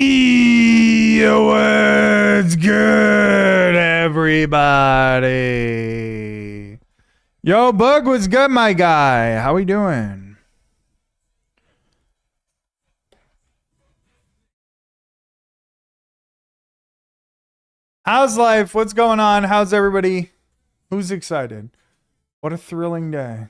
Yo, what's good, everybody? Yo, Bug, what's good, my guy? How we doing? How's life? What's going on? How's everybody? Who's excited? What a thrilling day.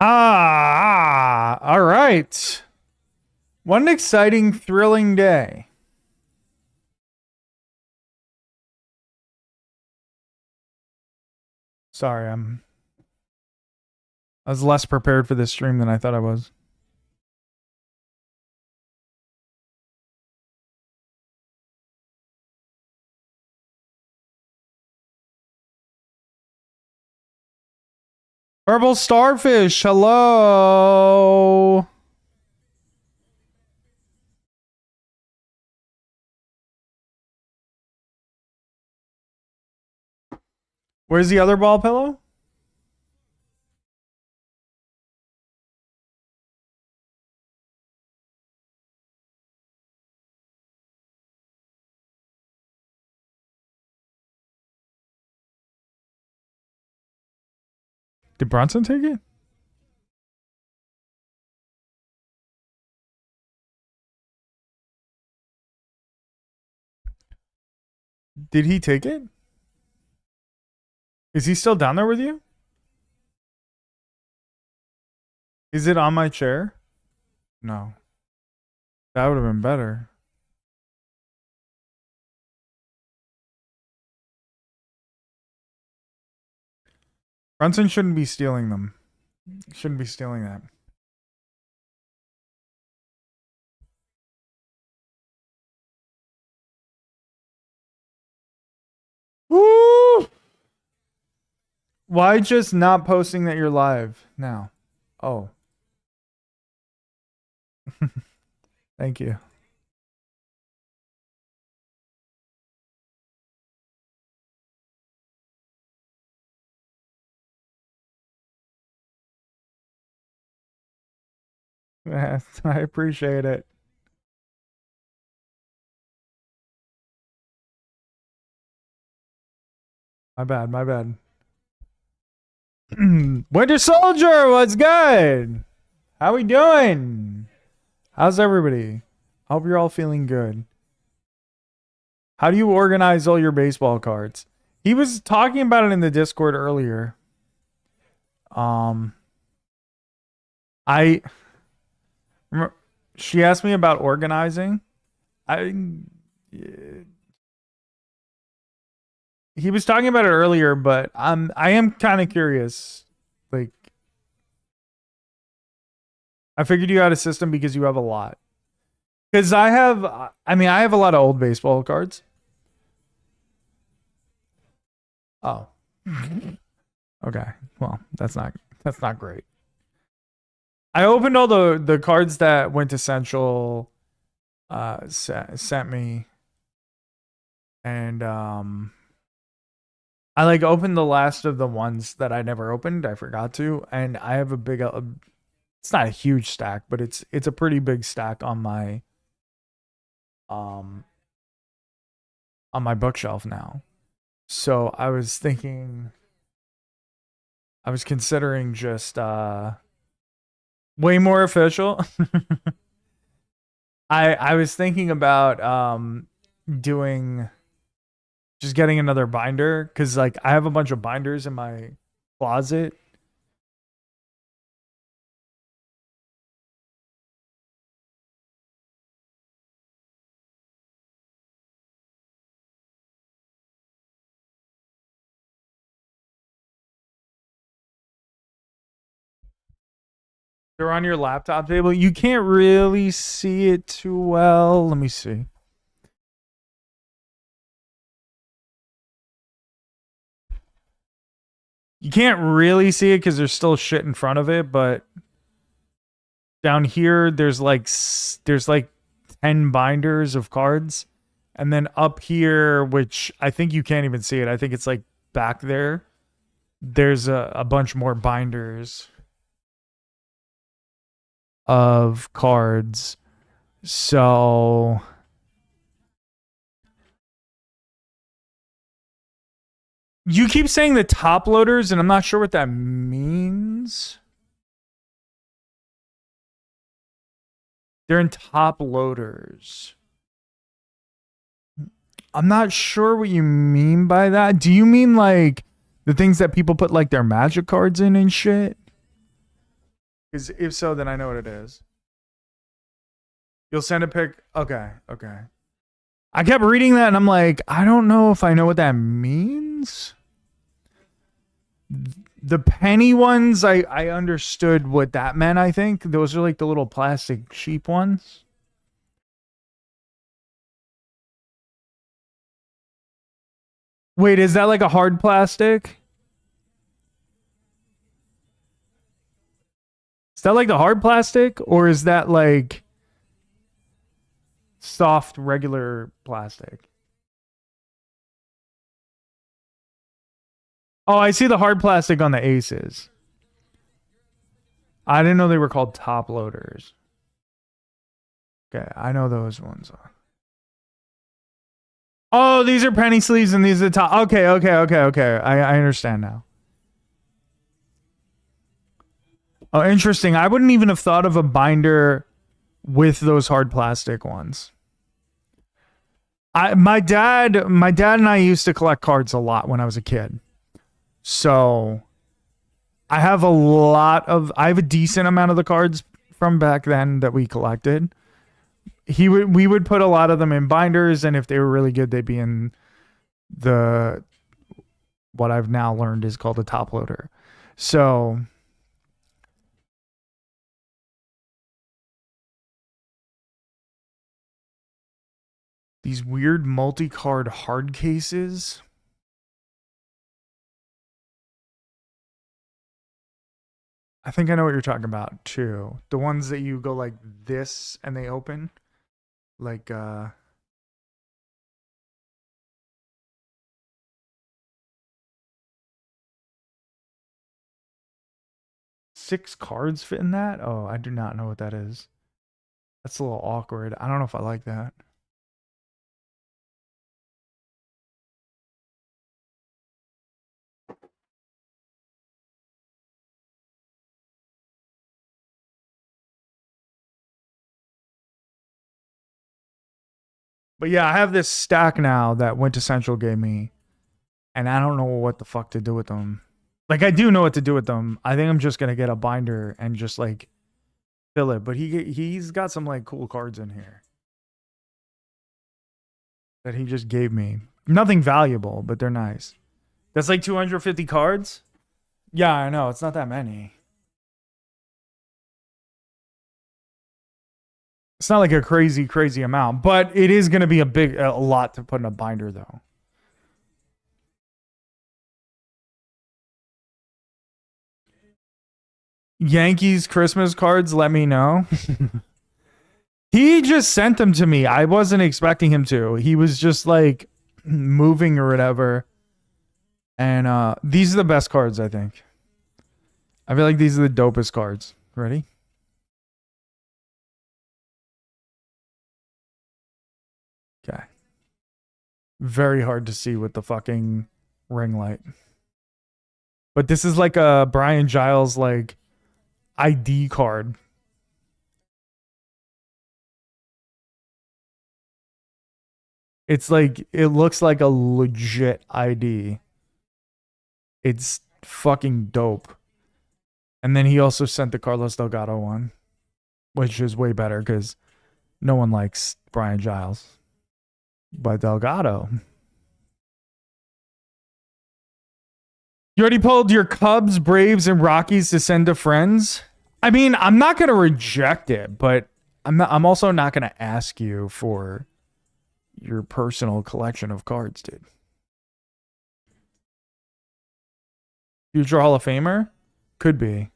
All right. What an exciting, thrilling day. Sorry, I was less prepared for this stream than I thought I was. Purple Starfish, hello. Where's the other ball pillow? Did Bronson take it? Did he take it? Is he still down there with you? Is it on my chair? No. That would have been better. Brunson shouldn't be stealing them. Shouldn't be stealing that. Woo! Why just not posting that you're live now? Oh. Thank you. I appreciate it. My bad, my bad. Winter Soldier, what's good? How we doing? How's everybody? Hope you're all feeling good. How do you organize all your baseball cards? He was talking about it in the Discord earlier. She asked me about organizing. He was talking about it earlier, but I am kind of curious. Like, I figured you had a system because you have a lot. Because I have a lot of old baseball cards. Oh. Okay. Well, that's not great. I opened all the cards that Went Essential sent me. And I like opened the last of the ones that I never opened. I forgot to, and I have a big. It's not a huge stack, but it's a pretty big stack on my bookshelf now. So I was considering just way more official. I was thinking about doing. Just getting another binder because like I have a bunch of binders in my closet. They're on your laptop table. You can't really see it too well. Let me see. You can't really see it because there's still shit in front of it, but down here there's like 10 binders of cards. And then up here, which I think you can't even see it, I think it's like back there, there's a bunch more binders of cards. So you keep saying the top loaders, and I'm not sure what that means. They're in top loaders. I'm not sure what you mean by that. Do you mean like the things that people put like their magic cards in and shit? Because if so, then I know what it is. You'll send a pic. Okay. I kept reading that and I'm like, I don't know if I know what that means. The penny ones, I understood what that meant, I think. Those are like the little plastic sheep ones. Wait, is that like a hard plastic? Is that like the hard plastic? Or is that like soft, regular plastic? Oh, I see the hard plastic on the aces. I didn't know they were called top loaders. Okay, I know those ones. Oh, these are penny sleeves and these are the top. Okay. I understand now. Oh, interesting. I wouldn't even have thought of a binder with those hard plastic ones. My dad and I used to collect cards a lot when I was a kid. So I have a decent amount of the cards from back then that we collected. We would put a lot of them in binders, and if they were really good, they'd be in the what I've now learned is called a top loader. So these weird multi-card hard cases. I think I know what you're talking about too. The ones that you go like this and they open. Like 6 cards fit in that? Oh, I do not know what that is. That's a little awkward. I don't know if I like that. But yeah, I have this stack now that Went to Central gave me, and I don't know what the fuck to do with them. Like, I do know what to do with them. I think I'm just gonna get a binder and just like fill it. But he's got some like cool cards in here that he just gave me. Nothing valuable, but they're nice. That's like 250 cards. Yeah, I know. It's not that many. It's not like a crazy amount, but it is going to be a lot to put in a binder though. Yankees Christmas cards, let me know. He just sent them to me. I wasn't expecting him to. He was just like moving or whatever. And these are the best cards, I think. I feel like these are the dopest cards. Ready? Okay. Very hard to see with the fucking ring light. But this is like a Brian Giles like ID card. It's like, it looks like a legit ID. It's fucking dope. And then he also sent the Carlos Delgado one, which is way better because no one likes Brian Giles. But Delgado. You already pulled your Cubs, Braves, and Rockies to send to friends? I mean, I'm not going to reject it, but I'm also not going to ask you for your personal collection of cards, dude. Future Hall of Famer? Could be.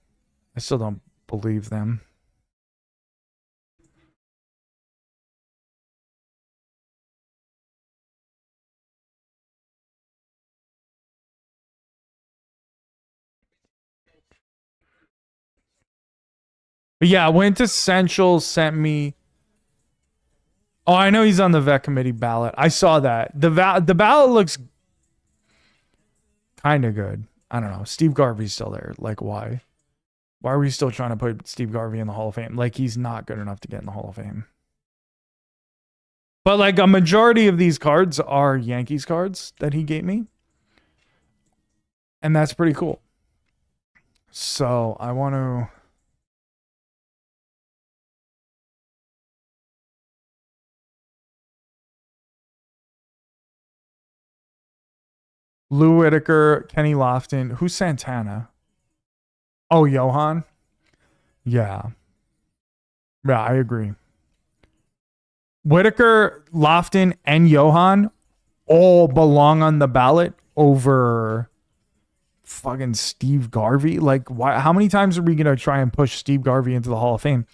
I still don't believe them. But yeah, Went Essential sent me. Oh, I know he's on the vet committee ballot. I saw that. The ballot looks kind of good. I don't know. Steve Garvey's still there. Like, why? Why are we still trying to put Steve Garvey in the Hall of Fame? Like, he's not good enough to get in the Hall of Fame. But like a majority of these cards are Yankees cards that he gave me. And that's pretty cool. So I want to... Lou Whitaker, Kenny Lofton. Who's Santana? Oh, Johan? Yeah. Yeah, I agree. Whitaker, Lofton, and Johan all belong on the ballot over fucking Steve Garvey. Like, why? How many times are we going to try and push Steve Garvey into the Hall of Fame?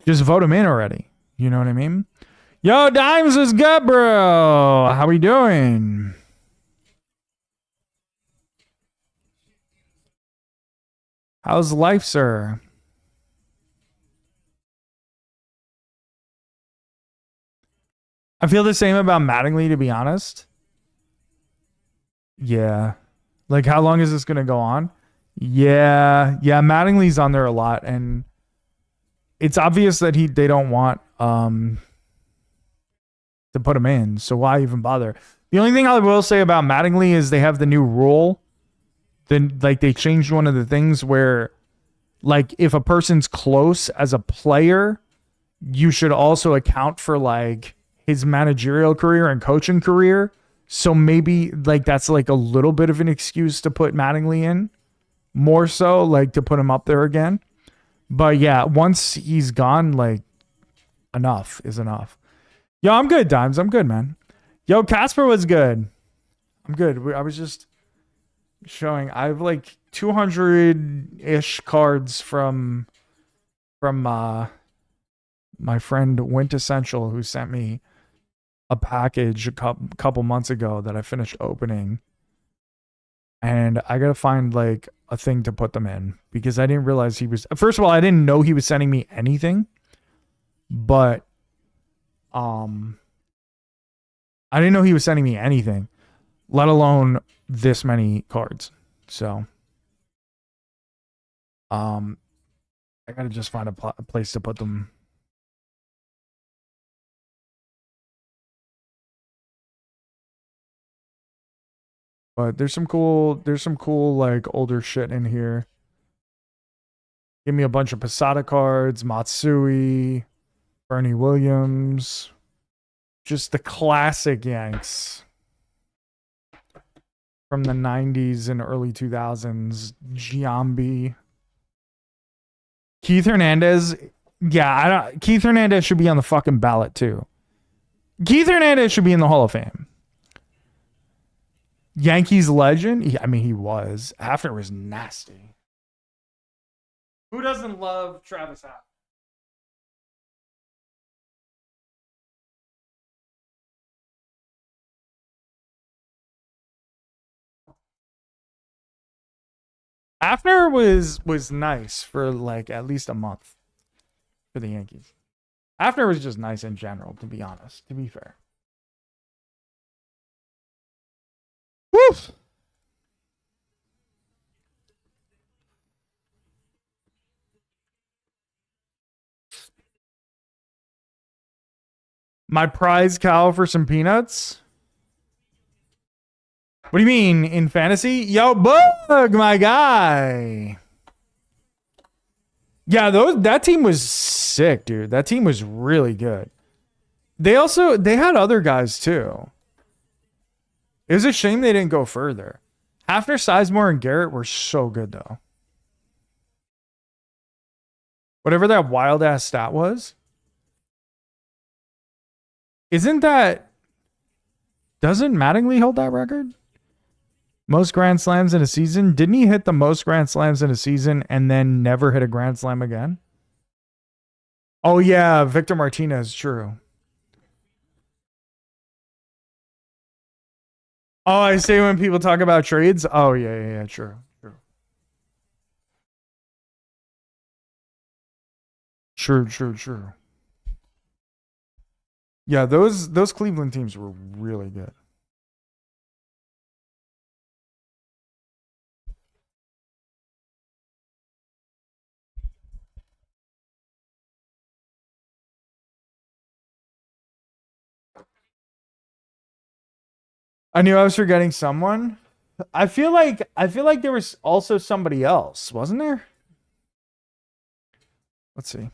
Just vote him in already. You know what I mean? Yo, Dimes is good, bro. How we doing? How's life, sir? I feel the same about Mattingly, to be honest. Yeah. Like, how long is this going to go on? Yeah. Yeah, Mattingly's on there a lot, and it's obvious that they don't want to put him in, so why even bother? The only thing I will say about Mattingly is they have the new rule. Then, like, they changed one of the things where, like, if a person's close as a player, you should also account for, like, his managerial career and coaching career. So maybe, like, that's, like, a little bit of an excuse to put Mattingly in. More so, like, to put him up there again. But, yeah, once he's gone, like, enough is enough. Yo, I'm good, Dimes. I'm good, man. Yo, Casper was good. I'm good. I was just... showing I have like 200-ish cards from my friend Went Essential, who sent me a package a couple months ago that I finished opening, and I gotta find like a thing to put them in, because I didn't realize he was, first of all, I didn't know he was sending me anything, but I didn't know he was sending me anything, let alone this many cards. So I gotta just find a place to put them. But there's some cool like older shit in here. Give me a bunch of Posada cards, Matsui, Bernie Williams, just the classic Yanks from the 90s and early 2000s. Giambi. Keith Hernandez. Yeah, Keith Hernandez should be on the fucking ballot too. Keith Hernandez should be in the Hall of Fame. Yankees legend. I mean, he was. Hafner was nasty. Who doesn't love Travis Hafner? Hafner was nice for like at least a month for the Yankees. Hafner was just nice in general, to be honest, to be fair. Woof! My prize cow for some peanuts? What do you mean, in fantasy? Yo, Bug, my guy. Yeah, that team was sick, dude. That team was really good. They had other guys too. It was a shame they didn't go further. Hafner, Sizemore, and Garrett were so good though. Whatever that wild ass stat was. Doesn't Mattingly hold that record? Most Grand Slams in a season? Didn't he hit the most Grand Slams in a season and then never hit a Grand Slam again? Oh, yeah. Victor Martinez. True. Oh, I say when people talk about trades. Oh, yeah. True. True. Yeah, those Cleveland teams were really good. I knew I was forgetting someone. I feel like there was also somebody else, wasn't there? Let's see.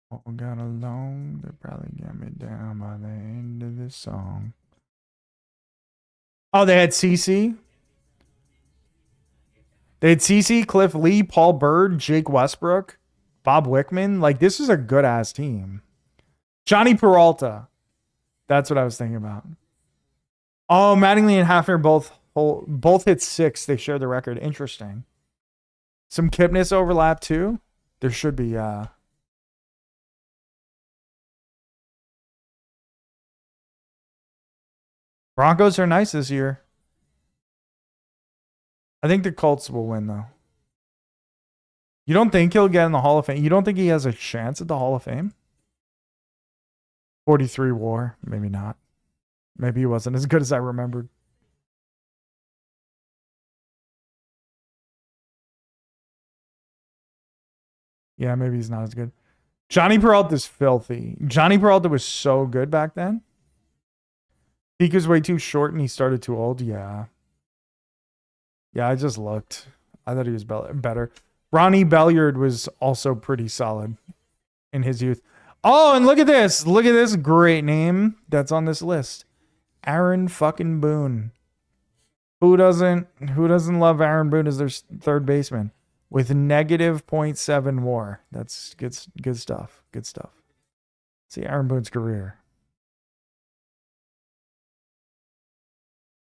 Oh, got along. They probably got me down by the end of this song. Oh, they had CC. They had CC, Cliff Lee, Paul Bird, Jake Westbrook, Bob Wickman. Like, this is a good ass team. Johnny Peralta. That's what I was thinking about. Oh, Mattingly and Hafner both hit 6. They share the record. Interesting. Some Kipnis overlap too. There should be. Broncos are nice this year. I think the Colts will win though. You don't think he'll get in the Hall of Fame? You don't think he has a chance at the Hall of Fame? 43 WAR, maybe not. Maybe he wasn't as good as I remembered. Yeah, maybe he's not as good. Johnny Peralta's filthy. Johnny Peralta was so good back then. Peak was way too short and he started too old. Yeah. Yeah, I just looked. I thought he was better. Ronnie Belliard was also pretty solid in his youth. Oh, and look at this. Look at this great name that's on this list. Aaron fucking Boone. Who doesn't love Aaron Boone as their third baseman with negative 0.7 WAR? That's good stuff. Good stuff. See Aaron Boone's career.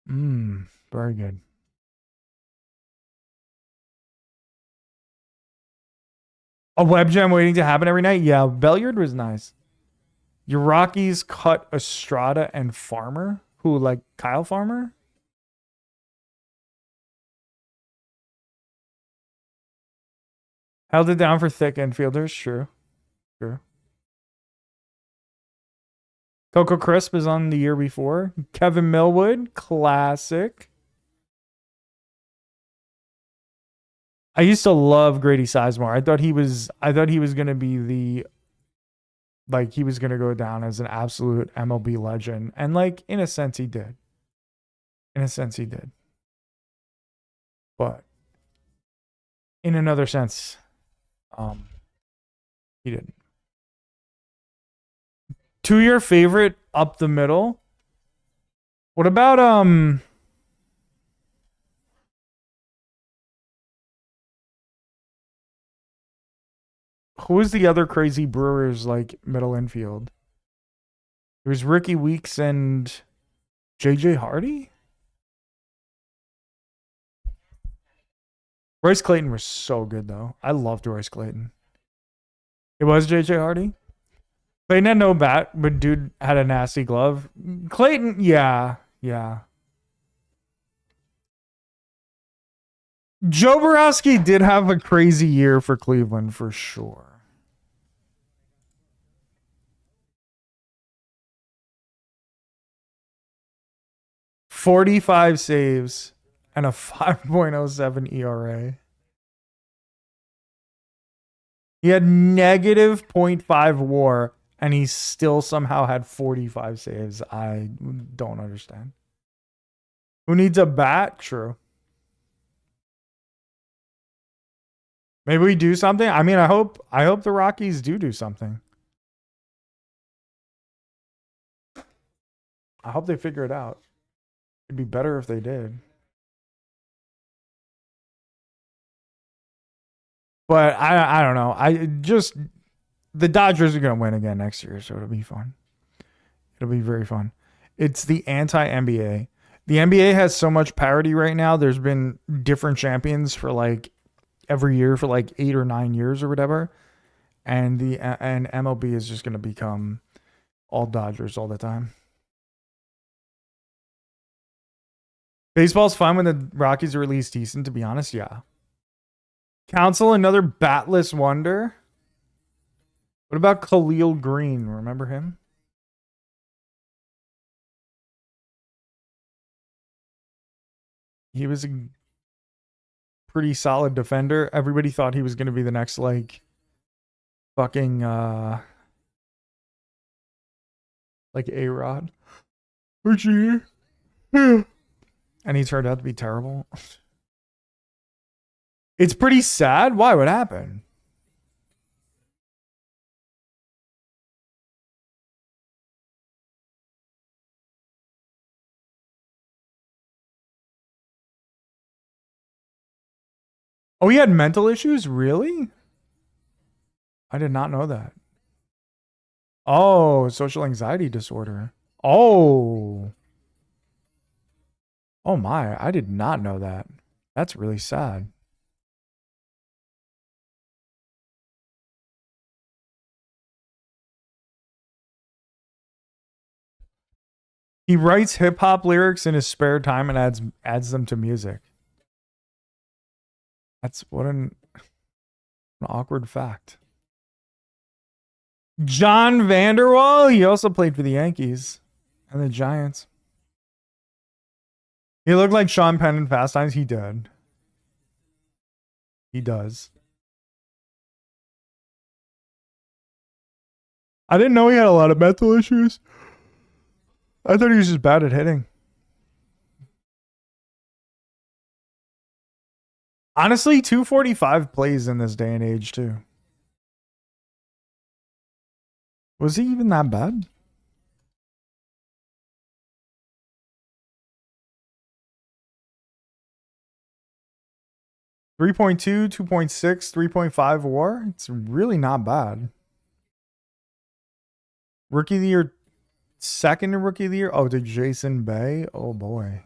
Very good. A web jam waiting to happen every night? Yeah, Belliard was nice. Your Rockies cut Estrada and Farmer? Who, like Kyle Farmer? Held it down for thick infielders. True. Coco Crisp is on the year before. Kevin Millwood, classic. I used to love Grady Sizemore. I thought he was gonna be he was gonna go down as an absolute MLB legend. And like in a sense he did. But in another sense, he didn't. To your favorite up the middle. What about who is the other crazy Brewers like middle infield? It was Ricky Weeks and JJ Hardy? Royce Clayton was so good though. I loved Royce Clayton. It was JJ Hardy? Clayton had no bat, but dude had a nasty glove. Clayton, yeah. Joe Borowski did have a crazy year for Cleveland for sure. $45 saves and a 5.07 ERA. He had negative 0.5 WAR and he still somehow had 45 saves. I don't understand. Who needs a bat? True. Maybe we do something. I mean, I hope the Rockies do something. I hope they figure it out. It'd be better if they did. But I don't know. The Dodgers are gonna win again next year, so it'll be fun. It'll be very fun. It's the anti NBA. The NBA has so much parity right now. There's been different champions for like every year for like 8 or 9 years or whatever, and MLB is just gonna become all Dodgers all the time. Baseball's fun when the Rockies are at least decent, to be honest. Yeah. Council, another batless wonder. What about Khalil Green? Remember him? He was a pretty solid defender. Everybody thought he was going to be the next, like, fucking, like A-Rod. Richie. And he turned out to be terrible. It's pretty sad. Why? What happened? Oh, he had mental issues? Really? I did not know that. Oh, social anxiety disorder. Oh. Oh my, I did not know that. That's really sad. He writes hip hop lyrics in his spare time and adds them to music. That's what an awkward fact. John Vanderwall, he also played for the Yankees and the Giants. He looked like Sean Penn in Fast Times. He did. He does. I didn't know he had a lot of mental issues. I thought he was just bad at hitting. Honestly, 245 plays in this day and age, too. Was he even that bad? .2, 2.6, 3.5 WAR. It's really not bad. Rookie of the year, second rookie of the year. Oh, to Jason Bay. Oh boy.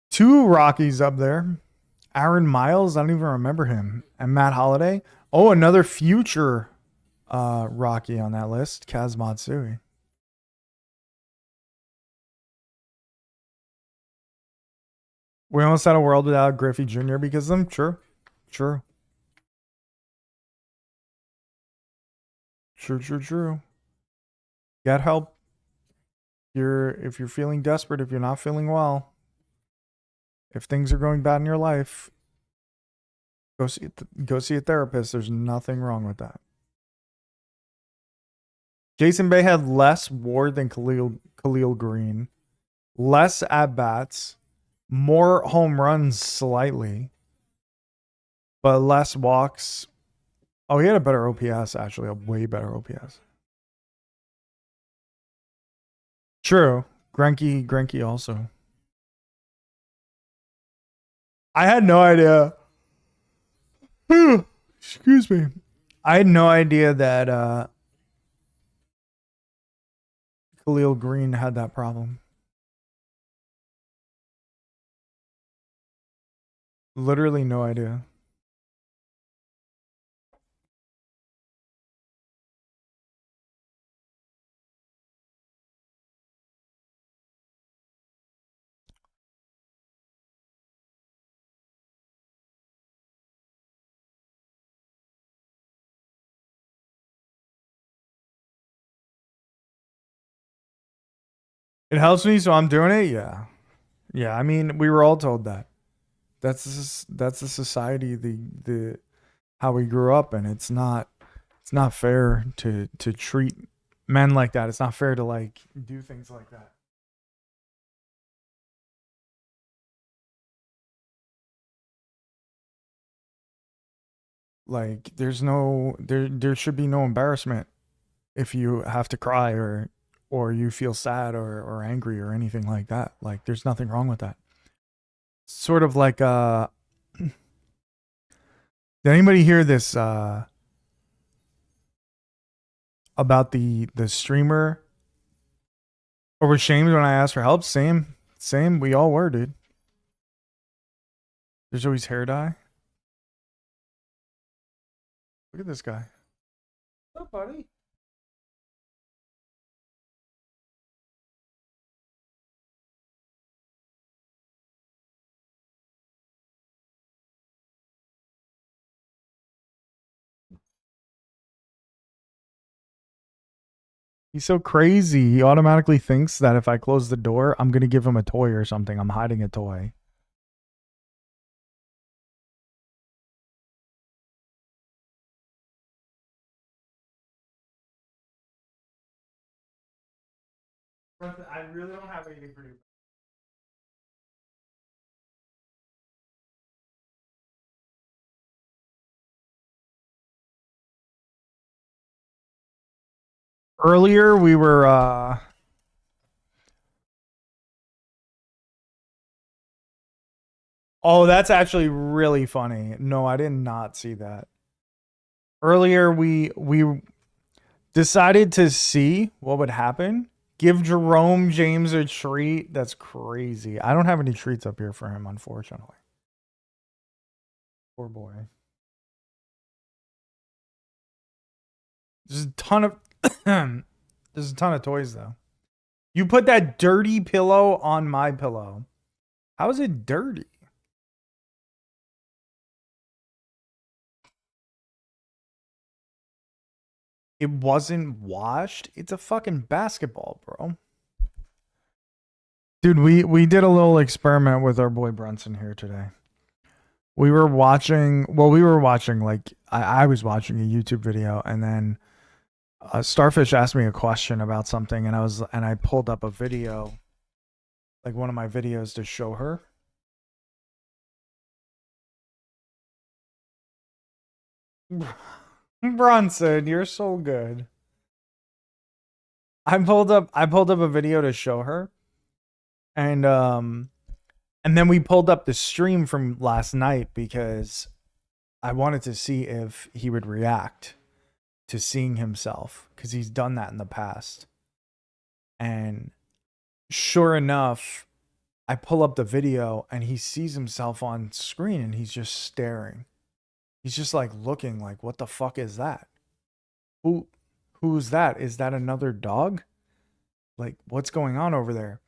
Two Rockies up there. Aaron Miles, I don't even remember him. And Matt Holliday. Oh, another future Rocky on that list. Kaz Matsui. We almost had a world without Griffey Jr. because of them. True. True. True. Get help. If you're feeling desperate, if you're not feeling well, if things are going bad in your life, go see a therapist. There's nothing wrong with that. Jason Bay had less WAR than Khalil Green, less at bats, more home runs slightly, but less walks. Oh, he had a better OPS, actually, a way better OPS. True. Greinke also. I had no idea. Excuse me. I had no idea that Khalil Green had that problem. Literally no idea. It helps me, so I'm doing it. Yeah. I mean, we were all told that. That's the society, the how we grew up, and it's not fair to treat men like that. It's not fair to like do things like that. Like there should be no embarrassment if you have to cry or you feel sad or angry or anything like that. Like there's nothing wrong with that. Sort of like did anybody hear this about the streamer or was shamed when I asked for help? Same, we all were, dude. There's always hair dye. Look at this guy. What's up, buddy? He's so crazy. He automatically thinks that if I close the door, I'm going to give him a toy or something. I'm hiding a toy. I really don't have anything for you. Earlier, we were oh, that's actually really funny. No, I did not see that. Earlier, we decided to see what would happen. Give Jerome James a treat. That's crazy. I don't have any treats up here for him, unfortunately. Poor boy. There's a ton of there's a ton of toys though. You put that dirty pillow on my pillow. How is it dirty? It wasn't washed. It's a fucking basketball, bro. Dude, we did a little experiment with our boy Brunson here today. We were watching, like I was watching a YouTube video, and then Starfish asked me a question about something, and I pulled up a video, like one of my videos, to show her. Bronson, you're so good. I pulled up a video to show her, and then we pulled up the stream from last night because I wanted to see if he would react to seeing himself, because he's done that in the past. And sure enough, I pull up the video and he sees himself on screen and he's just staring. He's just like looking like, what the fuck is that? Who's that? Is that another dog? Like, what's going on over there?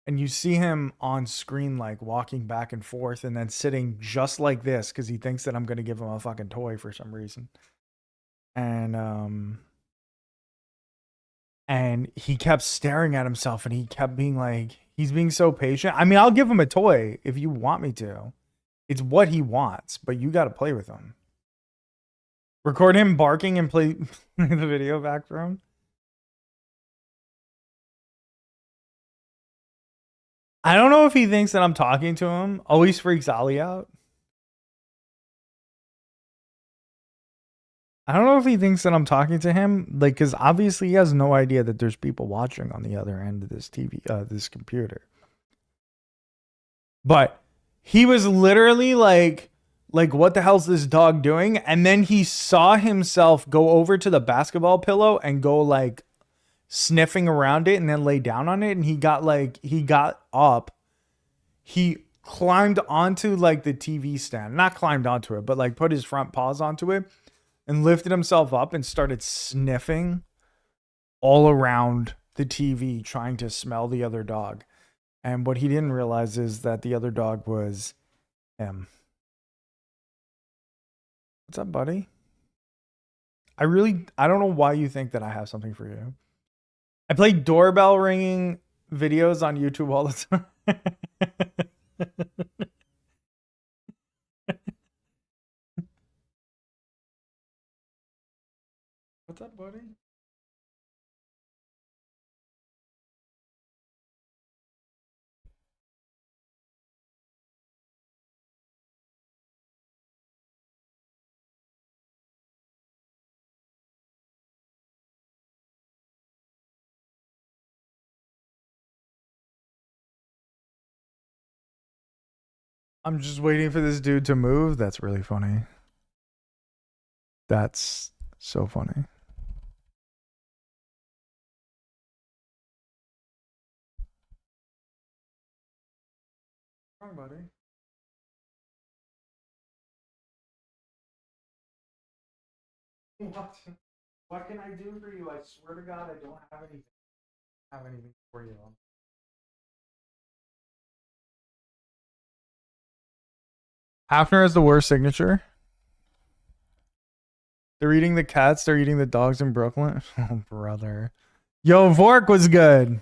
And you see him on screen, like walking back and forth and then sitting just like this because he thinks that I'm going to give him a fucking toy for some reason. And he kept staring at himself and he kept being like, he's being so patient. I mean, I'll give him a toy if you want me to. It's what he wants, but you got to play with him. Record him barking and play the video back for him. I don't know if he thinks that I'm talking to him. Always freaks Ali out. I don't know if he thinks that I'm talking to him, like, because obviously he has no idea that there's people watching on the other end of this TV, this computer. But he was literally like, what the hell's this dog doing? And then he saw himself go over to the basketball pillow and go like sniffing around it and then lay down on it. And he got up. He climbed onto like the TV stand, not climbed onto it, but like put his front paws onto it and lifted himself up and started sniffing all around the TV, trying to smell the other dog. And what he didn't realize is that the other dog was him. What's up, buddy? I don't know why you think that I have something for you. I play doorbell ringing videos on YouTube all the time. What's up, buddy? I'm just waiting for this dude to move. That's really funny. That's so funny. Wrong, buddy. What? What can I do for you? I swear to God, I don't have anything. Have anything for you. Hafner has the worst signature. They're eating the cats. They're eating the dogs in Brooklyn. Oh, brother. Yo, Vork was good.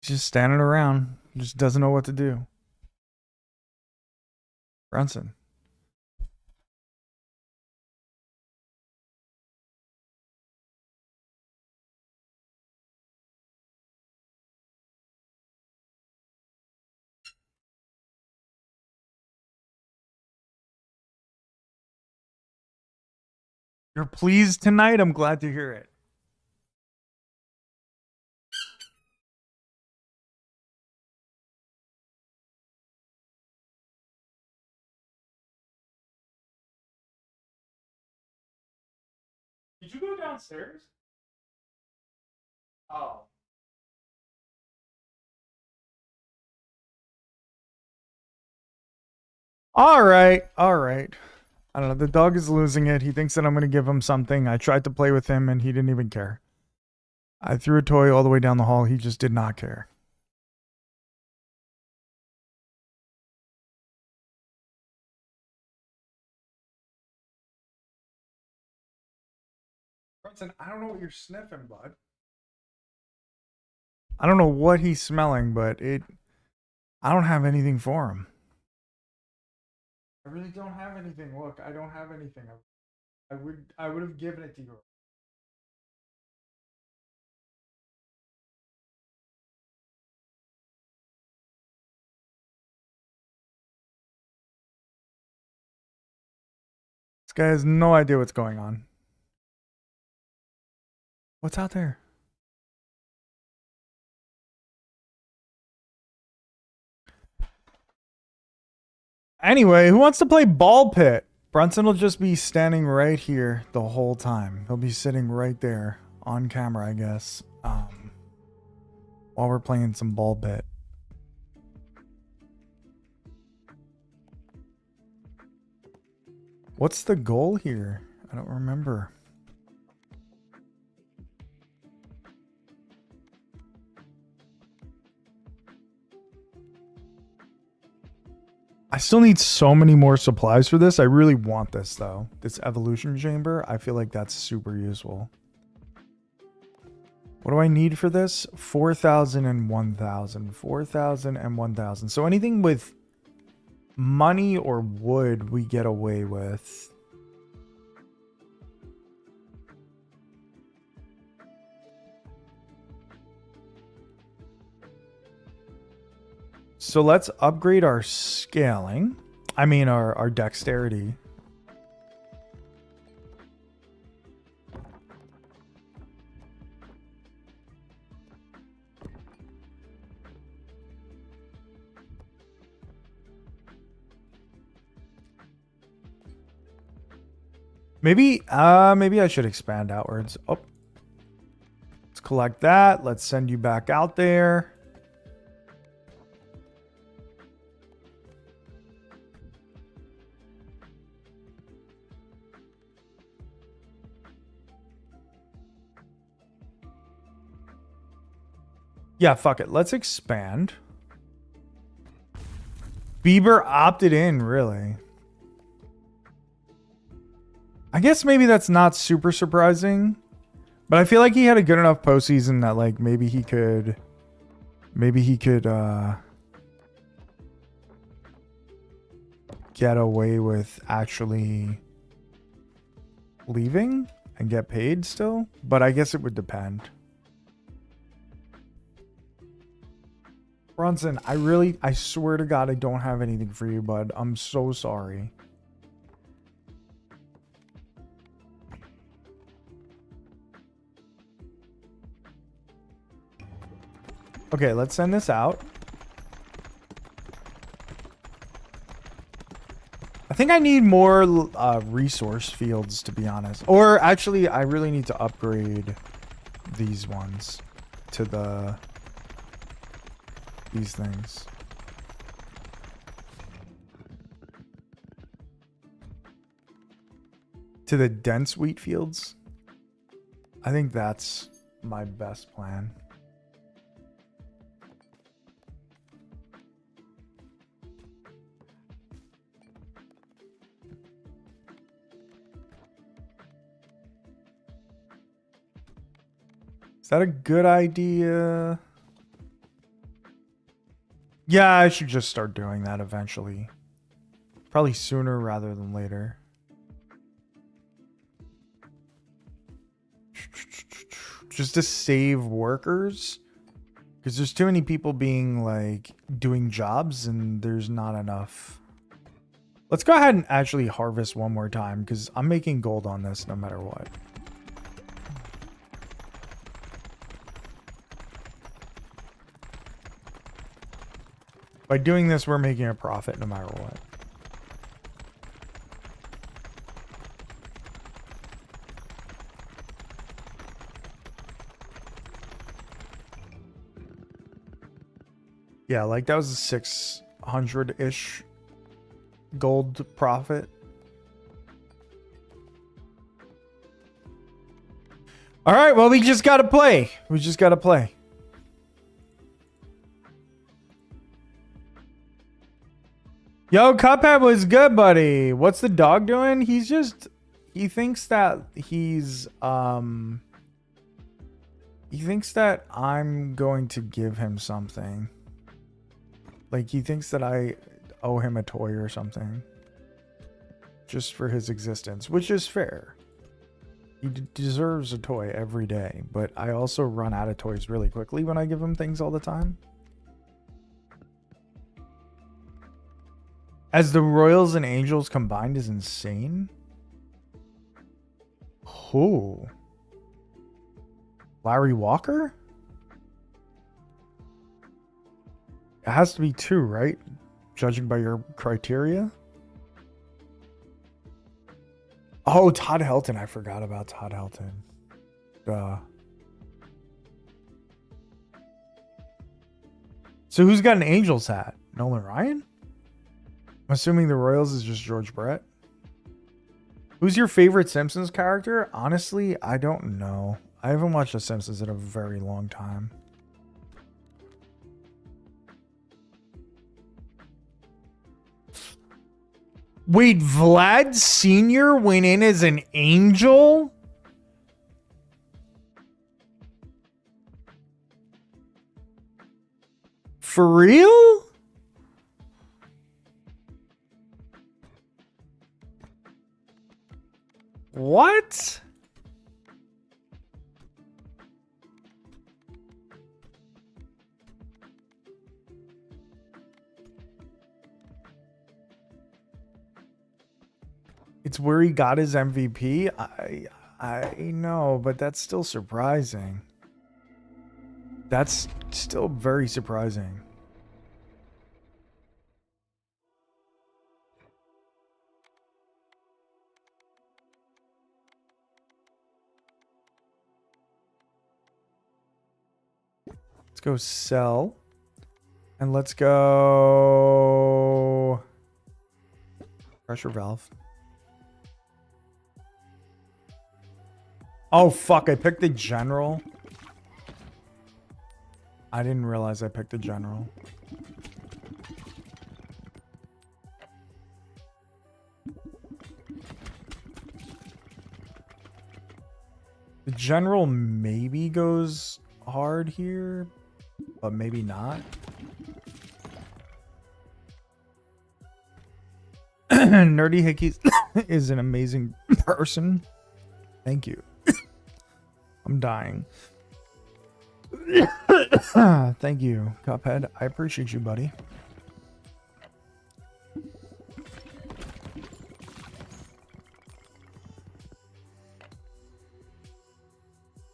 He's just standing around. Just doesn't know what to do. Brunson. You're pleased tonight? I'm glad to hear it. Did you go downstairs? Oh. All right. All right. I don't know. The dog is losing it. He thinks that I'm going to give him something. I tried to play with him and he didn't even care. I threw a toy all the way down the hall. He just did not care. Brunson, I don't know what you're sniffing, bud. I don't know what he's smelling, but I don't have anything for him. I really don't have anything. Look, I don't have anything. I would have given it to you. This guy has no idea what's going on. What's out there? Anyway, who wants to play ball pit? Brunson will just be standing right here the whole time. He'll be sitting right there on camera, I guess, while we're playing some ball pit. What's the goal here? I don't remember. I still need so many more supplies for this. I really want this, though. This evolution chamber, I feel like that's super useful. What do I need for this? 4,000 and 1,000. 4,000 and 1,000. So anything with money or wood we get away with. So let's upgrade our scaling. I mean our dexterity. Maybe I should expand outwards. Oh. Let's collect that. Let's send you back out there. Yeah, fuck it. Let's expand. Bieber opted in, really. I guess maybe that's not super surprising. But I feel like he had a good enough postseason that like maybe he could get away with actually leaving and get paid still. But I guess it would depend. Bronson, I swear to God, I don't have anything for you, bud. I'm so sorry. Okay, let's send this out. I think I need more resource fields, to be honest. Or actually, I really need to upgrade these ones to these things. To the dense wheat fields. I think that's my best plan. Is that a good idea? Yeah, I should just start doing that eventually. Probably sooner rather than later. Just to save workers. Because there's too many people being like doing jobs and there's not enough. Let's go ahead and actually harvest one more time because I'm making gold on this no matter what. By doing this, we're making a profit no matter what. Yeah, like that was a 600-ish gold profit. All right, well, we just got to play. We just got to play. Yo, Cuphead was good, buddy. What's the dog doing? He thinks that he thinks that I'm going to give him something. Like, he thinks that I owe him a toy or something. Just for his existence, which is fair. He deserves a toy every day, but I also run out of toys really quickly when I give him things all the time. As the Royals and Angels combined is insane. Who? Larry Walker? It has to be 2, right? Judging by your criteria. Oh, Todd Helton. I forgot about Todd Helton. Duh. So who's got an Angels hat? Nolan Ryan? I'm assuming the Royals is just George Brett. Who's your favorite Simpsons character? Honestly, I don't know. I haven't watched The Simpsons in a very long time. Wait, Vlad Sr. went in as an angel? For real? What? It's where he got his MVP. I know, but that's still surprising. That's still very surprising. Let's go sell. And let's go pressure valve. Oh, fuck. I picked the general. I didn't realize I picked the general. The general maybe goes hard here, but maybe not. Nerdy Hickey is an amazing person. Thank you. I'm dying. Thank you, Cuphead. I appreciate you, buddy.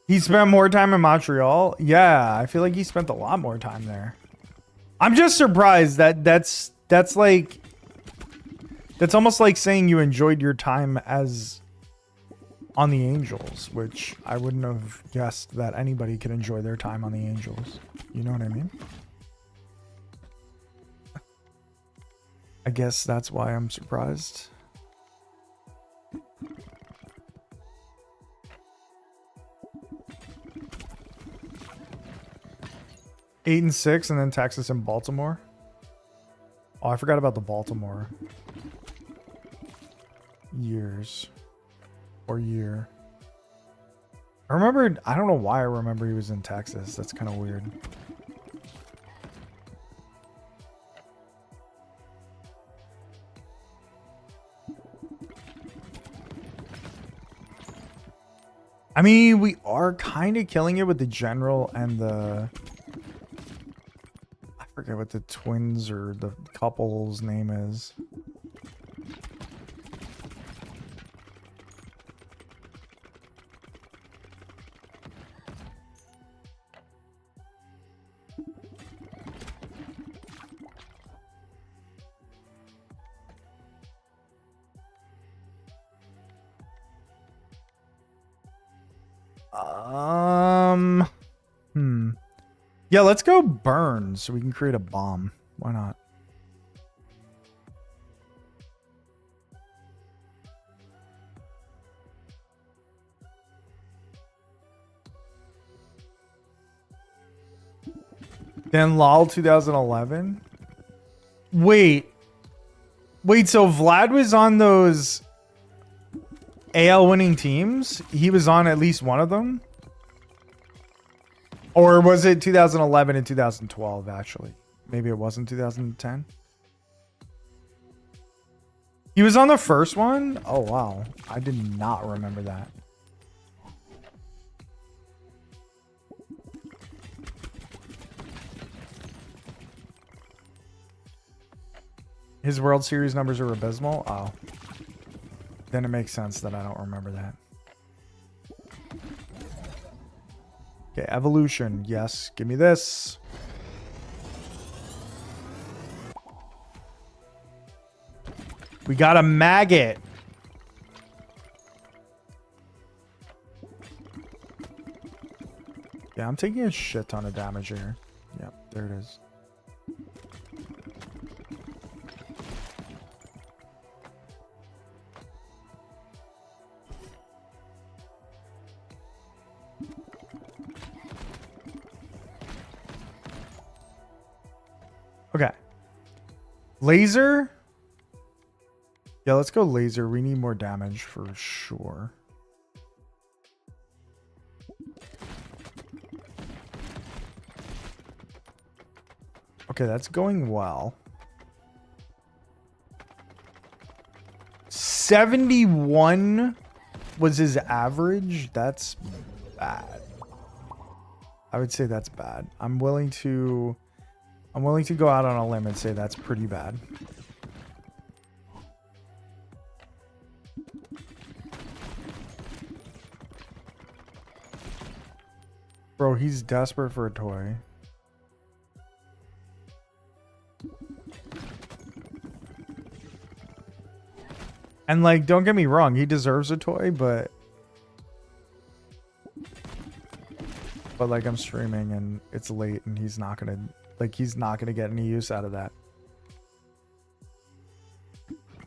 He spent more time in Montreal? Yeah, I feel like he spent a lot more time there. I'm just surprised that that's almost like saying you enjoyed your time as on the Angels, which I wouldn't have guessed that anybody could enjoy their time on the Angels. You know what I mean? I guess that's why I'm surprised. Eight and 6, and then Texas and Baltimore. Oh, I forgot about the Baltimore years or year. I remembered. I don't know why I remember he was in Texas. That's kind of weird. I mean, we are kind of killing it with the general and the... I forget what the twins or the couple's name is. Yeah, let's go burn so we can create a bomb. Why not? Then LOL 2011. Wait, so Vlad was on those AL winning teams? He was on at least one of them? Or was it 2011 and 2012, actually? Maybe it wasn't 2010. He was on the first one? Oh, wow. I did not remember that. His World Series numbers are abysmal? Oh. Then it makes sense that I don't remember that. Okay, evolution. Yes, give me this. We got a maggot. Yeah, I'm taking a shit ton of damage here. Yep, there it is. Okay. Laser. Yeah, let's go laser. We need more damage for sure. Okay, that's going well. 71 was his average. That's bad. I would say that's bad. I'm willing to go out on a limb and say that's pretty bad. Bro, he's desperate for a toy. And like, don't get me wrong, he deserves a toy, but like I'm streaming and it's late and he's not gonna get any use out of that.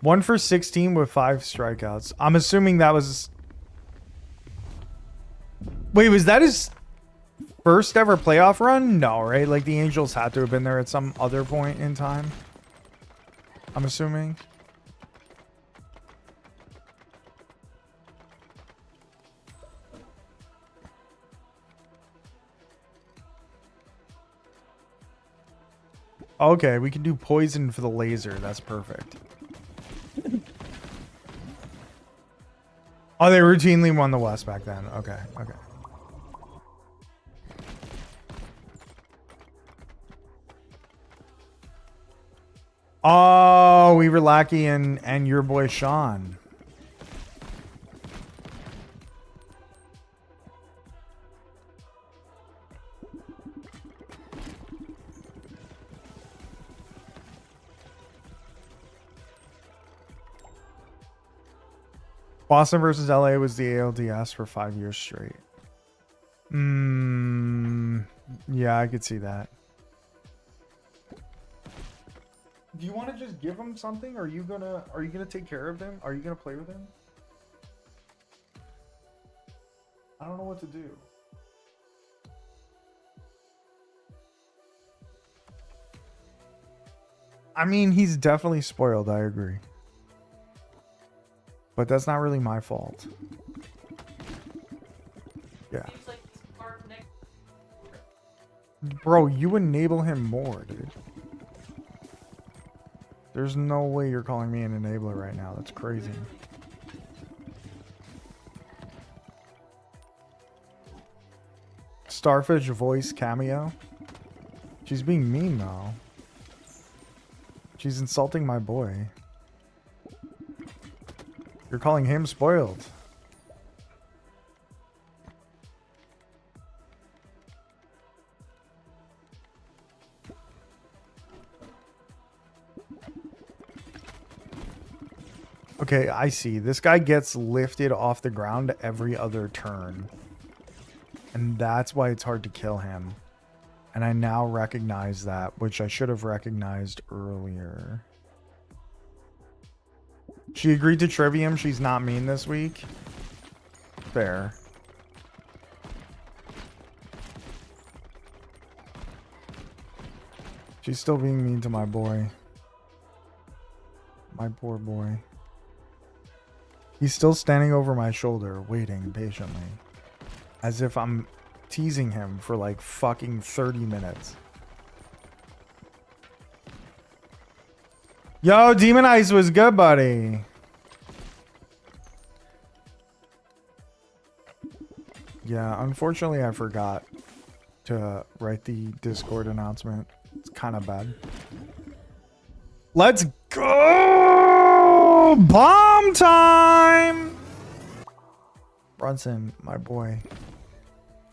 1 for 16 with 5 strikeouts. I'm assuming that was... Wait, was that his first ever playoff run? No, right? Like the Angels had to have been there at some other point in time, I'm assuming. Okay, we can do poison for the laser. That's perfect. Oh, they routinely won the West back then. Okay, okay. Oh, Weaver Lackey and your boy Sean. Boston versus LA was the ALDS for 5 years straight. Yeah, I could see that. Do you want to just give him something? Are you gonna take care of him? Are you gonna play with him? I don't know what to do. I mean, he's definitely spoiled, I agree. But that's not really my fault. Yeah. Bro, you enable him more, dude. There's no way you're calling me an enabler right now. That's crazy. Starfish voice cameo. She's being mean though. She's insulting my boy. You're calling him spoiled. Okay, I see. This guy gets lifted off the ground every other turn. And that's why it's hard to kill him. And I now recognize that, which I should have recognized earlier. She agreed to Trivium. She's not mean this week. Fair. She's still being mean to my boy. My poor boy. He's still standing over my shoulder, waiting patiently. As if I'm teasing him for like fucking 30 minutes. Yo, Demon Ice was good, buddy. Yeah, unfortunately I forgot to write the Discord announcement. It's kind of bad. Let's go! Bomb time! Brunson, my boy.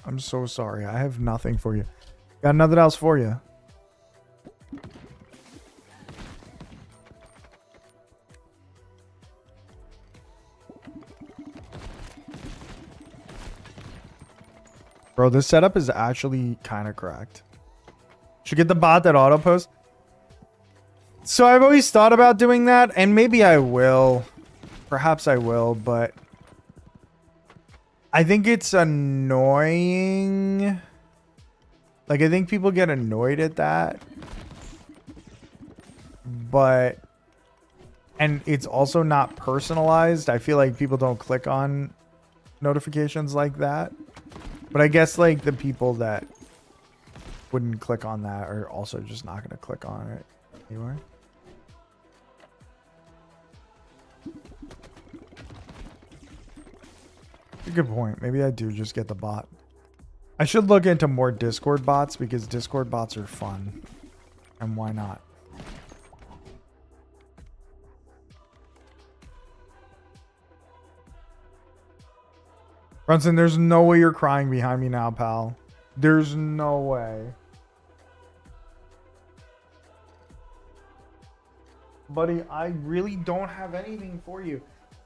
I'm so sorry. I have nothing for you. Got nothing else for you. Bro, this setup is actually kind of cracked. Should get the bot that auto post. So I've always thought about doing that, and maybe I will. Perhaps I will, but I think it's annoying. Like, I think people get annoyed at that. But, and it's also not personalized. I feel like people don't click on notifications like that. But I guess, like, the people that wouldn't click on that are also just not going to click on it anyway. That's a good point. Maybe I do just get the bot. I should look into more Discord bots because Discord bots are fun. And why not? Brunson, there's no way you're crying behind me now, pal. There's no way. Buddy, I really don't have anything for you.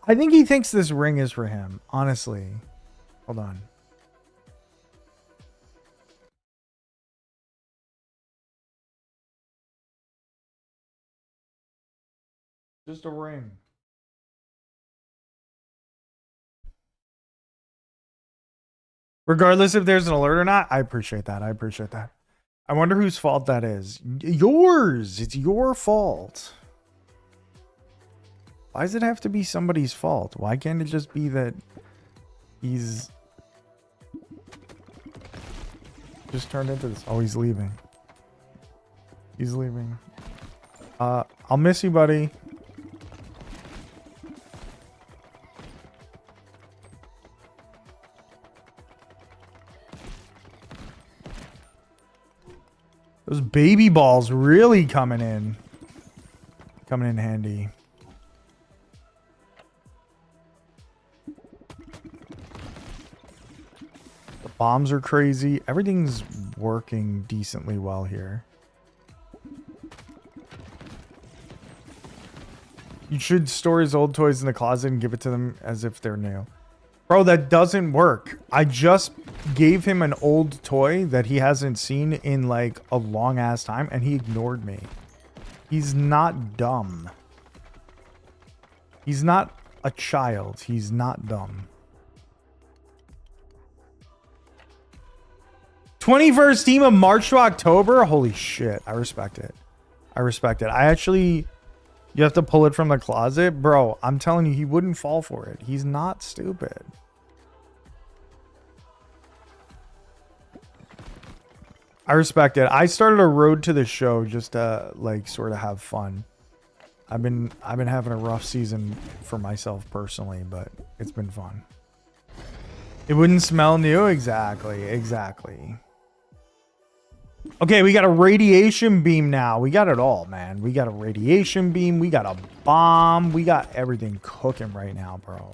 I think he thinks this ring is for him, honestly. Hold on. Just a ring. Regardless if there's an alert or not, I appreciate that. I appreciate that. I wonder whose fault that is. Yours. It's your fault. Why does it have to be somebody's fault? Why can't it just be that he's just turned into this? Oh, he's leaving. He's leaving. I'll miss you, buddy. Those baby balls really coming in. Coming in handy. The bombs are crazy. Everything's working decently well here. You should store his old toys in the closet and give it to them as if they're new. Bro, that doesn't work. I just gave him an old toy that he hasn't seen in like a long ass time and he ignored me. He's not dumb. He's not a child. He's not dumb. 21st team of March to October? Holy shit. I respect it. I respect it. I actually... You have to pull it from the closet? Bro, I'm telling you, he wouldn't fall for it. He's not stupid. I respect it. I started a road to the show just to like sort of have fun. I've been having a rough season for myself personally, but it's been fun. It wouldn't smell new? Exactly. Exactly. Okay, we got a radiation beam now. We got it all, man. We got a radiation beam. We got a bomb. We got everything cooking right now, bro.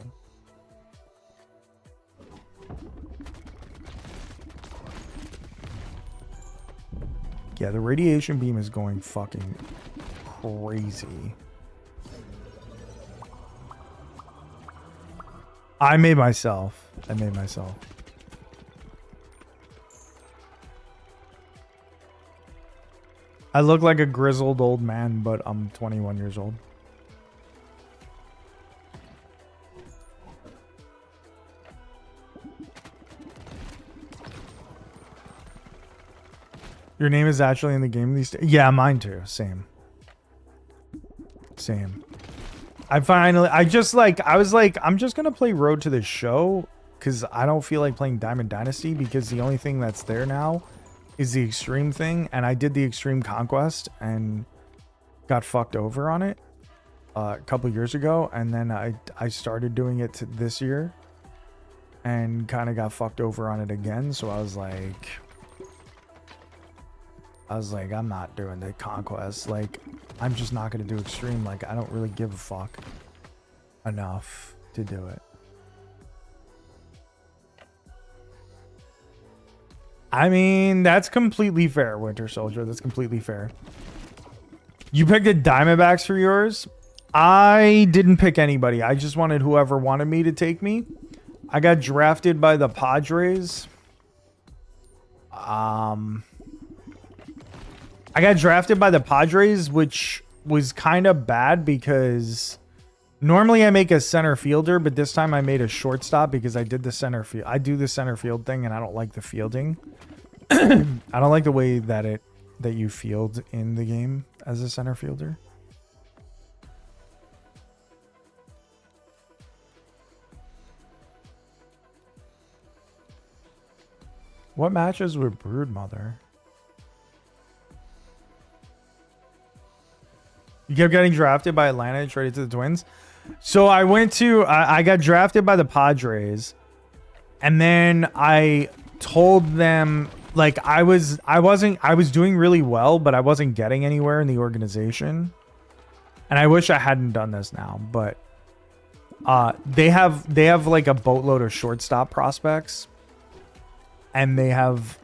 Yeah, the radiation beam is going fucking crazy. I made myself. I look like a grizzled old man, but I'm 21 years old. Your name is actually in the game these days? Yeah, mine too. Same. I was like, I'm just going to play Road to the Show because I don't feel like playing Diamond Dynasty because the only thing that's there now is the extreme thing, and I did the extreme conquest and got fucked over on it a couple years ago, and then I started doing it this year and kind of got fucked over on it again. So I was like I'm not doing the conquest. Like, I'm just not gonna do extreme. Like, I don't really give a fuck enough to do it. I mean, that's completely fair, Winter Soldier. That's completely fair. You picked the Diamondbacks for yours? I didn't pick anybody. I just wanted whoever wanted me to take me. I got drafted by the Padres. I got drafted by the Padres, which was kind of bad because normally I make a center fielder, but this time I made a shortstop because I did the center field. I do the center field thing and I don't like the fielding. I don't like the way that you field in the game as a center fielder. What matches with Broodmother? You kept getting drafted by Atlanta and traded to the Twins. So I got drafted by the Padres, and then I told them, like, I was doing really well, but I wasn't getting anywhere in the organization. And I wish I hadn't done this now, but they have like a boatload of shortstop prospects, and they have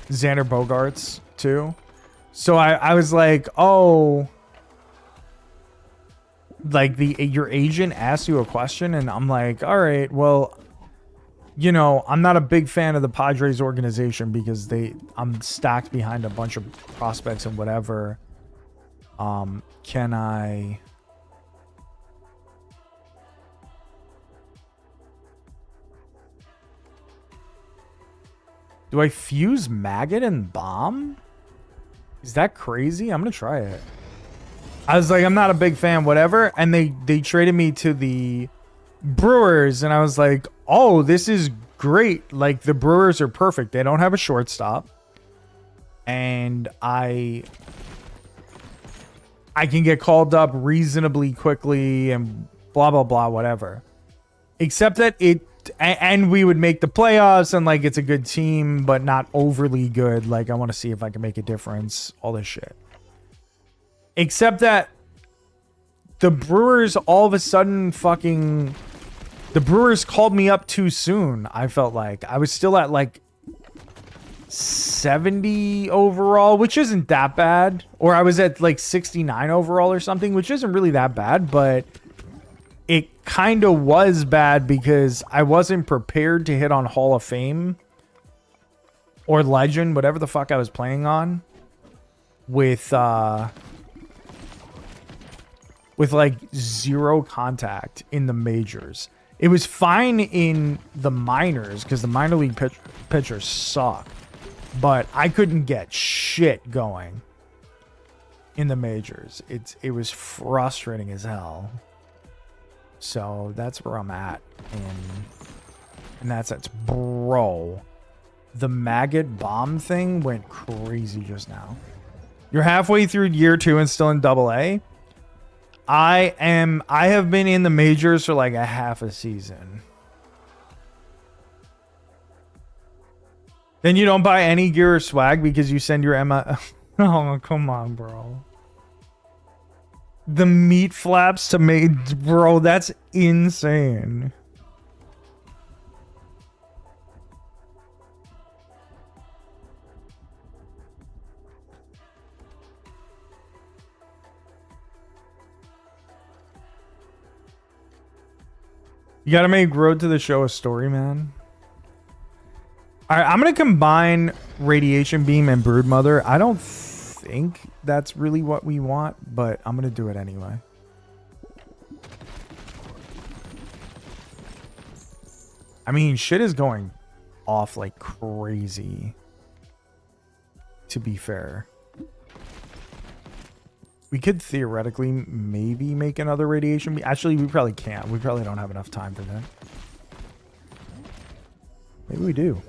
Xander Bogaerts too. So I was like, oh, like your agent asked you a question, and I'm like, all right, well, you know, I'm not a big fan of the Padres organization because I'm stacked behind a bunch of prospects and whatever. Can I? Do I fuse maggot and bomb? Is that crazy? I'm gonna try it. I was like, I'm not a big fan, whatever. And they traded me to the Brewers, and I was like, oh, this is great. Like, the Brewers are perfect. They don't have a shortstop, and I can get called up reasonably quickly and blah blah blah, whatever. Except that and we would make the playoffs, and like, it's a good team but not overly good. Like, I want to see if I can make a difference, all this shit. Except that the Brewers all of a sudden fucking... The Brewers called me up too soon, I felt like. I was still at like 70 overall, which isn't that bad. Or I was at like 69 overall or something, which isn't really that bad, but it kind of was bad because I wasn't prepared to hit on Hall of Fame or Legend, whatever the fuck I was playing on, with like zero contact in the majors. It was fine in the minors because the minor league pitchers suck, but I couldn't get shit going in the majors. It was frustrating as hell. So that's where I'm at, and that's it, bro. The maggot bomb thing went crazy just now. You're halfway through year 2 and still in AA. I have been in the majors for like a half a season. Then you don't buy any gear or swag because you send your Emma. Oh, come on, bro. The meat flaps to make, bro, that's insane. You gotta make Road to the Show a story, man. Alright, I'm gonna combine Radiation Beam and Broodmother. I don't think that's really what we want, but I'm gonna do it anyway. I mean, shit is going off like crazy, to be fair. We could theoretically maybe make another Radiation Beam. Actually, we probably can't. We probably don't have enough time for that. Maybe we do.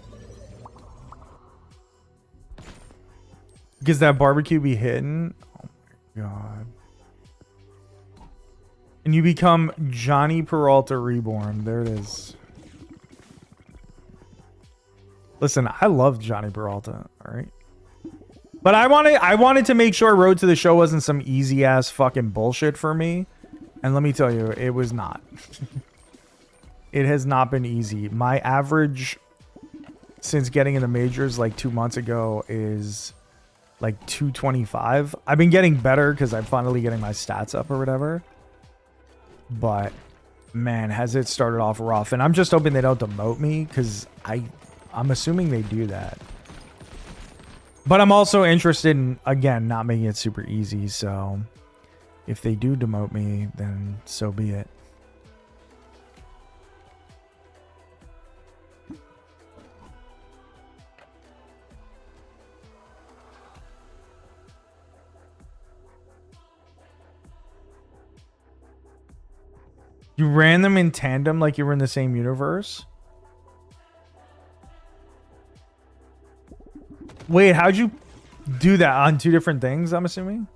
Because that barbecue be hitting. Oh my god. And you become Johnny Peralta Reborn. There it is. Listen, I love Johnny Peralta. All right. But I wanted to make sure Road to the Show wasn't some easy ass fucking bullshit for me. And let me tell you, it was not. It has not been easy. My average since getting in the majors like 2 months ago is like 225. I've been getting better because I'm finally getting my stats up or whatever. But man, has it started off rough. And I'm just hoping they don't demote me because I'm assuming they do that. But I'm also interested in, again, not making it super easy. So if they do demote me, then so be it. You ran them in tandem like you were in the same universe? Wait, how'd you do that on 2 different things, I'm assuming?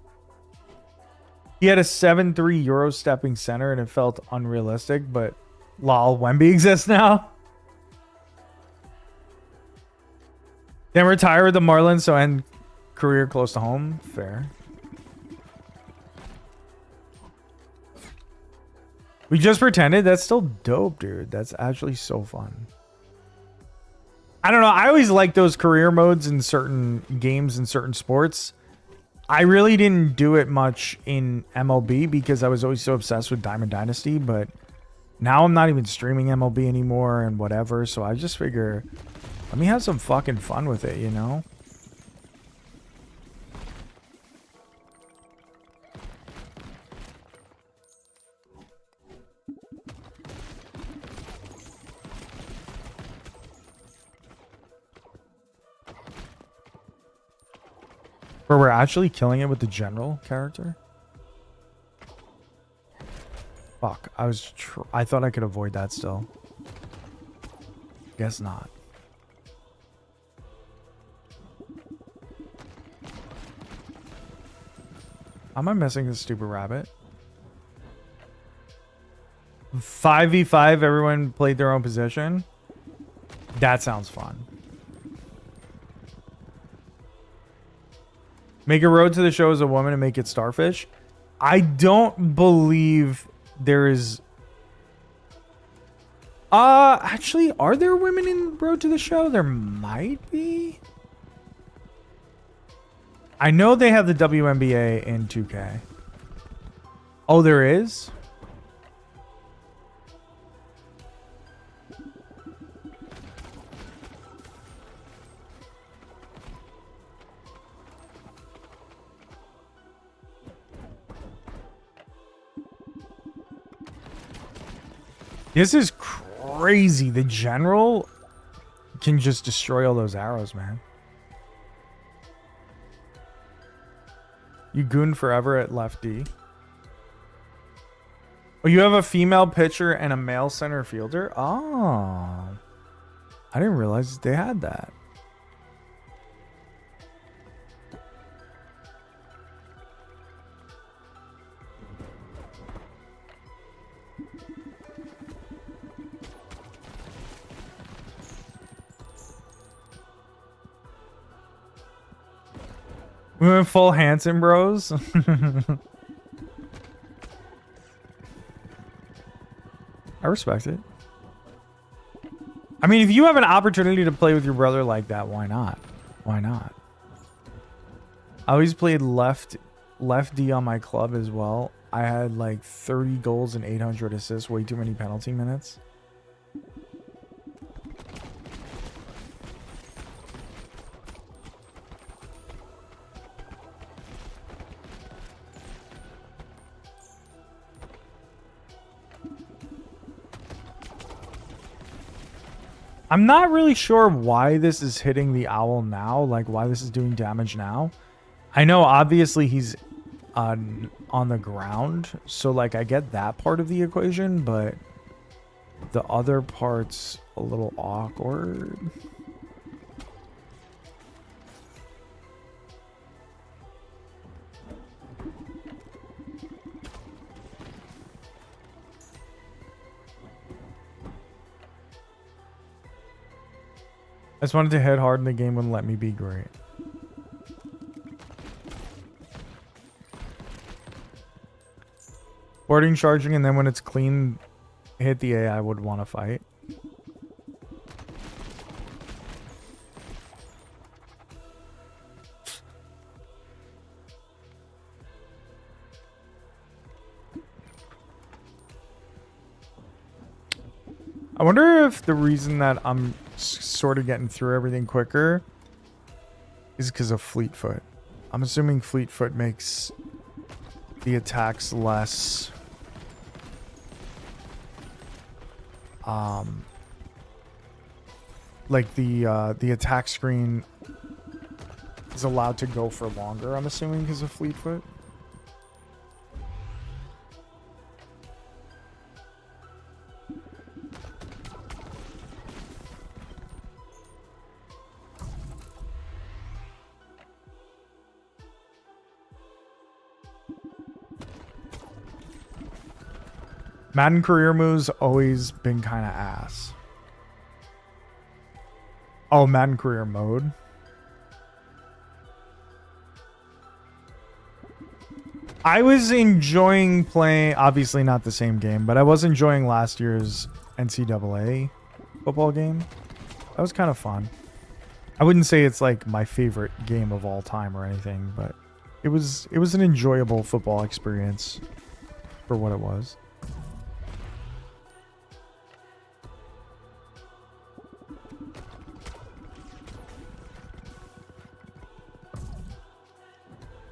He had a 7-3 Euro stepping center and it felt unrealistic, but lol, Wemby exists now? Then retire with the Marlins, so end career close to home. Fair. We just pretended? That's still dope, dude. That's actually so fun. I don't know. I always like those career modes in certain games and certain sports. I really didn't do it much in MLB because I was always so obsessed with Diamond Dynasty, but now I'm not even streaming MLB anymore and whatever, so I just figure, let me have some fucking fun with it, you know? Where we're actually killing it with the general character? Fuck, I thought I could avoid that still. Guess not. How am I missing this stupid rabbit? 5v5, everyone played their own position? That sounds fun. Make a Road to the Show as a woman and make it Starfish. I don't believe there is. Actually, are there women in Road to the Show? There might be. I know they have the WNBA in 2K. Oh, there is? This is crazy. The general can just destroy all those arrows, man. You goon forever at left D. Oh, you have a female pitcher and a male center fielder? Oh. I didn't realize they had that. We went full Hanson Bros. I respect it. I mean, if you have an opportunity to play with your brother like that, why not? Why not? I always played left D on my club as well. I had like 30 goals and 800 assists, way too many penalty minutes. I'm not really sure why this is hitting the owl now, like why this is doing damage now. I know obviously he's on the ground, so like I get that part of the equation, but the other part's a little awkward. I just wanted to hit hard and the game wouldn't let me be great. Boarding, charging, and then when it's clean, hit the A, I would want to fight. I wonder if the reason that I'm sort of getting through everything quicker is because of Fleetfoot. I'm assuming Fleetfoot makes the attacks less like the attack screen is allowed to go for longer, I'm assuming because of Fleetfoot. Madden career moves always been kind of ass. Oh, Madden career mode. I was enjoying playing, obviously not the same game, but I was enjoying last year's NCAA football game. That was kind of fun. I wouldn't say it's like my favorite game of all time or anything, but it was an enjoyable football experience for what it was.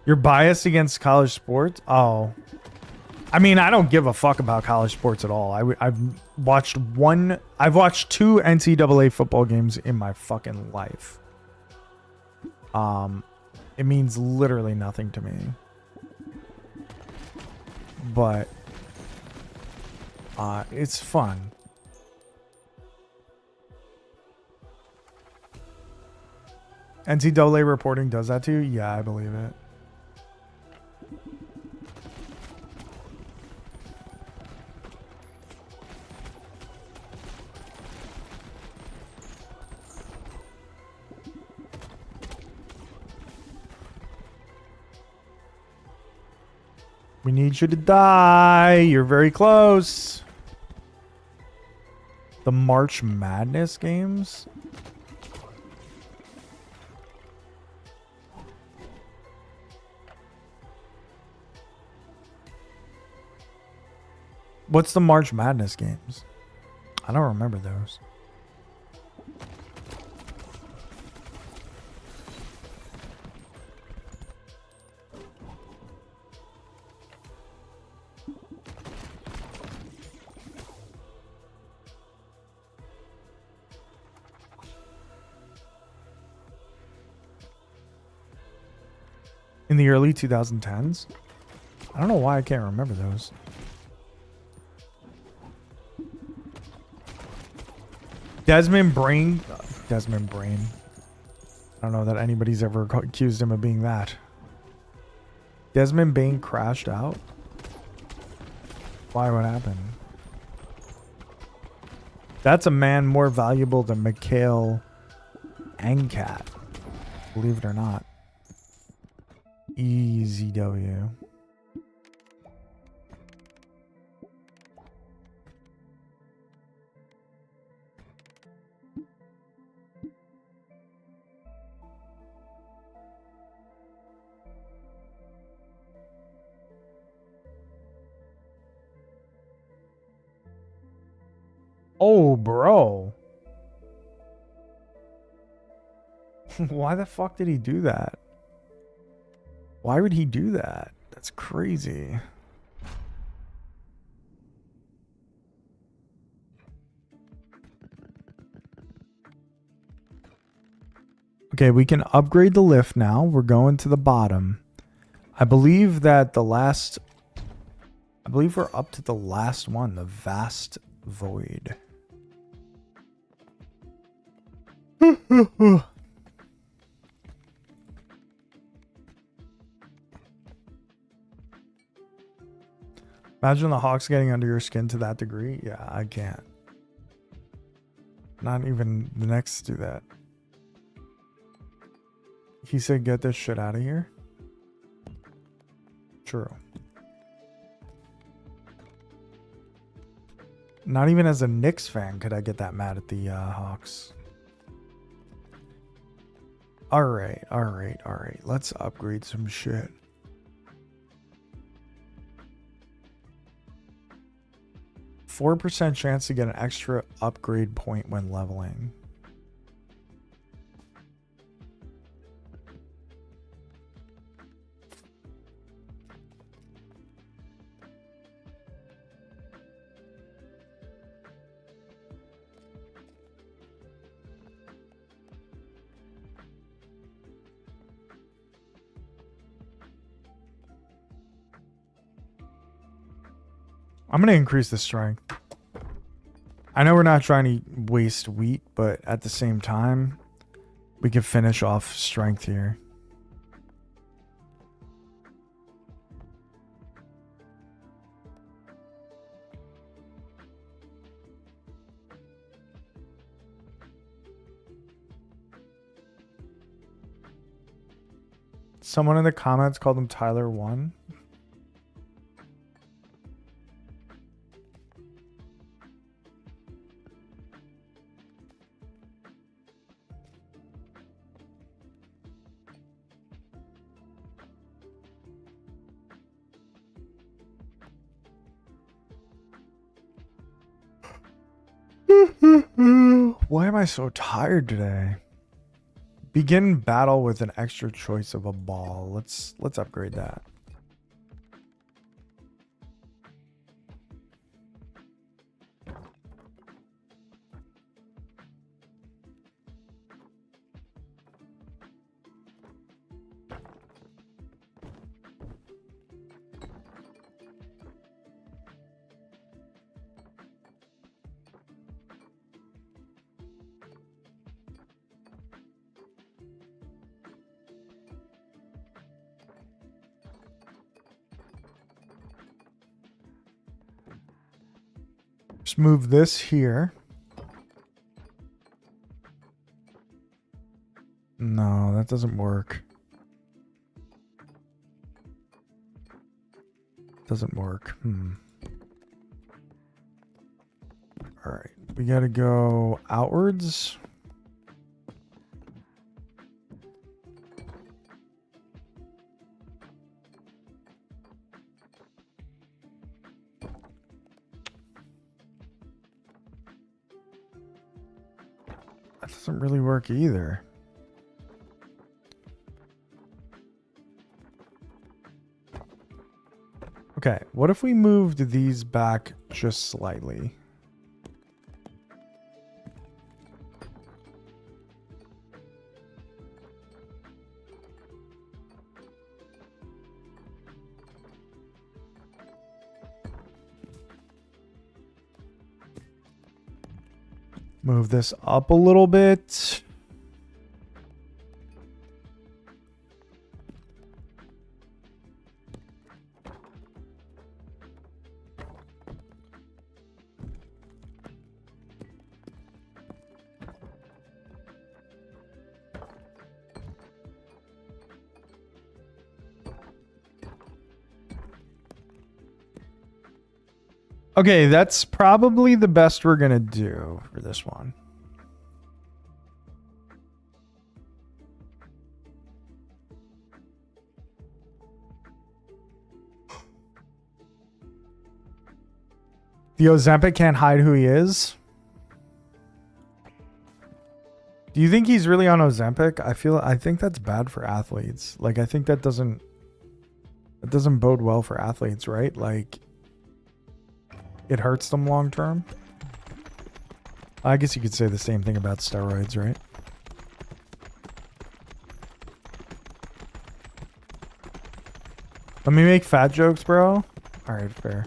You're biased against college sports? Oh. I mean, I don't give a fuck about college sports at all. I've watched two NCAA football games in my fucking life. It means literally nothing to me. But it's fun. NCAA reporting does that to you? Yeah, I believe it. We need you to die. You're very close. The March Madness games? What's the March Madness games? I don't remember those. In the early 2010s? I don't know why I can't remember those. Desmond Brain. Desmond Brain. I don't know that anybody's ever accused him of being that. Desmond Bain crashed out? Why? What happened? That's a man more valuable than Mikhail Ankat. Believe it or not. Easy W. Oh, bro. Why the fuck did he do that? Why would he do that? That's crazy. Okay, we can upgrade the lift now. We're going to the bottom. I believe that the last... I believe we're up to the last one, the Vast Void. Imagine the Hawks getting under your skin to that degree. Yeah, I can't. Not even the Knicks do that. He said, get this shit out of here. True. Not even as a Knicks fan could I get that mad at the Hawks. Alright. Let's upgrade some shit. %4 chance to get an extra upgrade point when leveling. I'm going to increase the strength. I know we're not trying to waste wheat, but at the same time, we can finish off strength here. Someone in the comments called him Tyler 1. Why am I so tired today? Begin battle with an extra choice of a ball. Let's upgrade that. Just move this here. No, that doesn't work. Doesn't work. All right, we gotta go outwards. That doesn't really work either. Okay, what if we moved these back just slightly? Move this up a little bit. Okay, that's probably the best we're gonna do for this one. The Ozempic can't hide who he is. Do you think he's really on Ozempic? I think that's bad for athletes. Like, I think that doesn't bode well for athletes, right? Like, it hurts them long term. I guess you could say the same thing about steroids, right? Let me make fat jokes, bro. All right, fair.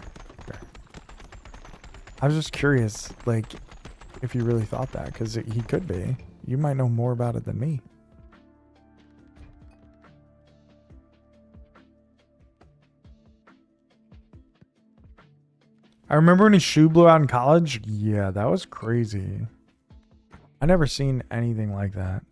I was just curious, like, if you really thought that, because he could be. You might know more about it than me. I remember when his shoe blew out in college. Yeah, that was crazy. I never seen anything like that.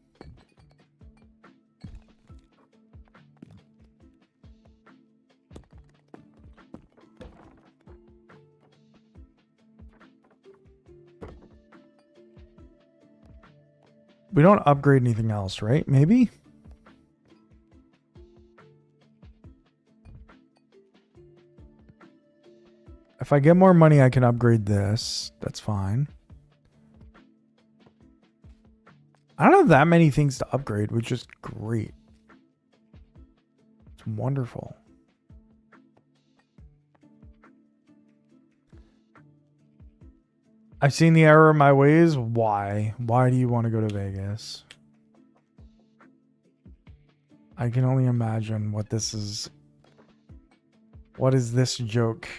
We don't upgrade anything else, right? Maybe? If I get more money, I can upgrade this. That's fine. I don't have that many things to upgrade, which is great. It's wonderful. I've seen the error of my ways. Why? Why do you want to go to Vegas? I can only imagine what this is. What is this joke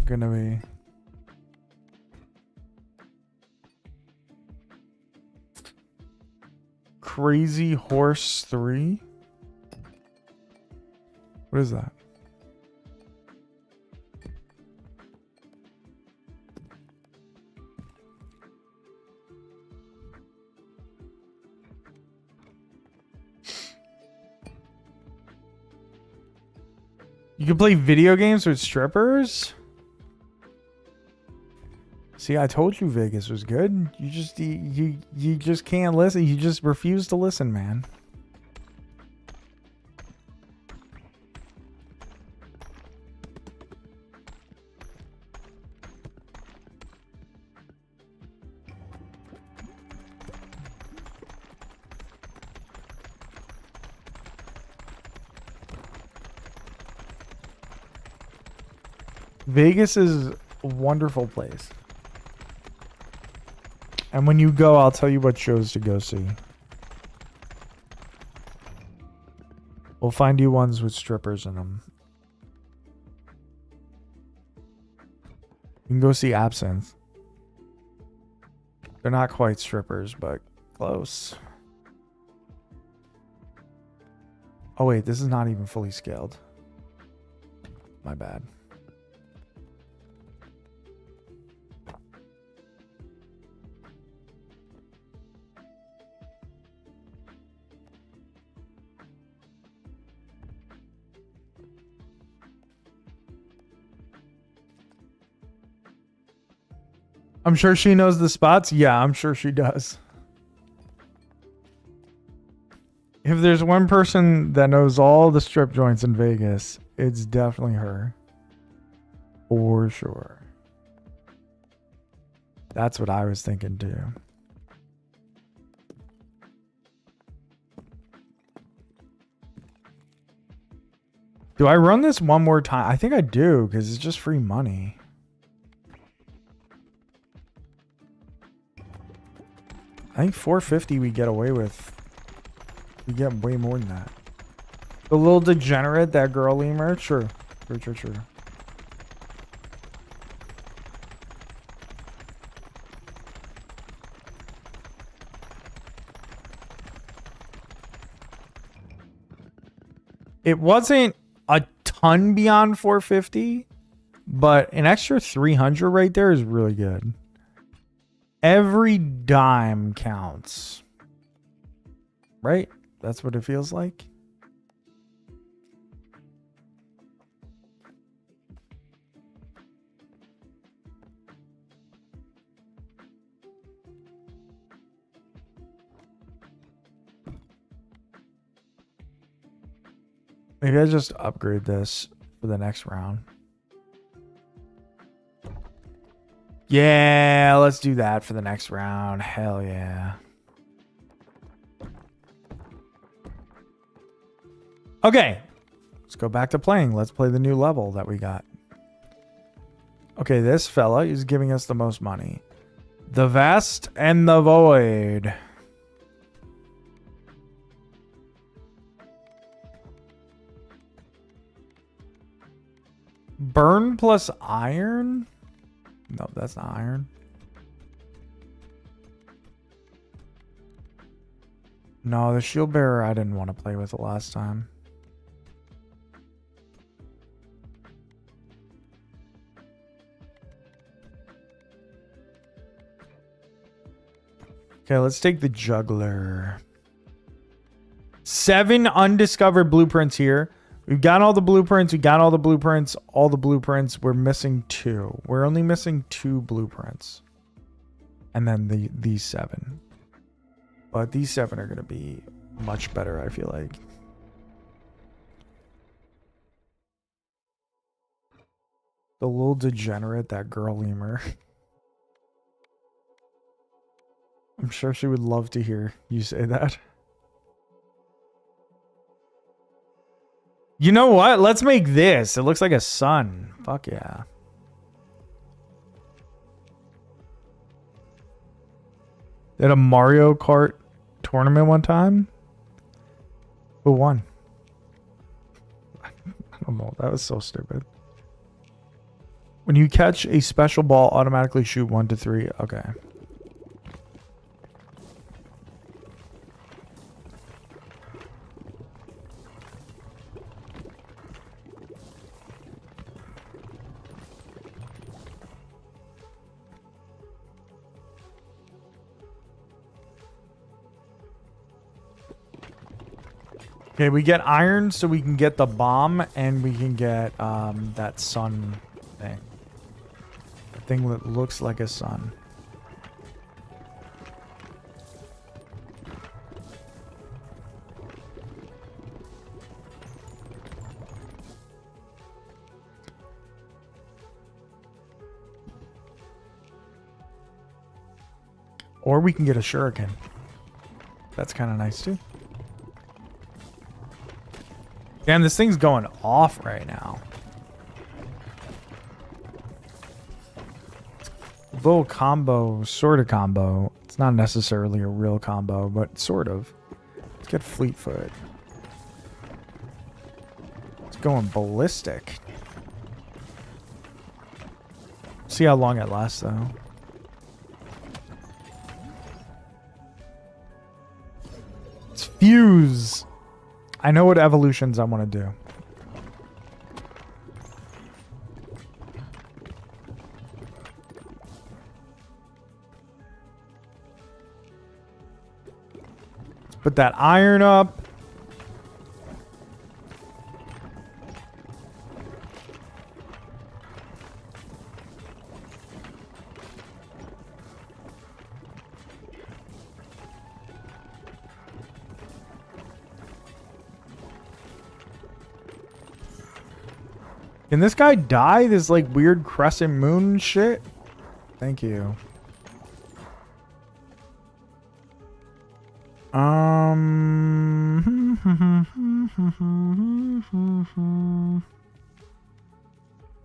gonna be? Crazy Horse 3? What is that? You can play video games with strippers? See, I told you Vegas was good. You just can't listen. You just refuse to listen, man. Vegas is a wonderful place. And when you go, I'll tell you what shows to go see. We'll find you ones with strippers in them. You can go see Absinthe. They're not quite strippers, but close. Oh wait, this is not even fully scaled. My bad. I'm sure she knows the spots. Yeah, I'm sure she does. If there's one person that knows all the strip joints in Vegas, it's definitely her. For sure. That's what I was thinking too. Do I run this one more time? I think I do, because it's just free money. I think 450 we get away with. We get way more than that. The little degenerate, that girl lemur? Sure. Sure. It wasn't a ton beyond 450, but an extra 300 right there is really good. Every dime counts. Right? That's what it feels like. Maybe I just upgrade this for the next round. Yeah, let's do that for the next round. Hell yeah. Okay, let's go back to playing. Let's play the new level that we got. Okay, this fella is giving us the most money. The Vast and the Void. Burn plus iron? No, that's not iron. No, the shield bearer I didn't want to play with the last time. Okay, let's take the juggler. 7 undiscovered blueprints here. We've got all the blueprints. We got all the blueprints. All the blueprints. We're missing 2. We're only missing 2 blueprints. And then these 7. But these 7 are going to be much better, I feel like. The little degenerate, that girl lemur. I'm sure she would love to hear you say that. You know what? Let's make this. It looks like a sun. Fuck yeah. They had a Mario Kart tournament one time. Who won? I don't know. That was so stupid. When you catch a special ball, automatically shoot 1 to 3. Okay. Okay, we get iron so we can get the bomb and we can get that sun thing. The thing that looks like a sun. Or we can get a shuriken. That's kind of nice too. Damn, this thing's going off right now. Little combo, sort of combo. It's not necessarily a real combo, but sort of. Let's get Fleetfoot. It's going ballistic. See how long it lasts, though. It's Fuse. I know what evolutions I want to do. Let's put that iron up. Can this guy die? This like weird crescent moon shit? Thank you.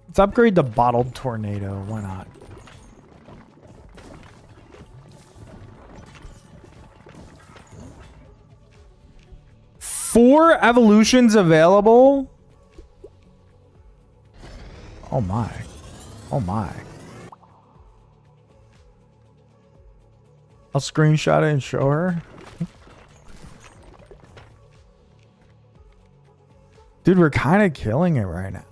Let's upgrade the bottled tornado. Why not? Four evolutions available? Oh my. Oh my. I'll screenshot it and show her. Dude, we're kind of killing it right now.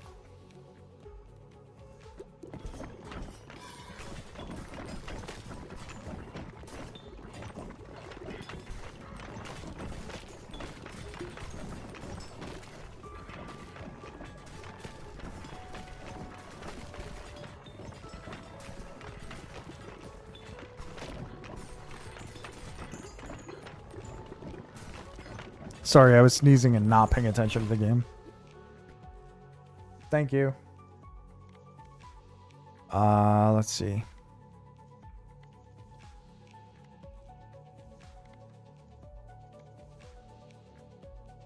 Sorry, I was sneezing and not paying attention to the game. Thank you. Let's see.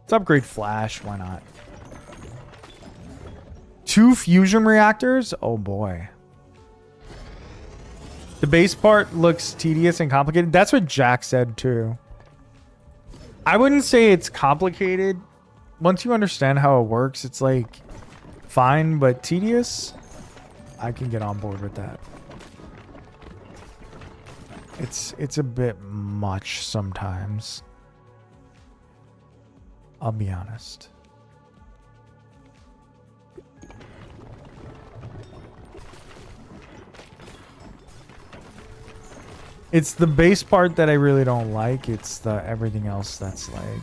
Let's upgrade Flash. Why not? 2 fusion reactors? Oh boy. The base part looks tedious and complicated. That's what Jack said too. I wouldn't say it's complicated. Once you understand how it works, it's like fine, but tedious. I can get on board with that. It's a bit much sometimes. I'll be honest. It's the base part that I really don't like. It's the everything else that's like...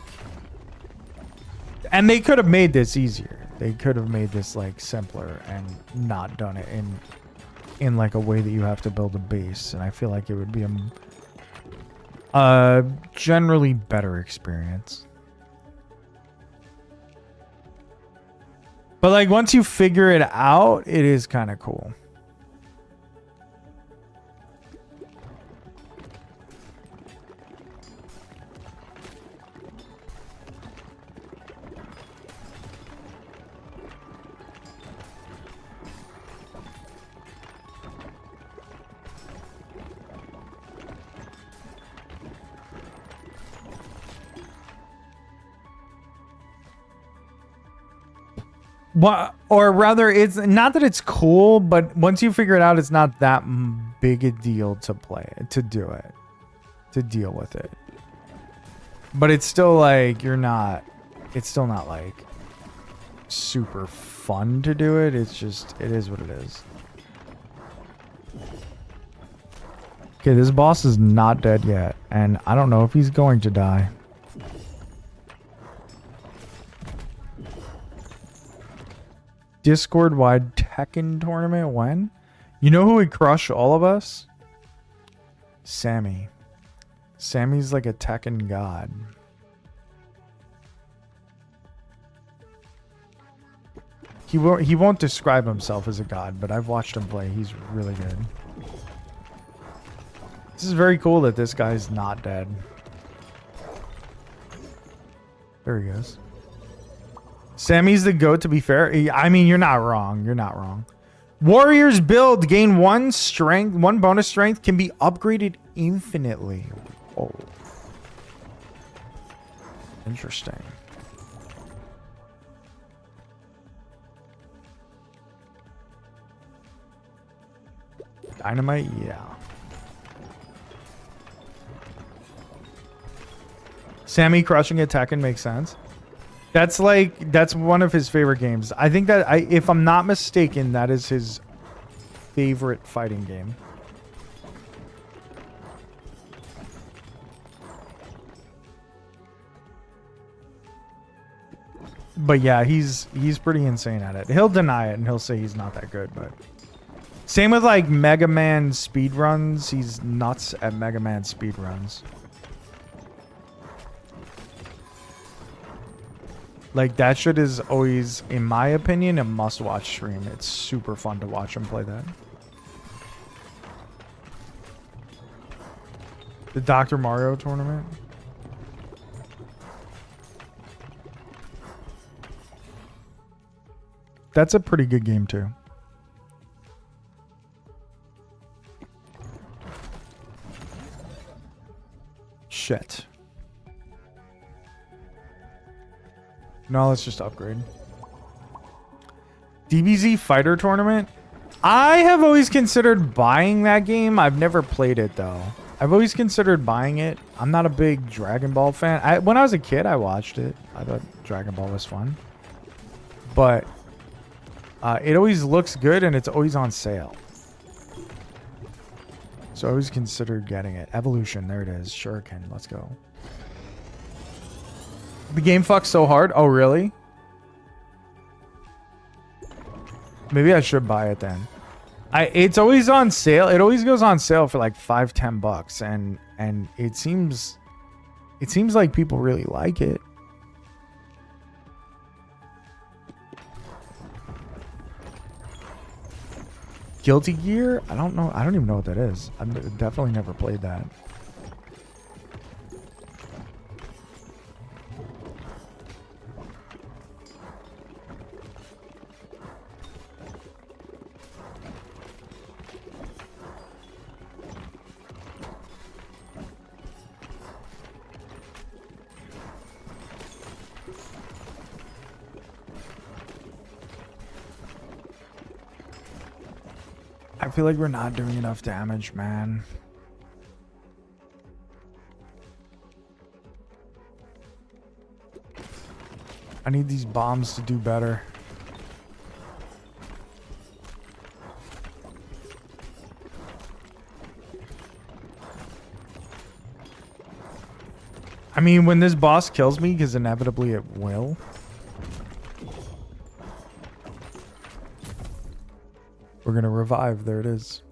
And they could have made this easier. They could have made this like simpler and not done it in like a way that you have to build a base. And I feel like it would be a generally better experience. But like once you figure it out, it is kind of cool. What, or rather, it's not that it's cool, but once you figure it out, it's not that big a deal to deal with it. But it's still like it's still not like super fun to do it. It's just, it is what it is. Okay, this boss is not dead yet, and I don't know if he's going to die. Discord-wide Tekken tournament when? You know who would crush all of us? Sammy. Sammy's like a Tekken god. He won't describe himself as a god, but I've watched him play. He's really good. This is very cool that this guy's not dead. There he goes. Sammy's the GOAT, to be fair. I mean, you're not wrong. You're not wrong. Warriors build. Gain 1 strength. 1 bonus strength. Can be upgraded infinitely. Oh. Interesting. Dynamite? Yeah. Sammy crushing a Tekken makes sense. That's one of his favorite games. I think that if I'm not mistaken, that is his favorite fighting game. But yeah, he's pretty insane at it. He'll deny it and he'll say he's not that good, but same with like Mega Man speedruns. He's nuts at Mega Man speedruns. Like, that shit is always, in my opinion, a must-watch stream. It's super fun to watch him play that. The Dr. Mario tournament. That's a pretty good game, too. Shit. No, let's just upgrade. DBZ Fighter Tournament. I have always considered buying that game. I've never played it, though. I've always considered buying it. I'm not a big Dragon Ball fan. When I was a kid, I watched it. I thought Dragon Ball was fun. But it always looks good, and it's always on sale. So I always considered getting it. Evolution, there it is. Shuriken, let's go. The game fucks so hard. Oh, really? Maybe I should buy it then. It's always on sale. It always goes on sale for like $5-10, and it seems like people really like it. Guilty Gear? I don't know. I don't even know what that is. I've definitely never played that. I feel like we're not doing enough damage, man. I need these bombs to do better. I mean, when this boss kills me, because inevitably it will. We're going to revive. There it is.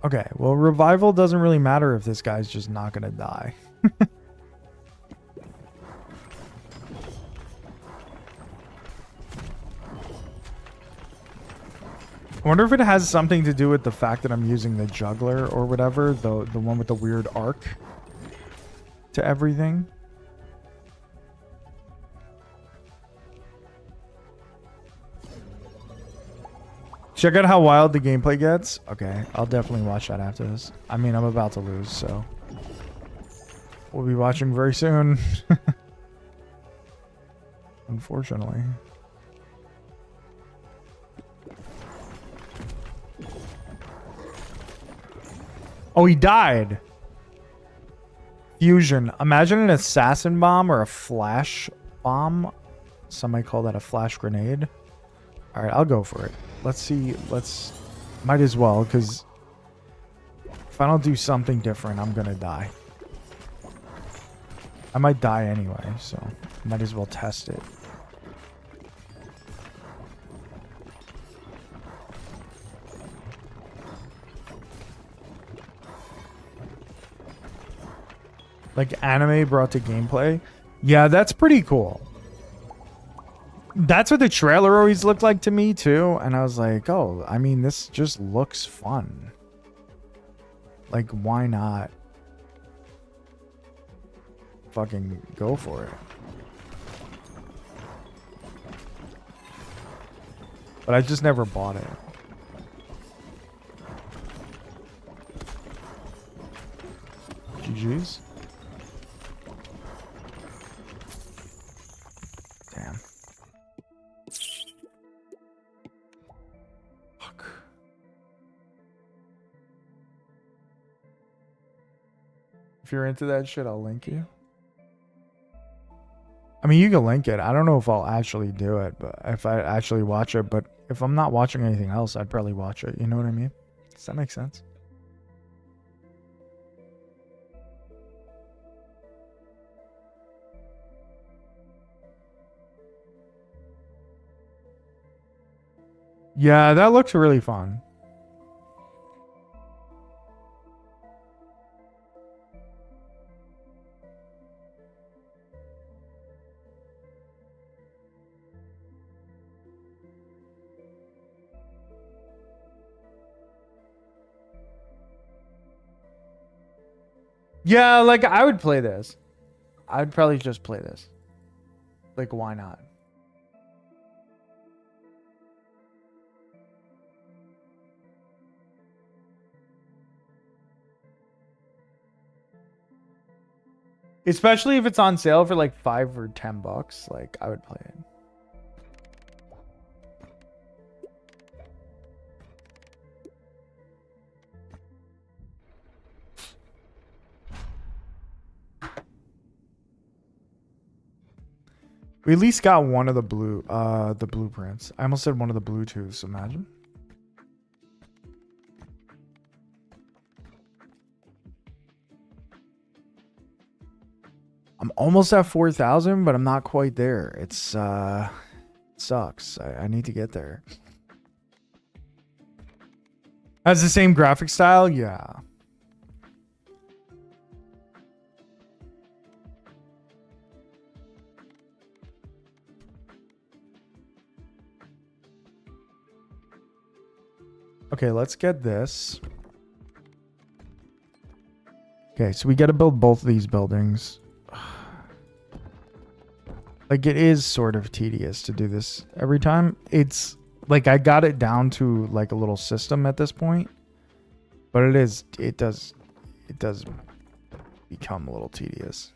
Okay, well, revival doesn't really matter if this guy's just not going to die. I wonder if it has something to do with the fact that I'm using the juggler or whatever, the one with the weird arc to everything. Check out how wild the gameplay gets. Okay, I'll definitely watch that after this. I mean, I'm about to lose, so we'll be watching very soon. Unfortunately. Oh, he died. Fusion. Imagine an assassin bomb or a flash bomb. Some might call that a flash grenade. All right, I'll go for it. Let's see. Might as well, because if I don't do something different, I'm gonna die. I might die anyway, so might as well test it. Like anime brought to gameplay. Yeah, that's pretty cool. That's what the trailer always looked like to me too. And I was like, oh, I mean, this just looks fun. Like, why not fucking go for it? But I just never bought it. GG's. Damn. Fuck. If you're into that shit, I'll link you. I mean, you can link it. I don't know if I'll actually do it, but if I actually watch it, but if I'm not watching anything else, I'd probably watch it. You know what I mean? Does that make sense? Yeah, that looks really fun. Yeah, like I would play this. I'd probably just play this. Like, why not? Especially if it's on sale for like $5 or $10. Like, I would play it. We at least got one of the blueprints. I almost said one of the Bluetooths, imagine. I'm almost at 4,000, but I'm not quite there. It's it sucks. I need to get there. Has the same graphic style? Yeah. Okay, let's get this. Okay, so we got to build both of these buildings. Like, it is sort of tedious to do this every time. It's like I got it down to like a little system at this point, but it does become a little tedious.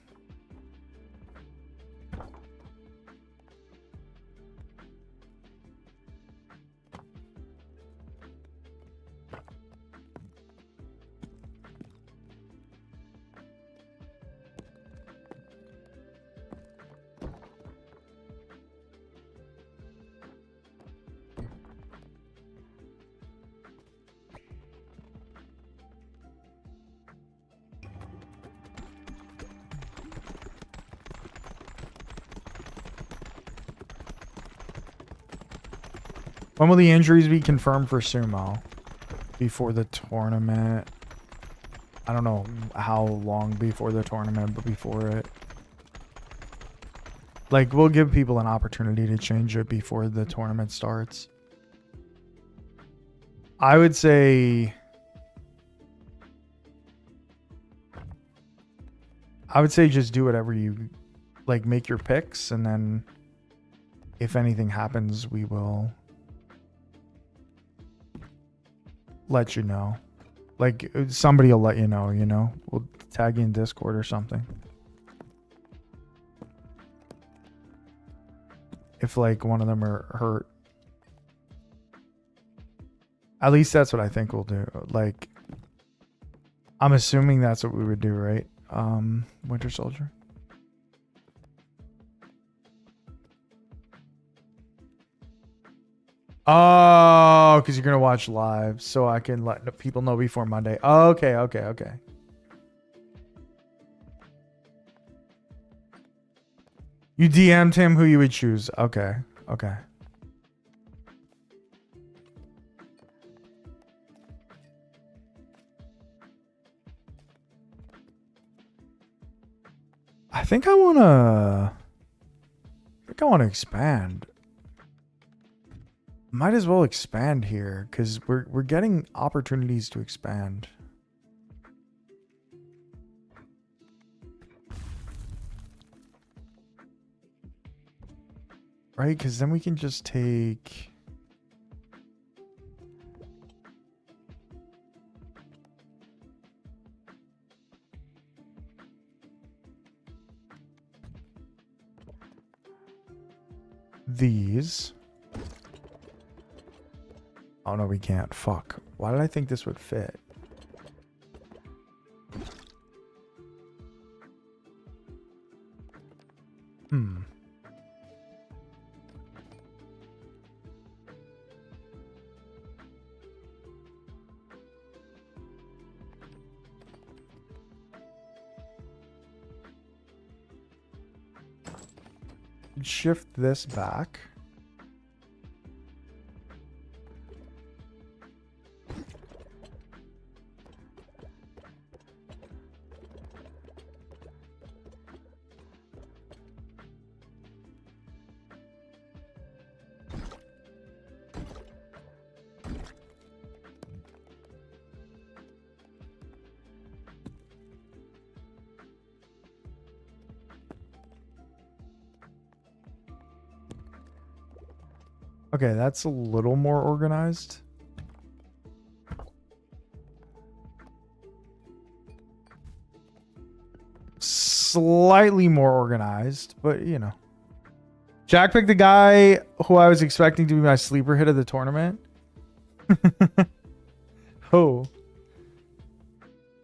When will the injuries be confirmed for Sumo? Before the tournament. I don't know how long before the tournament, but before it. Like, we'll give people an opportunity to change it before the tournament starts. I would say... just do whatever you... Like, make your picks, and then... If anything happens, we will... let you know. Like, somebody will let you know, you know? We'll tag you in Discord or something. If, like, one of them are hurt. At least that's what I think we'll do. Like, I'm assuming that's what we would do, right? Winter Soldier. Oh, because you're going to watch live. So I can let people know before Monday. Oh, okay, okay, okay. You DM'd him who you would choose. Okay, okay. I think I want to expand. Might as well expand here because we're getting opportunities to expand. Right? Because then we can just take... these. Oh, no, we can't. Fuck. Why did I think this would fit? Shift this back. Okay, that's a little more organized. Slightly more organized, but you know. Jack picked the guy who I was expecting to be my sleeper hit of the tournament. Who?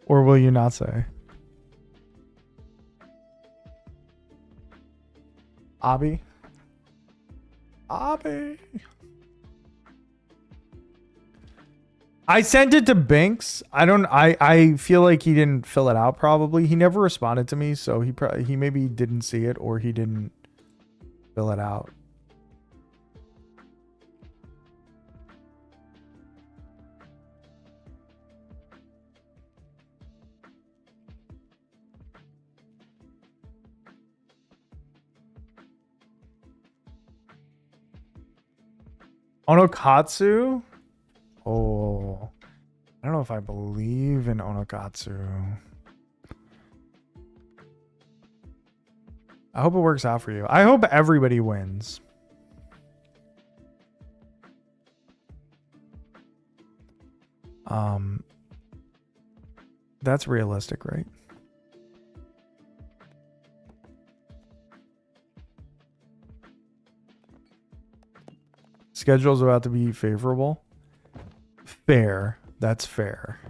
Or will you not say? Abby? Abby. I sent it to Binks. I feel like he didn't fill it out probably. He never responded to me, so he maybe didn't see it or he didn't fill it out. Onokatsu? Oh, I don't know if I believe in Onokatsu. I hope it works out for you. I hope everybody wins. That's realistic, right? Schedule's about to be favorable. Fair. That's fair.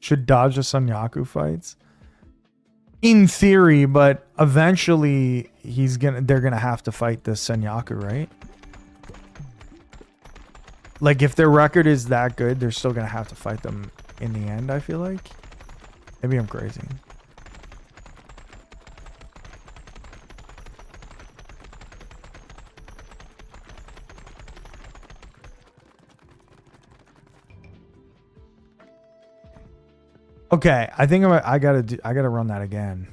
Should dodge the Sanyaku fights? In theory, but eventually they're gonna have to fight this Sanyaku, right? Like if their record is that good, they're still gonna have to fight them in the end, I feel like. Maybe I'm crazy. Okay, I think I gotta run that again.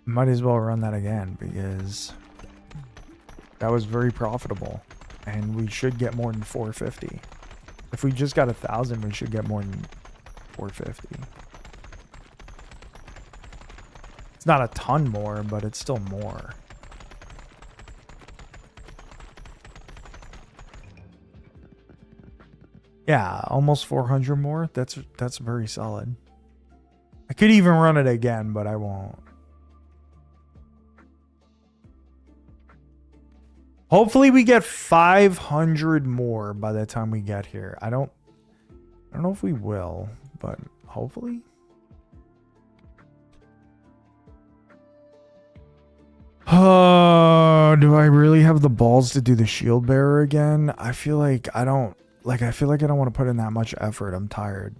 Might as well run that again because that was very profitable, and we should get more than 450. If we just got 1,000, we should get more than 450. It's not a ton more, but it's still more. Yeah, almost 400 more. That's very solid. I could even run it again, but I won't. Hopefully we get 500 more by the time we get here. I don't know if we will, but hopefully. Do I really have the balls to do the shield bearer again? I feel like I don't want to put in that much effort. I'm tired.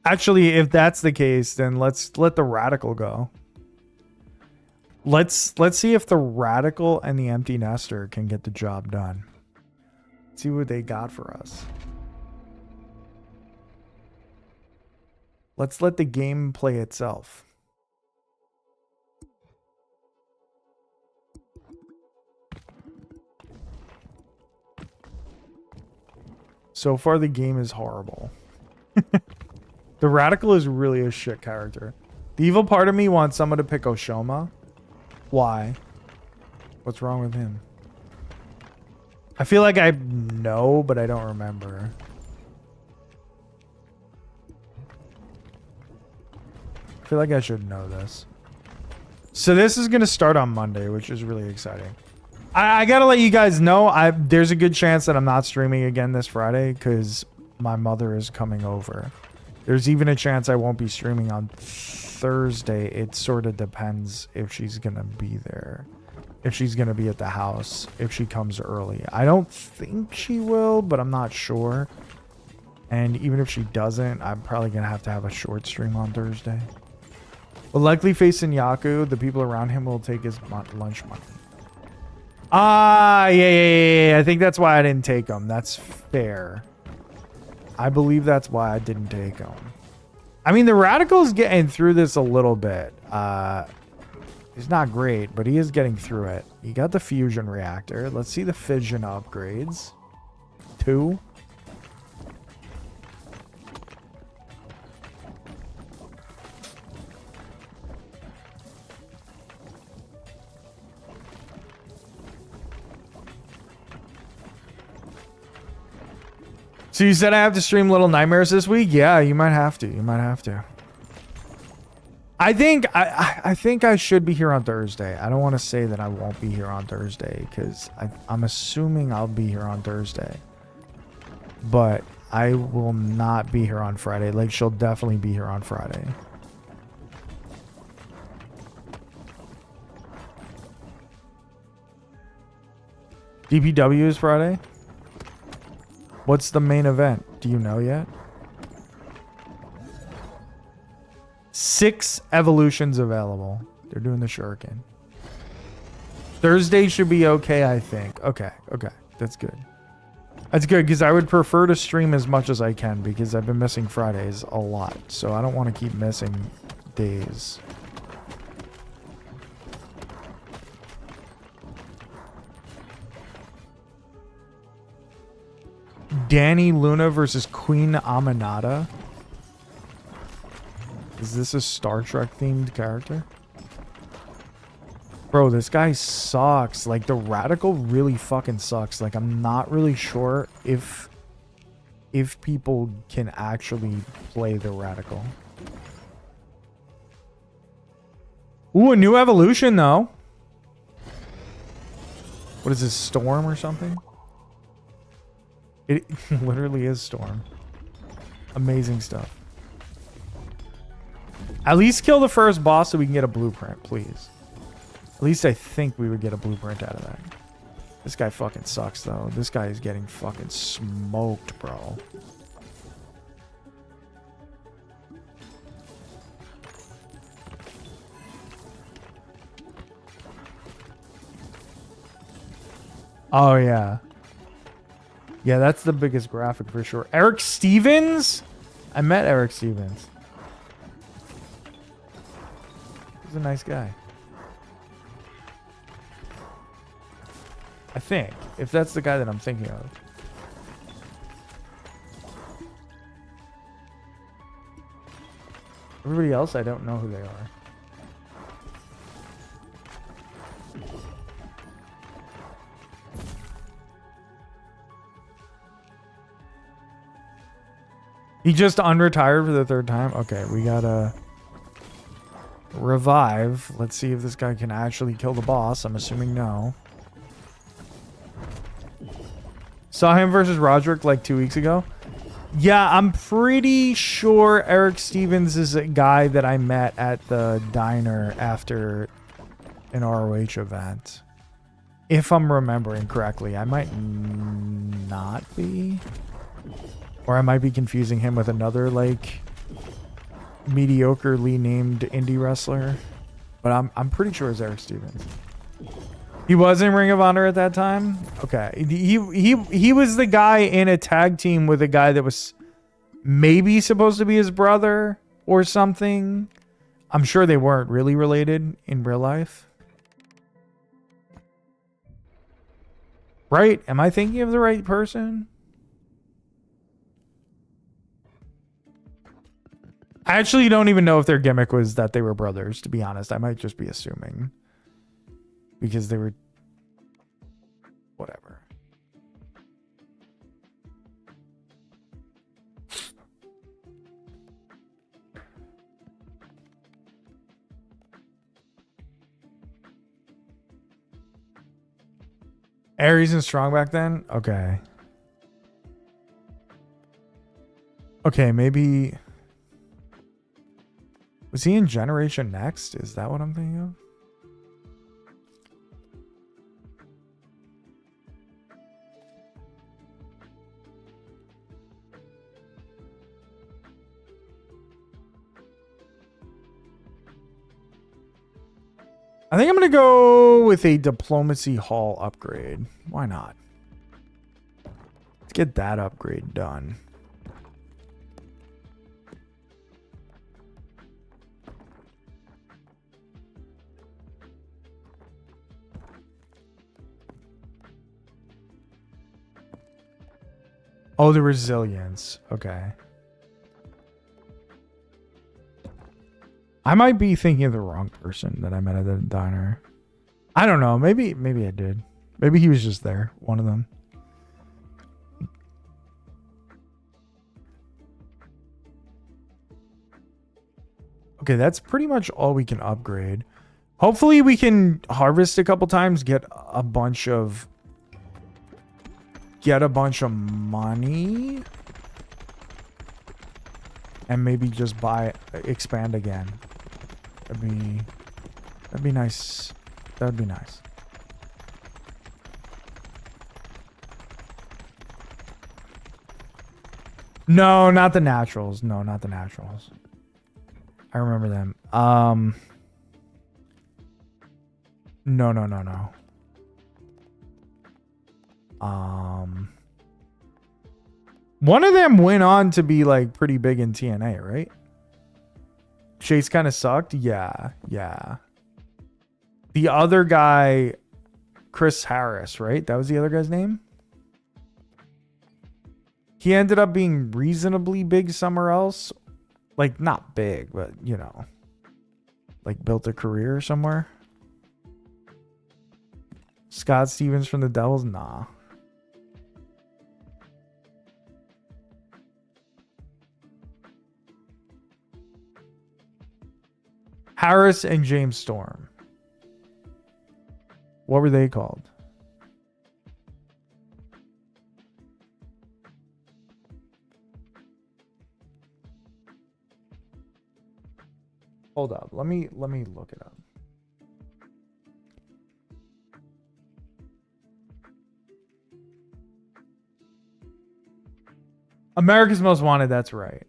Actually, if that's the case, then let's let the radical go. Let's see if the radical and the empty nester can get the job done. Let's see what they got for us. Let's let the game play itself. So far, the game is horrible. The radical is really a shit character. The evil part of me wants someone to pick Oshoma. Why? What's wrong with him? I feel like I know, but I don't remember. I feel like I should know this. So this is going to start on Monday, which is really exciting. I got to let you guys know, there's a good chance that I'm not streaming again this Friday because my mother is coming over. There's even a chance I won't be streaming on Thursday. It sort of depends if she's going to be there. If she's going to be at the house. If she comes early. I don't think she will, but I'm not sure. And even if she doesn't, I'm probably going to have a short stream on Thursday. We'll likely face Yaku. The people around him will take his lunch money. Ah, yeah. I think that's why I didn't take them. That's fair. I believe that's why I didn't take them. I mean, the Radical's getting through this a little bit. He's not great, but he is getting through it. He got the fusion reactor. Let's see the fission upgrades. 2. So you said I have to stream Little Nightmares this week? Yeah, you might have to. You might have to. I think I should be here on Thursday. I don't want to say that I won't be here on Thursday because I'm assuming I'll be here on Thursday. But I will not be here on Friday. Like, she'll definitely be here on Friday. DPW is Friday? What's the main event? Do you know yet? 6 evolutions available. They're doing the shuriken. Thursday should be okay, I think. Okay. That's good. That's good because I would prefer to stream as much as I can because I've been missing Fridays a lot. So I don't want to keep missing days. Danny Luna versus Queen Aminata. Is this a Star Trek themed character? Bro, this guy sucks. Like, the Radical really fucking sucks. Like, I'm not really sure if people can actually play the Radical. Ooh, a new evolution though. What is this, Storm or something? It literally is Storm. Amazing stuff. At least kill the first boss so we can get a blueprint, please. At least I think we would get a blueprint out of that. This guy fucking sucks, though. This guy is getting fucking smoked, bro. Oh, yeah. Yeah, that's the biggest graphic for sure. Eric Stevens? I met Eric Stevens. He's a nice guy. I think. If that's the guy that I'm thinking of. Everybody else, I don't know who they are. He just unretired for the 3rd time? Okay, we gotta revive. Let's see if this guy can actually kill the boss. I'm assuming no. Saw him versus Roderick like 2 weeks ago. Yeah, I'm pretty sure Eric Stevens is a guy that I met at the diner after an ROH event. If I'm remembering correctly. I might not be. Or I might be confusing him with another, like, mediocrely named indie wrestler. But I'm pretty sure it's Eric Stevens. He was in Ring of Honor at that time? Okay. He was the guy in a tag team with a guy that was maybe supposed to be his brother or something. I'm sure they weren't really related in real life. Right? Am I thinking of the right person? I actually don't even know if their gimmick was that they were brothers, to be honest. I might just be assuming. Because they were... Whatever. Aries and Strong back then? Okay. Okay, maybe... Was he in Generation Next? Is that what I'm thinking of? I think I'm going to go with a diplomacy hall upgrade. Why not? Let's get that upgrade done. Oh, the resilience. Okay. I might be thinking of the wrong person that I met at the diner. I don't know. Maybe I did. Maybe he was just there. One of them. Okay, that's pretty much all we can upgrade. Hopefully we can harvest a couple times, get a bunch of money, and maybe just expand again. That'd be nice. That'd be nice. No, not the naturals. No, not the naturals. I remember them. No. One of them went on to be like pretty big in TNA, right? Chase kind of sucked. Yeah. The other guy, Chris Harris, right? That was the other guy's name. He ended up being reasonably big somewhere else. Like, not big, but, you know. Like, built a career somewhere. Scott Stevens from the Devils? Nah. Harris and James Storm. What were they called? Hold up. Let me look it up. America's Most Wanted, that's right.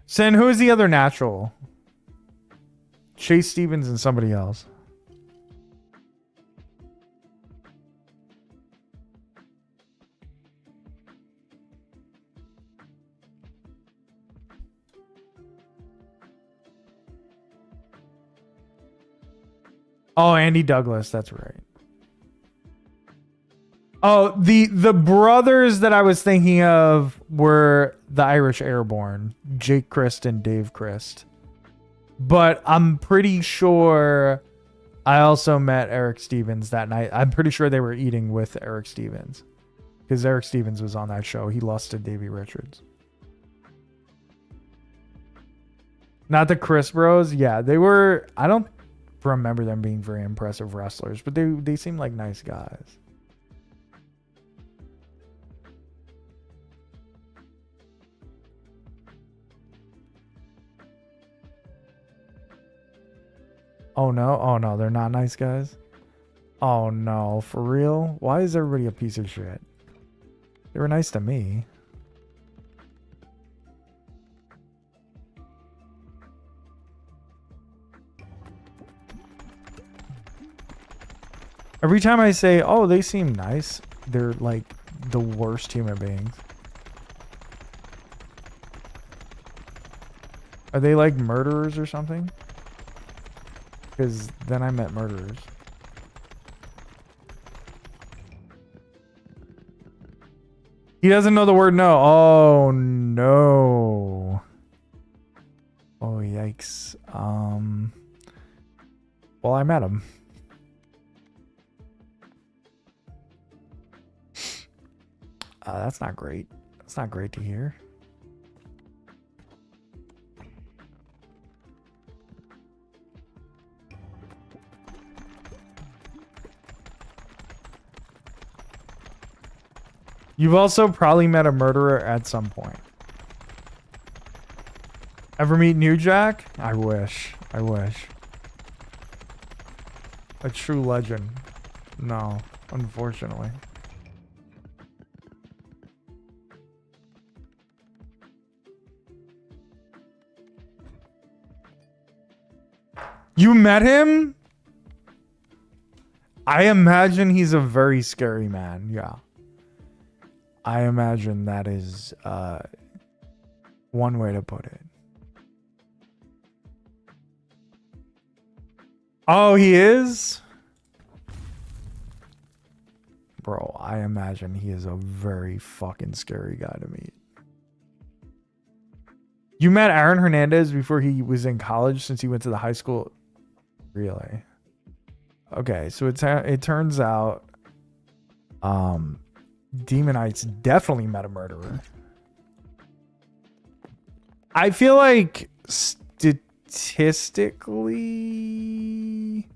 Sin, who is the other natural? Chase Stevens and somebody else. Oh, Andy Douglas, that's right. Oh, the brothers that I was thinking of were the Irish Airborne, Jake Christ and Dave Christ. But I'm pretty sure I also met Eric Stevens that night. I'm pretty sure they were eating with Eric Stevens. Because Eric Stevens was on that show. He lost to Davey Richards. Not the Chris Bros. Yeah, they were... I don't remember them being very impressive wrestlers. But they seem like nice guys. Oh no, they're not nice guys. Oh no, for real? Why is everybody a piece of shit? They were nice to me. Every time I say, oh, they seem nice, they're like the worst human beings. Are they like murderers or something? Because then I met murderers. He doesn't know the word no. Oh, no. Oh, yikes. Well, I met him. That's not great. That's not great to hear. You've also probably met a murderer at some point. Ever meet New Jack? I wish. I wish. A true legend. No, unfortunately. You met him? I imagine he's a very scary man. Yeah. I imagine that is one way to put it. Oh, he is? Bro, I imagine he is a very fucking scary guy to meet. You met Aaron Hernandez before he was in college since he went to the high school? Really? Okay, so it turns out Demonites definitely met a murderer. I feel like statistically...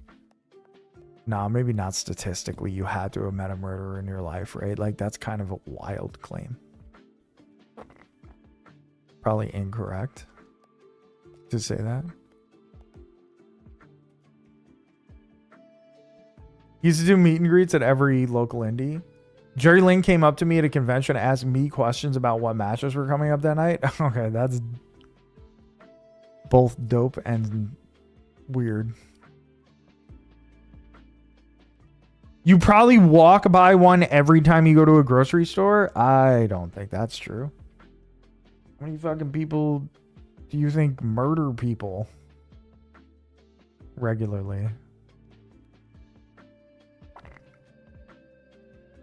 Nah, maybe not statistically. You had to have met a murderer in your life, right? Like, that's kind of a wild claim. Probably incorrect to say that. He used to do meet and greets at every local indie. Jerry Lynn came up to me at a convention and asked me questions about what matches were coming up that night. Okay, that's both dope and weird. You probably walk by one every time you go to a grocery store? I don't think that's true. How many fucking people do you think murder people regularly?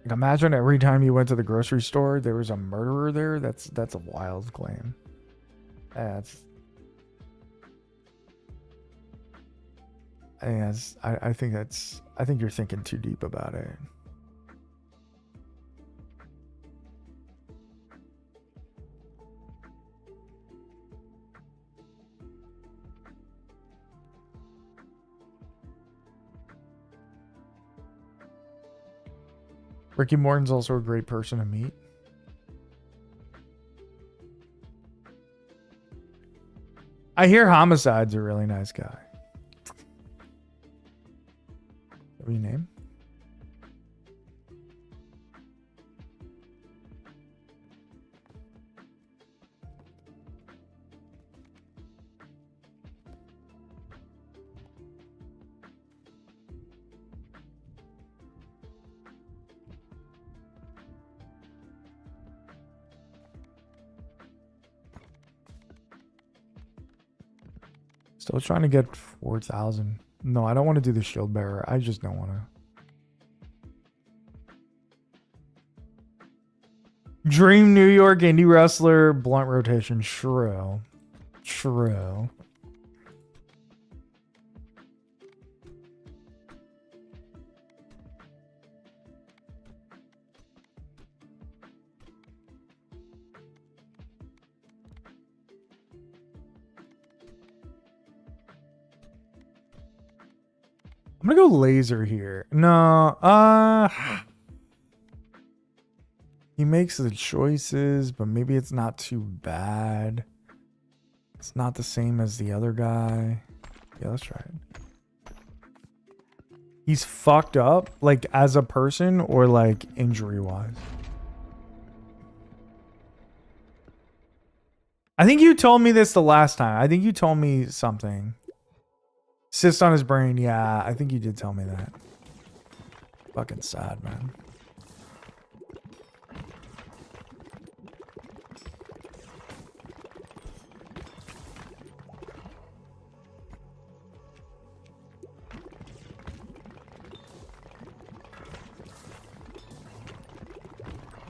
Like, imagine every time you went to the grocery store, there was a murderer there. That's a wild claim. I think you're thinking too deep about it. Ricky Morton's also a great person to meet. I hear Homicide's a really nice guy. What your name? Still trying to get 4,000. No, I don't want to do the shield bearer. I just don't want to. Dream New York indie wrestler, blunt rotation, Shrew. Shrew. I'm gonna go laser here. No, he makes the choices, but maybe it's not too bad. It's not the same as the other guy. Yeah, let's try it. He's fucked up, like as a person or like injury wise. I think you told me this the last time. I think you told me something. Cyst on his brain. Yeah, I think you did tell me that. Fucking sad, man.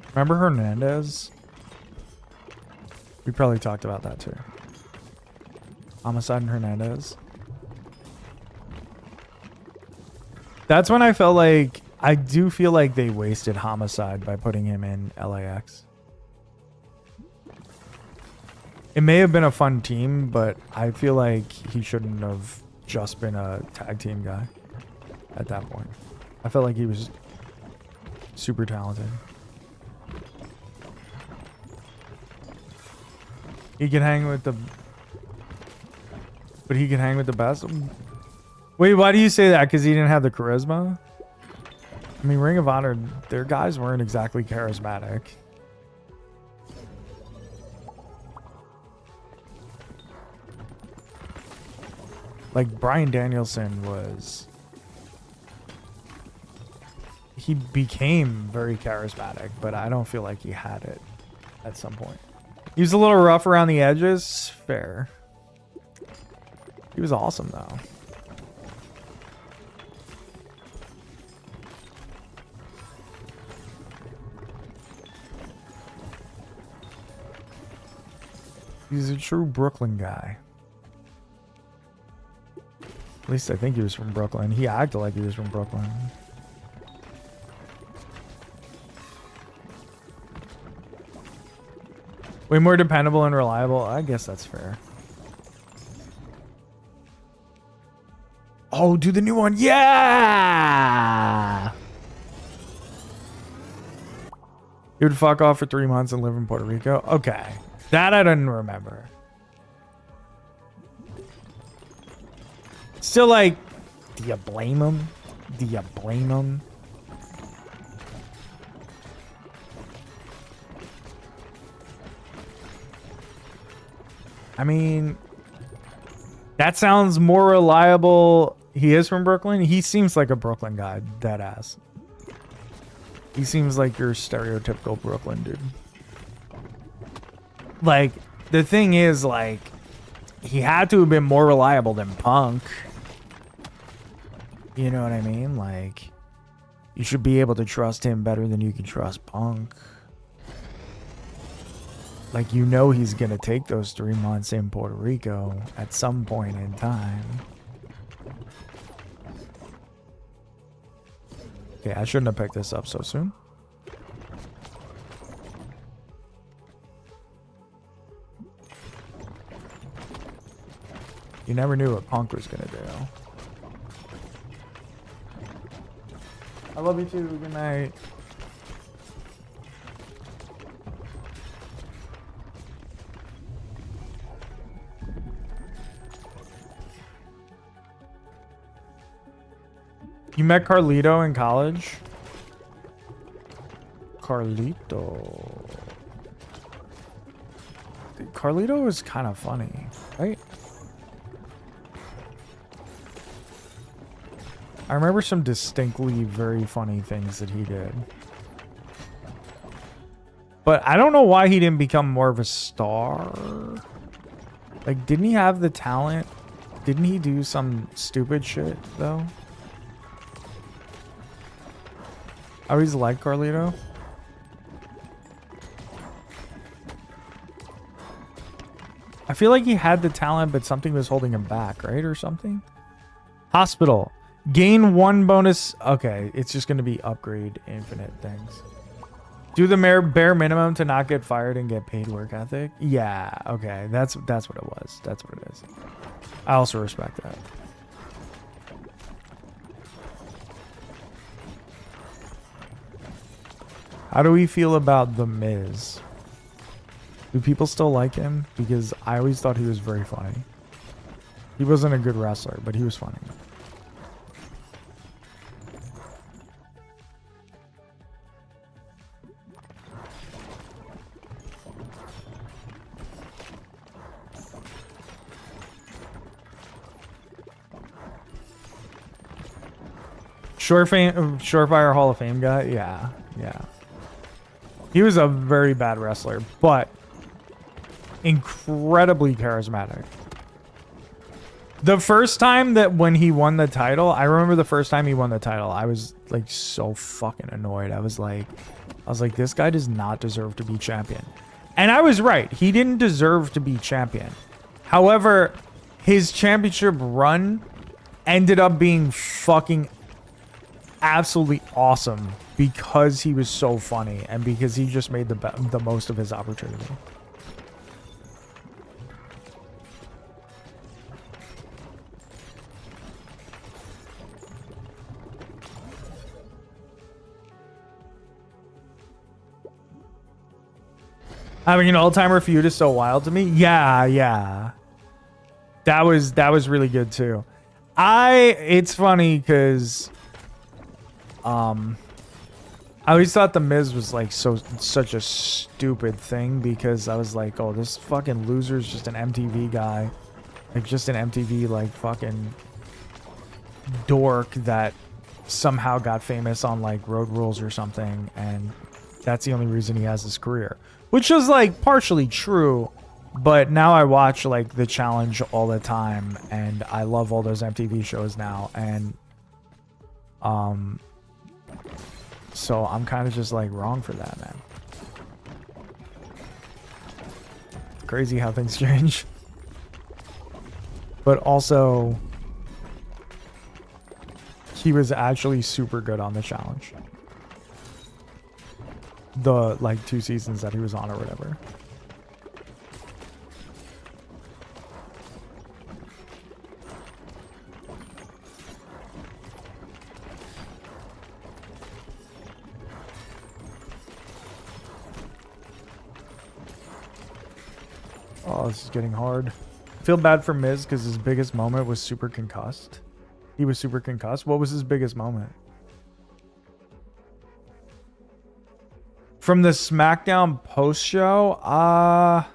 Remember Hernandez? We probably talked about that too. Homicide and Hernandez. That's when I felt like, I do feel like they wasted Homicide by putting him in LAX. It may have been a fun team, but I feel like he shouldn't have just been a tag team guy at that point. I felt like he was super talented. He can hang with the... But he can hang with the best? Wait, why do you say that? Because he didn't have the charisma? I mean, Ring of Honor, their guys weren't exactly charismatic. Like, Bryan Danielson was he became very charismatic, but I don't feel like he had it at some point. He was a little rough around the edges. Fair. He was awesome, though. He's a true Brooklyn guy. At least I think he was from Brooklyn. He acted like he was from Brooklyn. Way more dependable and reliable. I guess that's fair. Oh, do the new one. Yeah! He would fuck off for 3 months and live in Puerto Rico. Okay. That I didn't remember. Still, like, do you blame him? Do you blame him? I mean, that sounds more reliable. He is from Brooklyn. He seems like a Brooklyn guy, dead ass. He seems like your stereotypical Brooklyn dude. Like, the thing is, like, he had to have been more reliable than Punk. You know what I mean? Like, you should be able to trust him better than you can trust Punk. Like, you know he's going to take those 3 months in Puerto Rico at some point in time. Okay, I shouldn't have picked this up so soon. You never knew what Punk was going to do. I love you too. Good night. You met Carlito in college? Carlito. Carlito was kind of funny, right? I remember some distinctly very funny things that he did. But I don't know why he didn't become more of a star. Like, didn't he have the talent? Didn't he do some stupid shit, though? I always liked Carlito. I feel like he had the talent, but something was holding him back, right? Or something? Hospital. Gain 1 bonus. Okay, it's just going to be upgrade infinite things. Do the bare minimum to not get fired and get paid work ethic. Yeah, okay. That's what it was. That's what it is. I also respect that. How do we feel about The Miz? Do people still like him? Because I always thought he was very funny. He wasn't a good wrestler, but he was funny. Surefire Hall of Fame guy? Yeah, yeah. He was a very bad wrestler, but incredibly charismatic. The first time that when he won the title, I remember the first time he won the title, I was like so fucking annoyed. I was like, this guy does not deserve to be champion. And I was right. He didn't deserve to be champion. However, his championship run ended up being fucking absolutely awesome because he was so funny and because he just made the most of his opportunity. Having an all-timer feud is so wild to me. Yeah. That was really good too. It's funny because I always thought The Miz was like such a stupid thing because I was like, oh, this fucking loser is just an MTV guy. Like just an MTV like fucking dork that somehow got famous on like Road Rules or something, and that's the only reason he has his career, which is like partially true. But now I watch like The Challenge all the time, and I love all those MTV shows now, and so I'm kind of just like wrong for that, man. Crazy how things change. But also, he was actually super good on The Challenge. The like 2 seasons that he was on or whatever. Oh, this is getting hard. I feel bad for Miz because his biggest moment was super concussed. He was super concussed. What was his biggest moment? From the SmackDown post show? I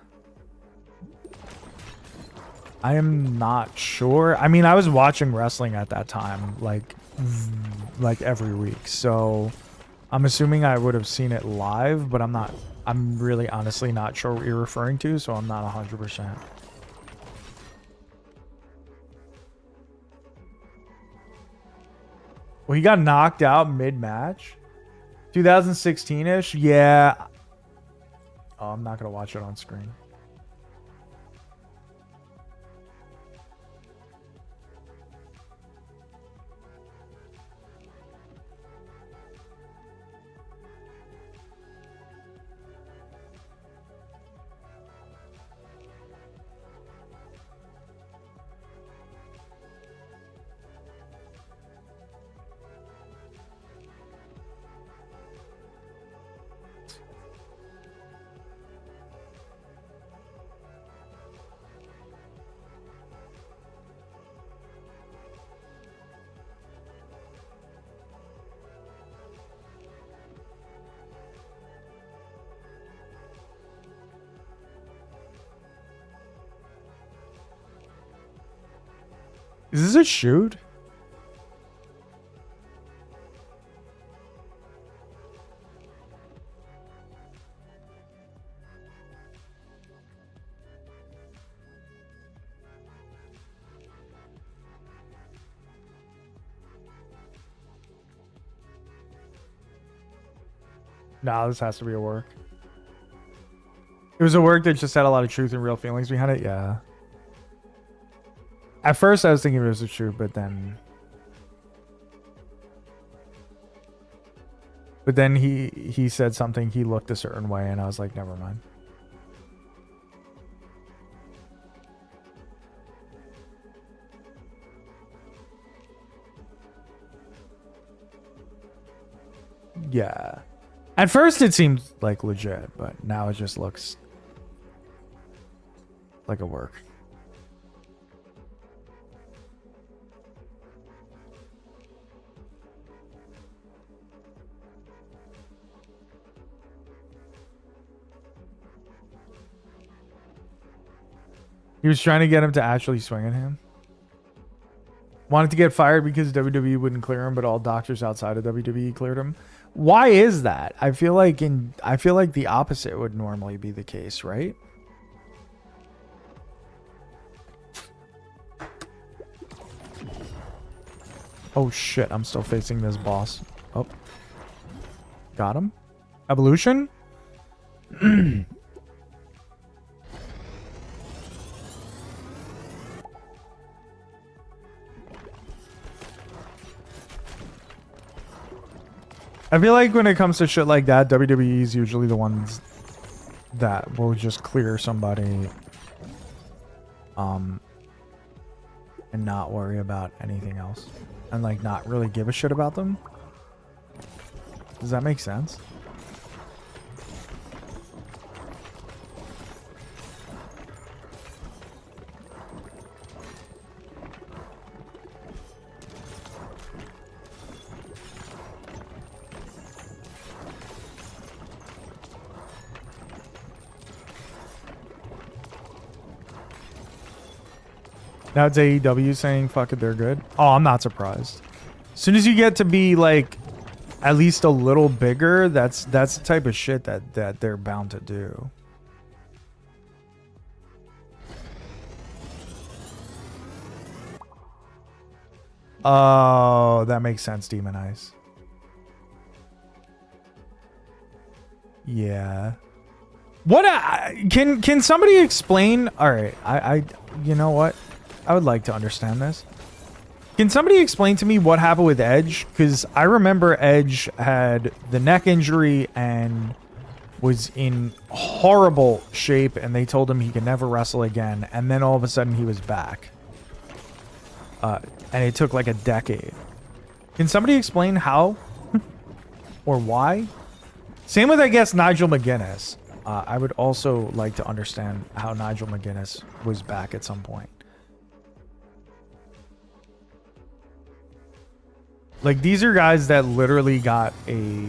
am not sure. I mean, I was watching wrestling at that time, like every week. So I'm assuming I would have seen it live, but I'm really honestly not sure what you're referring to, so I'm not 100%. Well, he got knocked out mid-match? 2016-ish? Yeah. Oh, I'm not going to watch it on screen. Is this a shoot? Nah, this has to be a work. It was a work that just had a lot of truth and real feelings behind it. Yeah. At first, I was thinking it was the truth, but then he said something. He looked a certain way, and I was like, never mind. Yeah. At first, it seemed like legit, but now it just looks like a work. He was trying to get him to actually swing at him. Wanted to get fired because WWE wouldn't clear him, but all doctors outside of WWE cleared him. Why is that? I feel like the opposite would normally be the case, right? Oh shit, I'm still facing this boss. Oh. Got him. Evolution? I feel like when it comes to shit like that, WWE is usually the ones that will just clear somebody and not worry about anything else. And like not really give a shit about them. Does that make sense? Now it's AEW saying, fuck it, they're good. Oh, I'm not surprised. As soon as you get to be like at least a little bigger, that's the type of shit that they're bound to do. Oh, that makes sense, Demon Eyes. Yeah. What can somebody explain? All right, I you know what? I would like to understand this. Can somebody explain to me what happened with Edge? Because I remember Edge had the neck injury and was in horrible shape, and they told him he could never wrestle again. And then all of a sudden he was back. And it took like a decade. Can somebody explain how or why? Same with, I guess, Nigel McGuinness. I would also like to understand how Nigel McGuinness was back at some point. Like, these are guys that literally got a...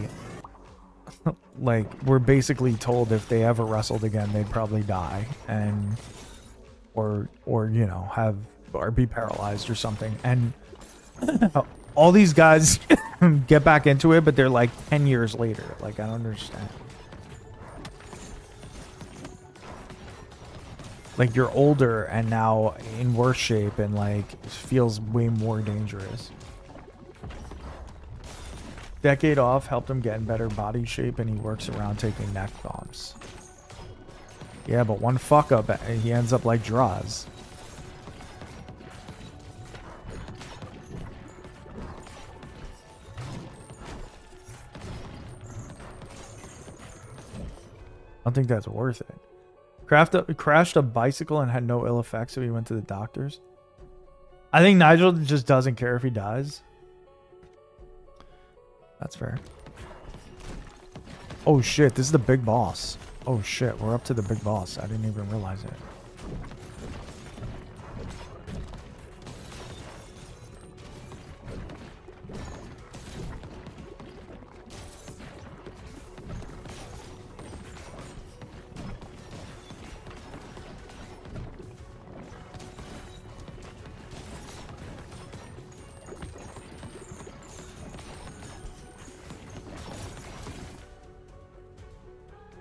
like, were basically told if they ever wrestled again, they'd probably die. And... Or you know, have... or be paralyzed or something. And... all these guys get back into it, but they're like 10 years later. Like, I don't understand. Like, you're older and now in worse shape and like feels way more dangerous. Decade off helped him get in better body shape, and he works around taking neck bumps. Yeah, but one fuck up, he ends up like Draws. I don't think that's worth it. Crashed a bicycle and had no ill effects, so he went to the doctors. I think Nigel just doesn't care if he dies. That's fair. Oh shit, this is the big boss. Oh shit, we're up to the big boss. I didn't even realize it.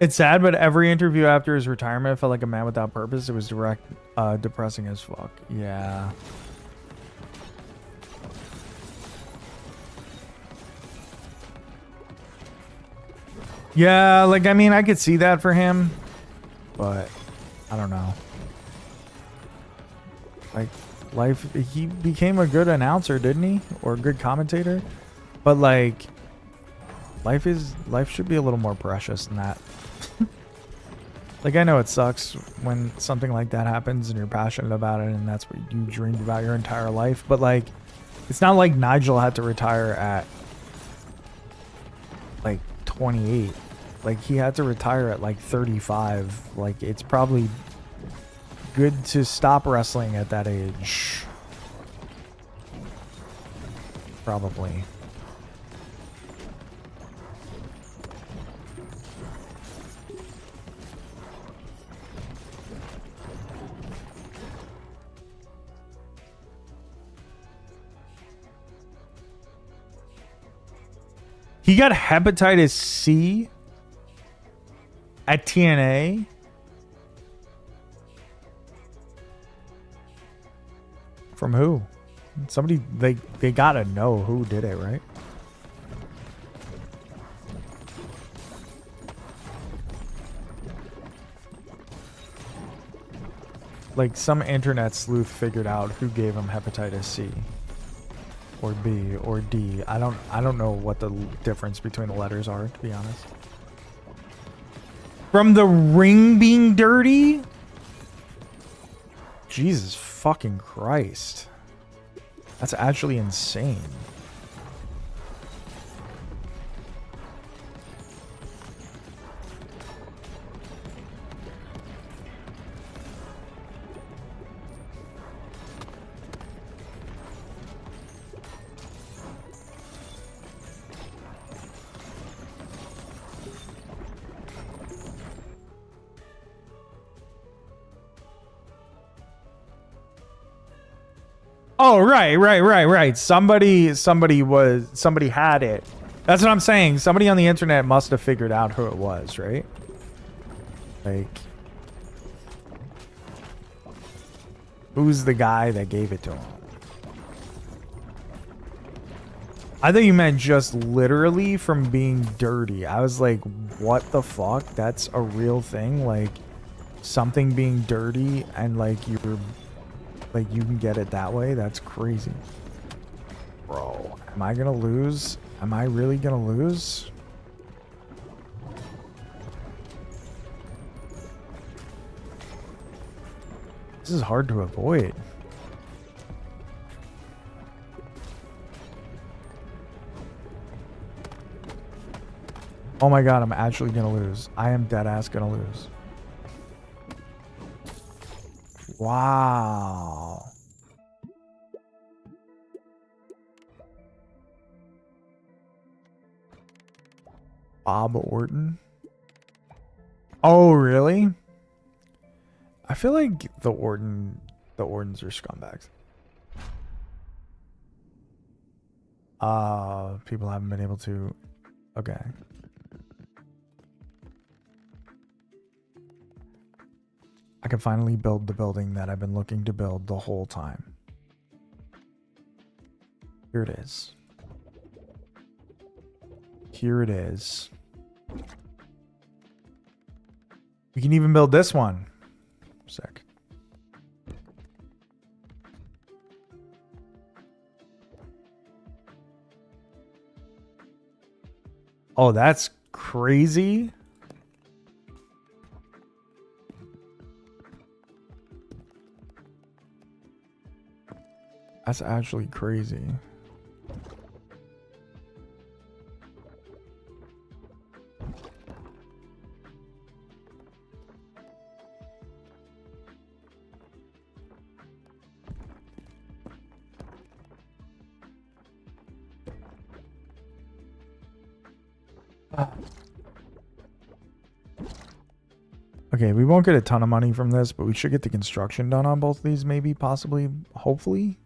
It's sad, but every interview after his retirement felt like a man without purpose. It was depressing as fuck. Yeah. Yeah, like, I mean, I could see that for him, but I don't know. Like, life, he became a good announcer, didn't he? Or a good commentator? But like, life should be a little more precious than that. Like, I know it sucks when something like that happens and you're passionate about it and that's what you dreamed about your entire life. But like, it's not like Nigel had to retire at like 28. Like, he had to retire at like 35. Like, it's probably good to stop wrestling at that age. Probably. He got hepatitis C at TNA. From who? Somebody, they gotta know who did it, right? Like, some internet sleuth figured out who gave him hepatitis C. Or B or D. I don't know what the difference between the letters are, to be honest. From the ring being dirty? Jesus fucking Christ. That's actually insane. Oh, right. Somebody had it. That's what I'm saying. Somebody on the internet must have figured out who it was, right? Like, who's the guy that gave it to him? I thought you meant just literally from being dirty. I was like, what the fuck? That's a real thing? Like, something being dirty and like you're like you can get it that way? That's crazy. Bro, am I gonna lose? Am I really gonna lose? This is hard to avoid. Oh my god, I'm actually gonna lose. I am dead ass gonna lose. Wow. Bob Orton? Oh, really? I feel like the Ortons are scumbags. People haven't been able to. Okay. I can finally build the building that I've been looking to build the whole time. Here it is. Here it is. We can even build this one. Sick. Oh, that's crazy. That's actually crazy. Okay, we won't get a ton of money from this, but we should get the construction done on both of these, maybe, possibly, hopefully.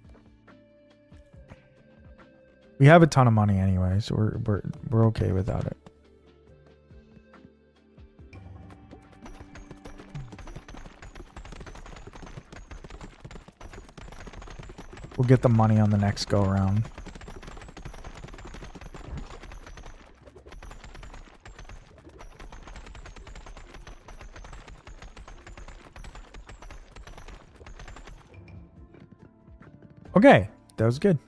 We have a ton of money anyway, so we're okay without it. We'll get the money on the next go around. Okay, that was good.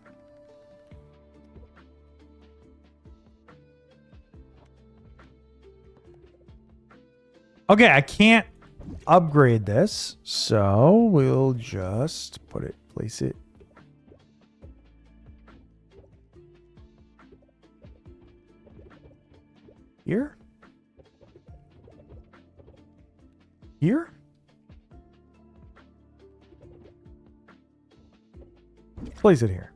Okay, I can't upgrade this, so we'll just place it. Here? Here? Place it here.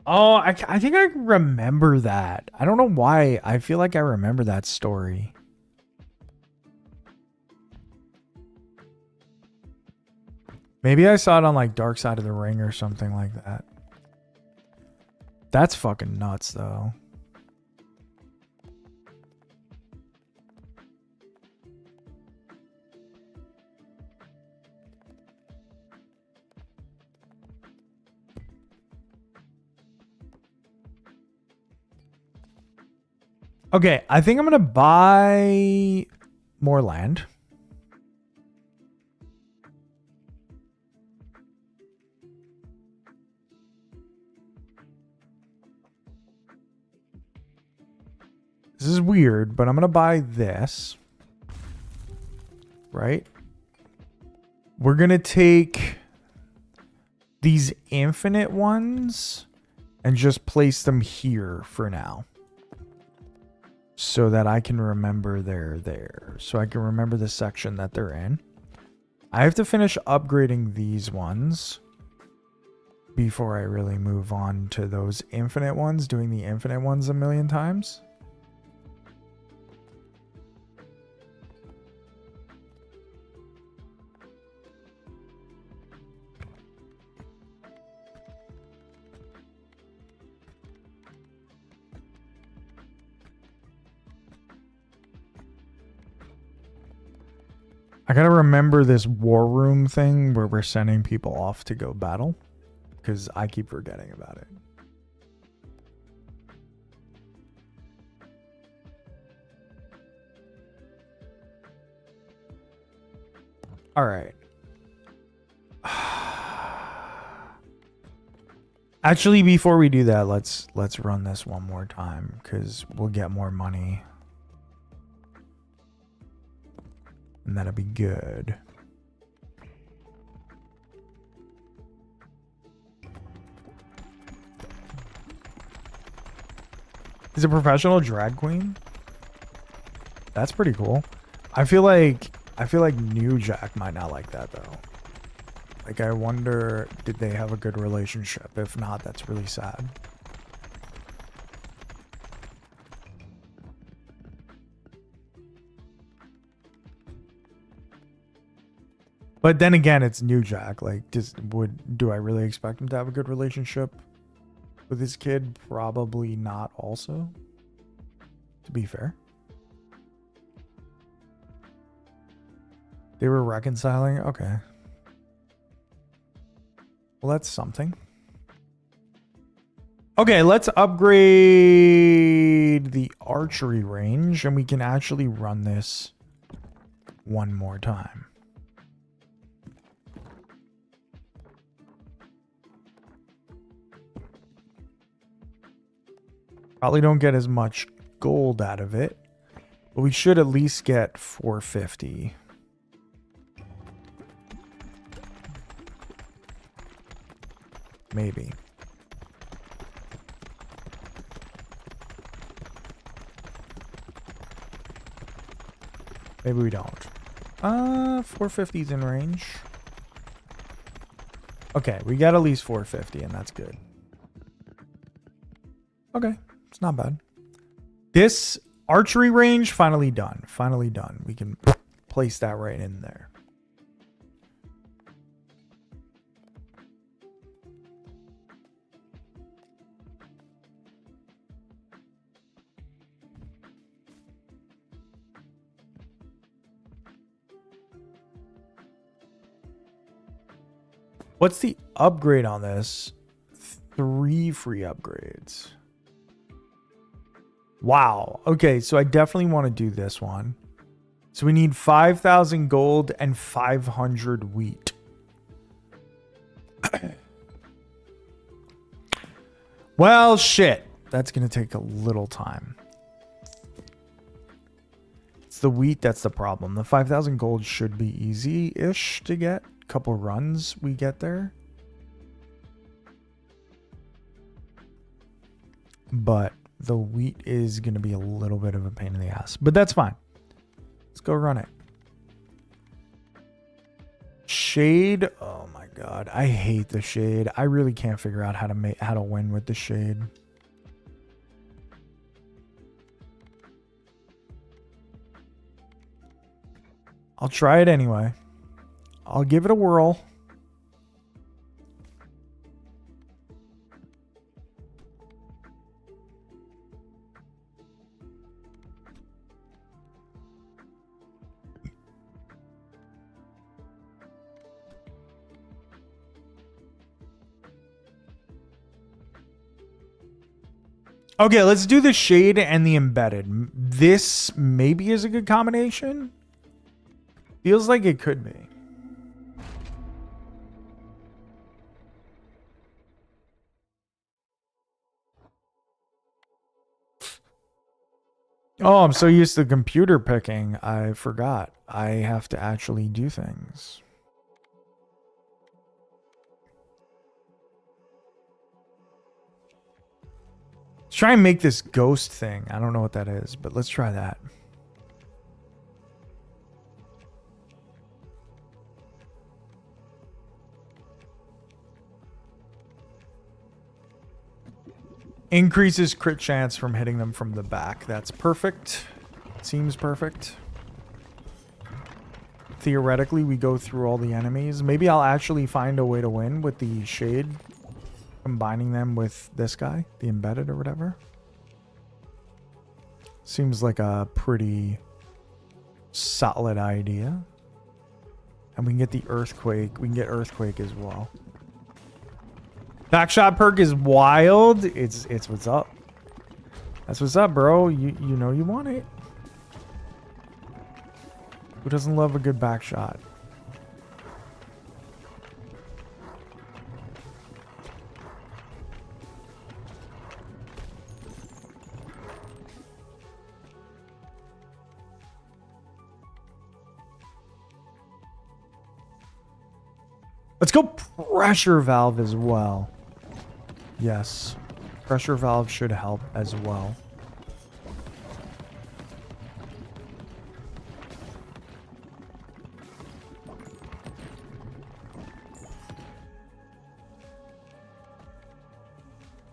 Oh, I think I remember that. I don't know why. I feel like I remember that story. Maybe I saw it on like Dark Side of the Ring or something like that. That's fucking nuts though. Okay, I think I'm gonna buy more land. This is weird, but I'm gonna buy this. Right? We're gonna take these infinite ones and just place them here for now. So that I can remember they're there. So I can remember the section that they're in. I have to finish upgrading these ones. before I really move on to those infinite ones, doing the infinite ones a million times. I gotta remember this war room thing where we're sending people off to go battle, because I keep forgetting about it. All right. Actually, before we do that, let's run this one more time, because we'll get more money. And that'll be good. He's a professional drag queen? That's pretty cool. I feel like New Jack might not like that though. Like, I wonder, did they have a good relationship? If not, that's really sad. But then again, it's New Jack. Like, do I really expect him to have a good relationship with his kid? Probably not also, to be fair. They were reconciling? Okay. Well, that's something. Okay, let's upgrade the archery range, and we can actually run this one more time. Probably don't get as much gold out of it, but we should at least get 450. Maybe. Maybe we don't. 450's in range. Okay, we got at least 450, and that's good. Okay, it's not bad. This archery range, finally done. Finally done. We can place that right in there. What's the upgrade on this? 3 free upgrades. Wow. Okay, so I definitely want to do this one. So we need 5,000 gold and 500 wheat. Well, shit. That's going to take a little time. It's the wheat that's the problem. The 5,000 gold should be easy-ish to get. Couple runs we get there. But the wheat is going to be a little bit of a pain in the ass. But that's fine. Let's go run it. Shade. Oh my god. I hate the shade. I really can't figure out how to win with the shade. I'll try it anyway. I'll give it a whirl. Okay, let's do the shade and the embedded. This maybe is a good combination. Feels like it could be. Oh, I'm so used to computer picking. I forgot. I have to actually do things. Let's try and make this ghost thing. I don't know what that is, but let's try that. Increases crit chance from hitting them from the back. That's perfect. Seems perfect. Theoretically, we go through all the enemies. Maybe I'll actually find a way to win with the shade. Combining them with this guy, the embedded or whatever. Seems like a pretty solid idea. And we can get the earthquake. We can get earthquake as well. Backshot perk is wild. It's what's up. That's what's up, bro. You know you want it. Who doesn't love a good backshot? Let's go pressure valve as well. Yes. Pressure valve should help as well.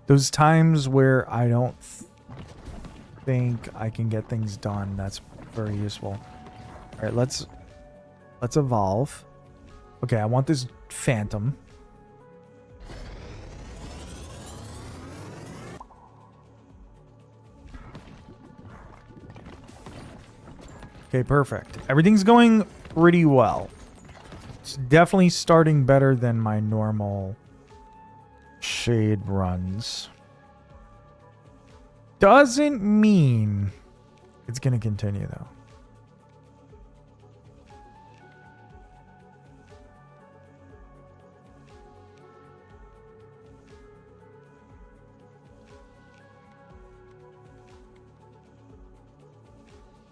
Those times where I don't think I can get things done, that's very useful. All right, let's evolve. Okay, I want this phantom. Okay, perfect. Everything's going pretty well. It's definitely starting better than my normal shade runs. Doesn't mean it's going to continue, though.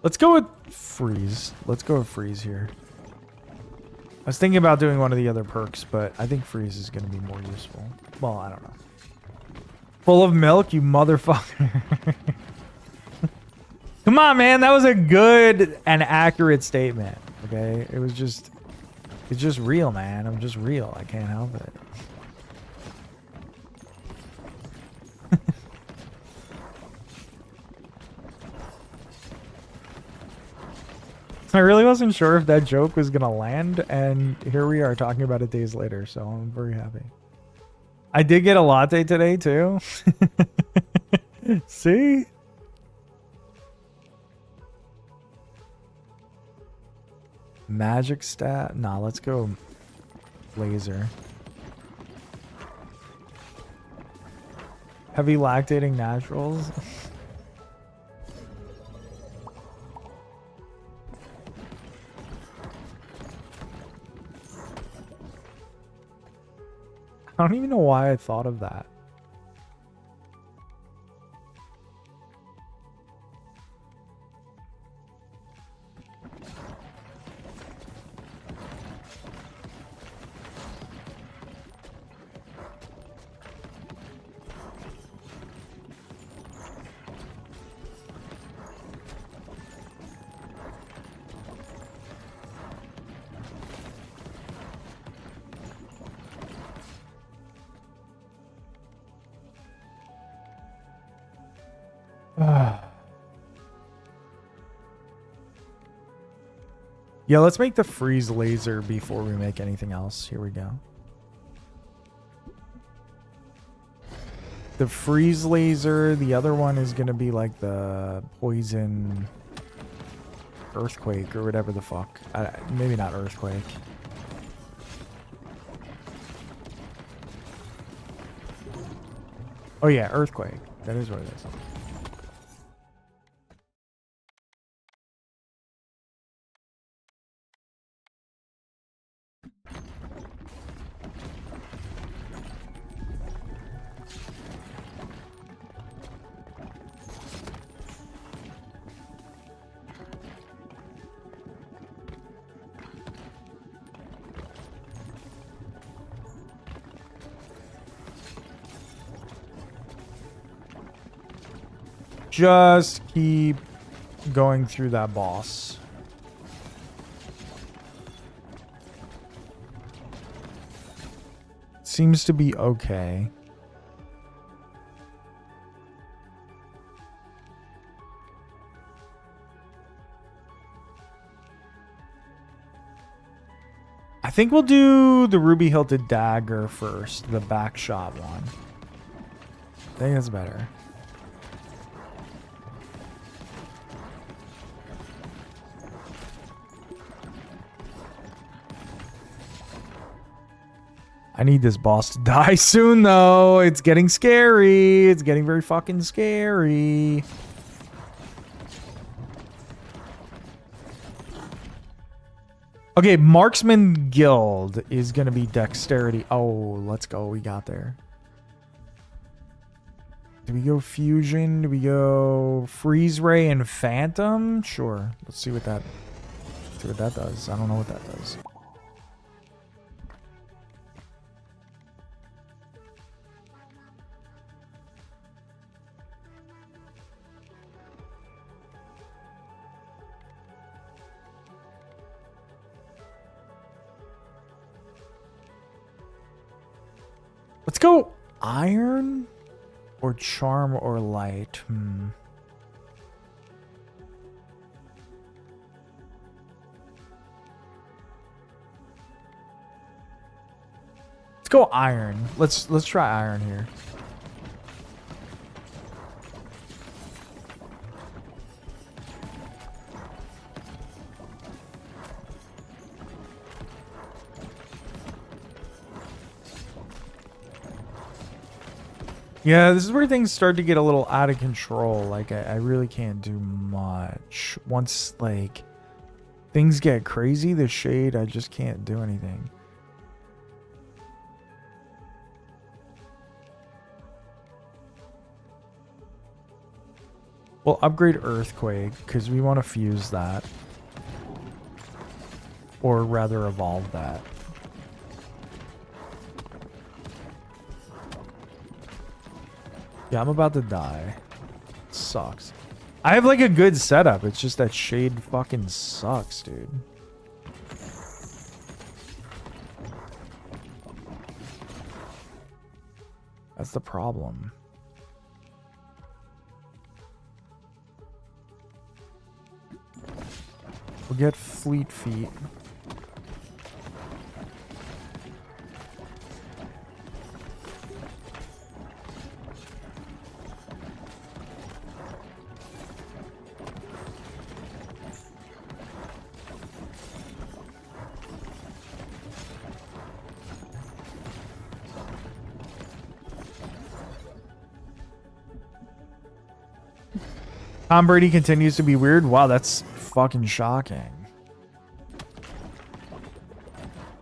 Let's go with freeze. Let's go with freeze here. I was thinking about doing one of the other perks, but I think freeze is going to be more useful. Well, I don't know. Full of milk, you motherfucker. Come on, man. That was a good and accurate statement. Okay? It's just real, man. I'm just real. I can't help it. I really wasn't sure if that joke was going to land, and here we are talking about it days later, so I'm very happy. I did get a latte today, too. See? Magic stat? Nah, let's go laser. Heavy lactating naturals? I don't even know why I thought of that. Yeah, let's make the freeze laser before we make anything else. Here we go. The freeze laser, the other one is going to be like the poison earthquake or whatever the fuck. Maybe not earthquake. Oh yeah, earthquake. That is what it is. Just keep going through that boss. Seems to be okay. I think we'll do the ruby hilted dagger first, the back shot one. I think that's better. I need this boss to die soon, though. It's getting scary. It's getting very fucking scary. Okay, Marksman Guild is going to be dexterity. Oh, let's go. We got there. Do we go fusion? Do we go freeze ray and phantom? Sure. Let's see what that does. I don't know what that does. Let's go iron or charm or light. Let's go iron. Let's try iron here. Yeah, this is where things start to get a little out of control. Like, I really can't do much. Once, like, things get crazy, the shade, I just can't do anything. We'll upgrade Earthquake, because we want to fuse that. Or rather, evolve that. Yeah, I'm about to die. It sucks. I have like a good setup. It's just that shade fucking sucks, dude. That's the problem. We'll get Fleet Feet. Tom Brady continues to be weird. Wow, that's fucking shocking.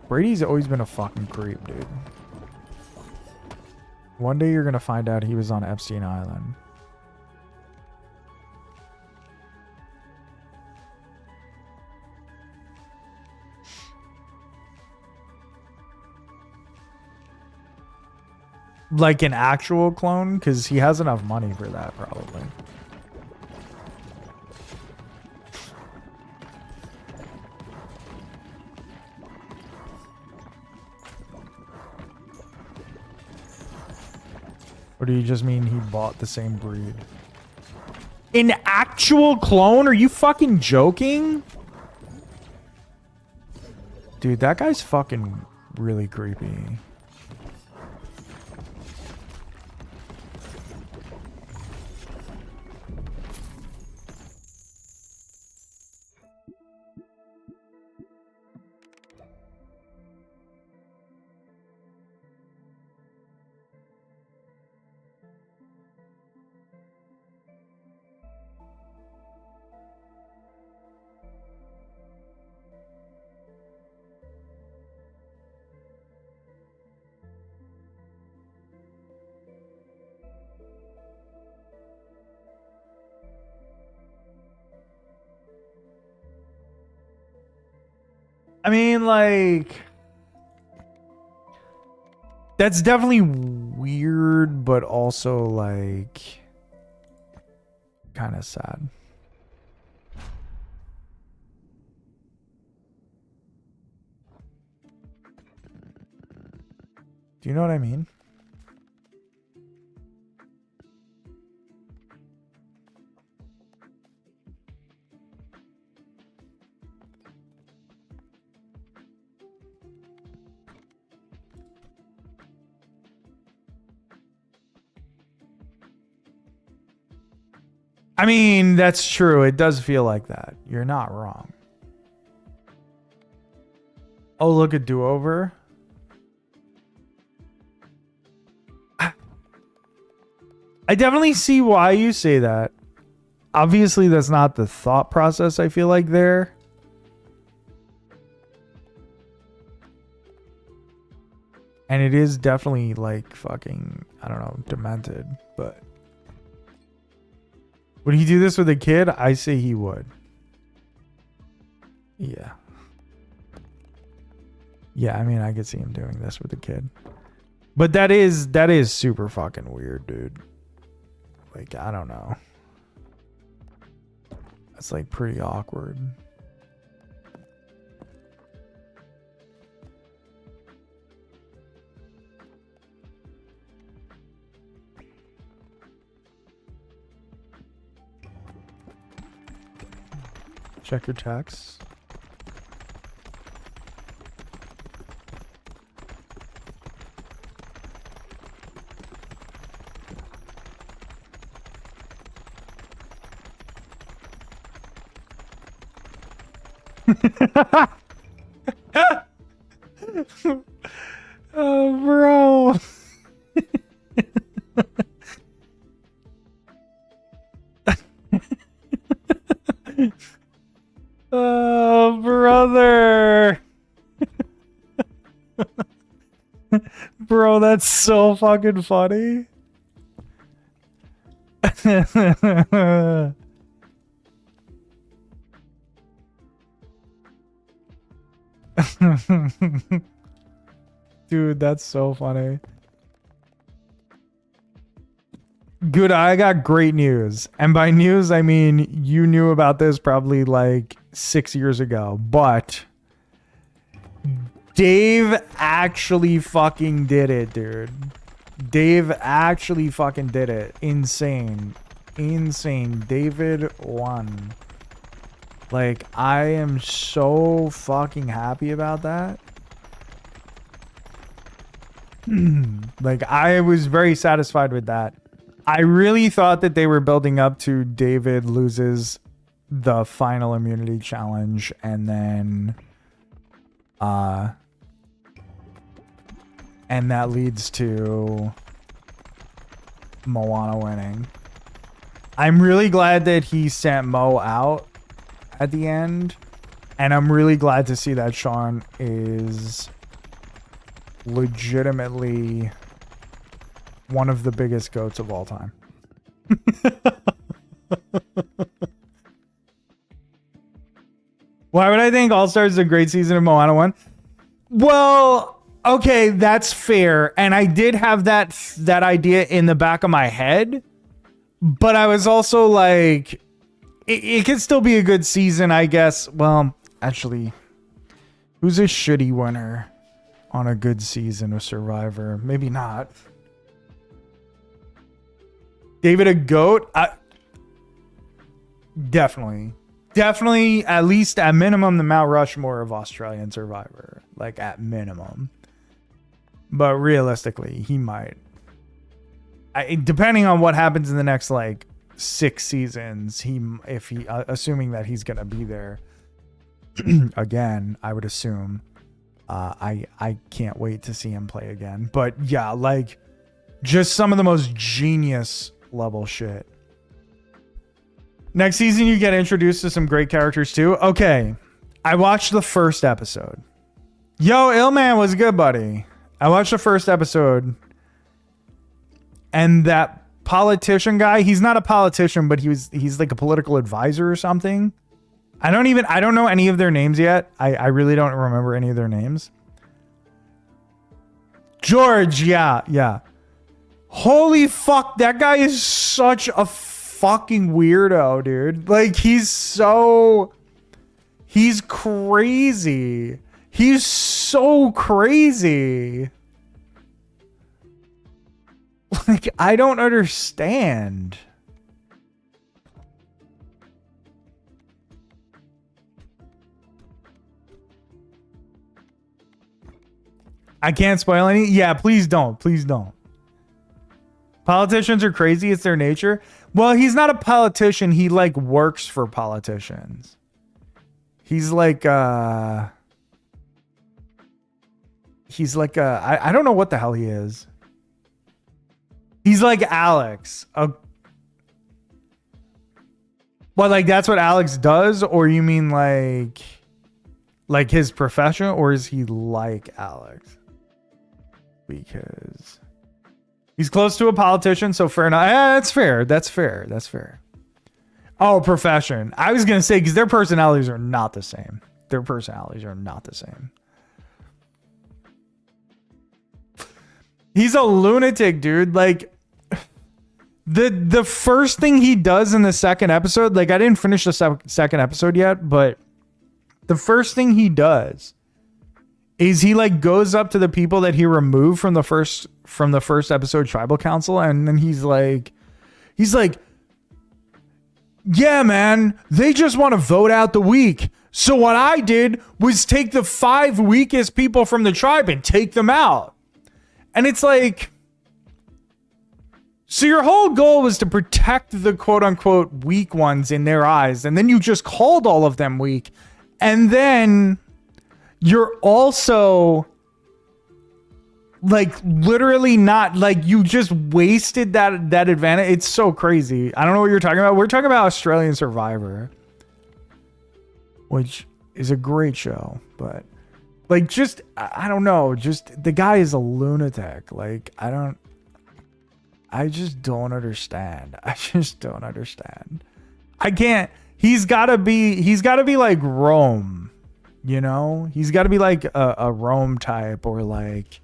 Brady's always been a fucking creep, dude. One day you're gonna find out he was on Epstein Island. Like an actual clone? Because he has enough money for that, probably. Or do you just mean he bought the same breed? An actual clone? Are you fucking joking? Dude, that guy's fucking really creepy. I mean, like, that's definitely weird, but also, like, kind of sad. Do you know what I mean? I mean, that's true. It does feel like that. You're not wrong. Oh, look, a do-over. I definitely see why you say that. Obviously, that's not the thought process I feel like there. And it is definitely like fucking, I don't know, demented, but would he do this with a kid? I say he would. Yeah. Yeah, I mean, I could see him doing this with a kid. But that is super fucking weird, dude. Like, I don't know. That's like pretty awkward. Check your texts. Oh, bro. Oh, brother. Bro, that's so fucking funny. Dude, that's so funny. Good, I got great news. And by news, I mean you knew about this probably like 6 years ago. But Dave actually fucking did it, dude. Dave actually fucking did it. Insane. Insane. David won. Like, I am so fucking happy about that. Like, I was very satisfied with that. I really thought that they were building up to David loses the final immunity challenge and then and that leads to Moana winning. I'm really glad that he sent Mo out at the end, and I'm really glad to see that Sean is legitimately one of the biggest GOATs of all time. Why would I think All-Stars is a great season of Moana 1? Well, okay, that's fair. And I did have that idea in the back of my head. But I was also like, it could still be a good season, I guess. Well, actually, who's a shitty winner on a good season of Survivor? Maybe not. David a GOAT? Definitely. Definitely, at least at minimum, the Mount Rushmore of Australian Survivor. Like, at minimum. But realistically, he might. Depending on what happens in the next, like, 6 seasons, assuming that he's gonna be there again, I would assume. I can't wait to see him play again. But yeah, like, just some of the most genius level shit. Next season, you get introduced to some great characters too. Okay, I watched the first episode. Yo, Illman was good, buddy. I watched the first episode, and that politician guy, he's not a politician, but he's like a political advisor or something. I don't know any of their names yet. I really don't remember any of their names. George, yeah. Holy fuck, that guy is such a fucking weirdo, dude. Like, he's crazy. He's so crazy. Like, I don't understand. I can't spoil any. Yeah, please don't. Please don't. Politicians are crazy. It's their nature. Well, he's not a politician. He like works for politicians. He's like I don't know what the hell he is. He's like Alex. Well, like that's what Alex does, or you mean like his profession, or is he like Alex? Because he's close to a politician, so fair enough. Yeah, that's fair. That's fair. That's fair. Oh, profession. I was gonna say because their personalities are not the same. Their personalities are not the same. He's a lunatic, dude. Like the first thing he does in the second episode, like I didn't finish the second episode yet, but the first thing he does is he like goes up to the people that he removed from the first episode tribal council, and then he's like, yeah, man, they just want to vote out the weak. So what I did was take the 5 weakest people from the tribe and take them out. And it's like, so your whole goal was to protect the quote unquote weak ones in their eyes. And then you just called all of them weak. And then you're also like literally not like you just wasted that advantage. It's so crazy. I don't know what you're talking about. We're talking about Australian Survivor, which is a great show, but like, just, I don't know. Just the guy is a lunatic. Like, I just don't understand. I just don't understand. I can't, he's gotta be like Rome, you know? He's gotta be like a Rome type, or like,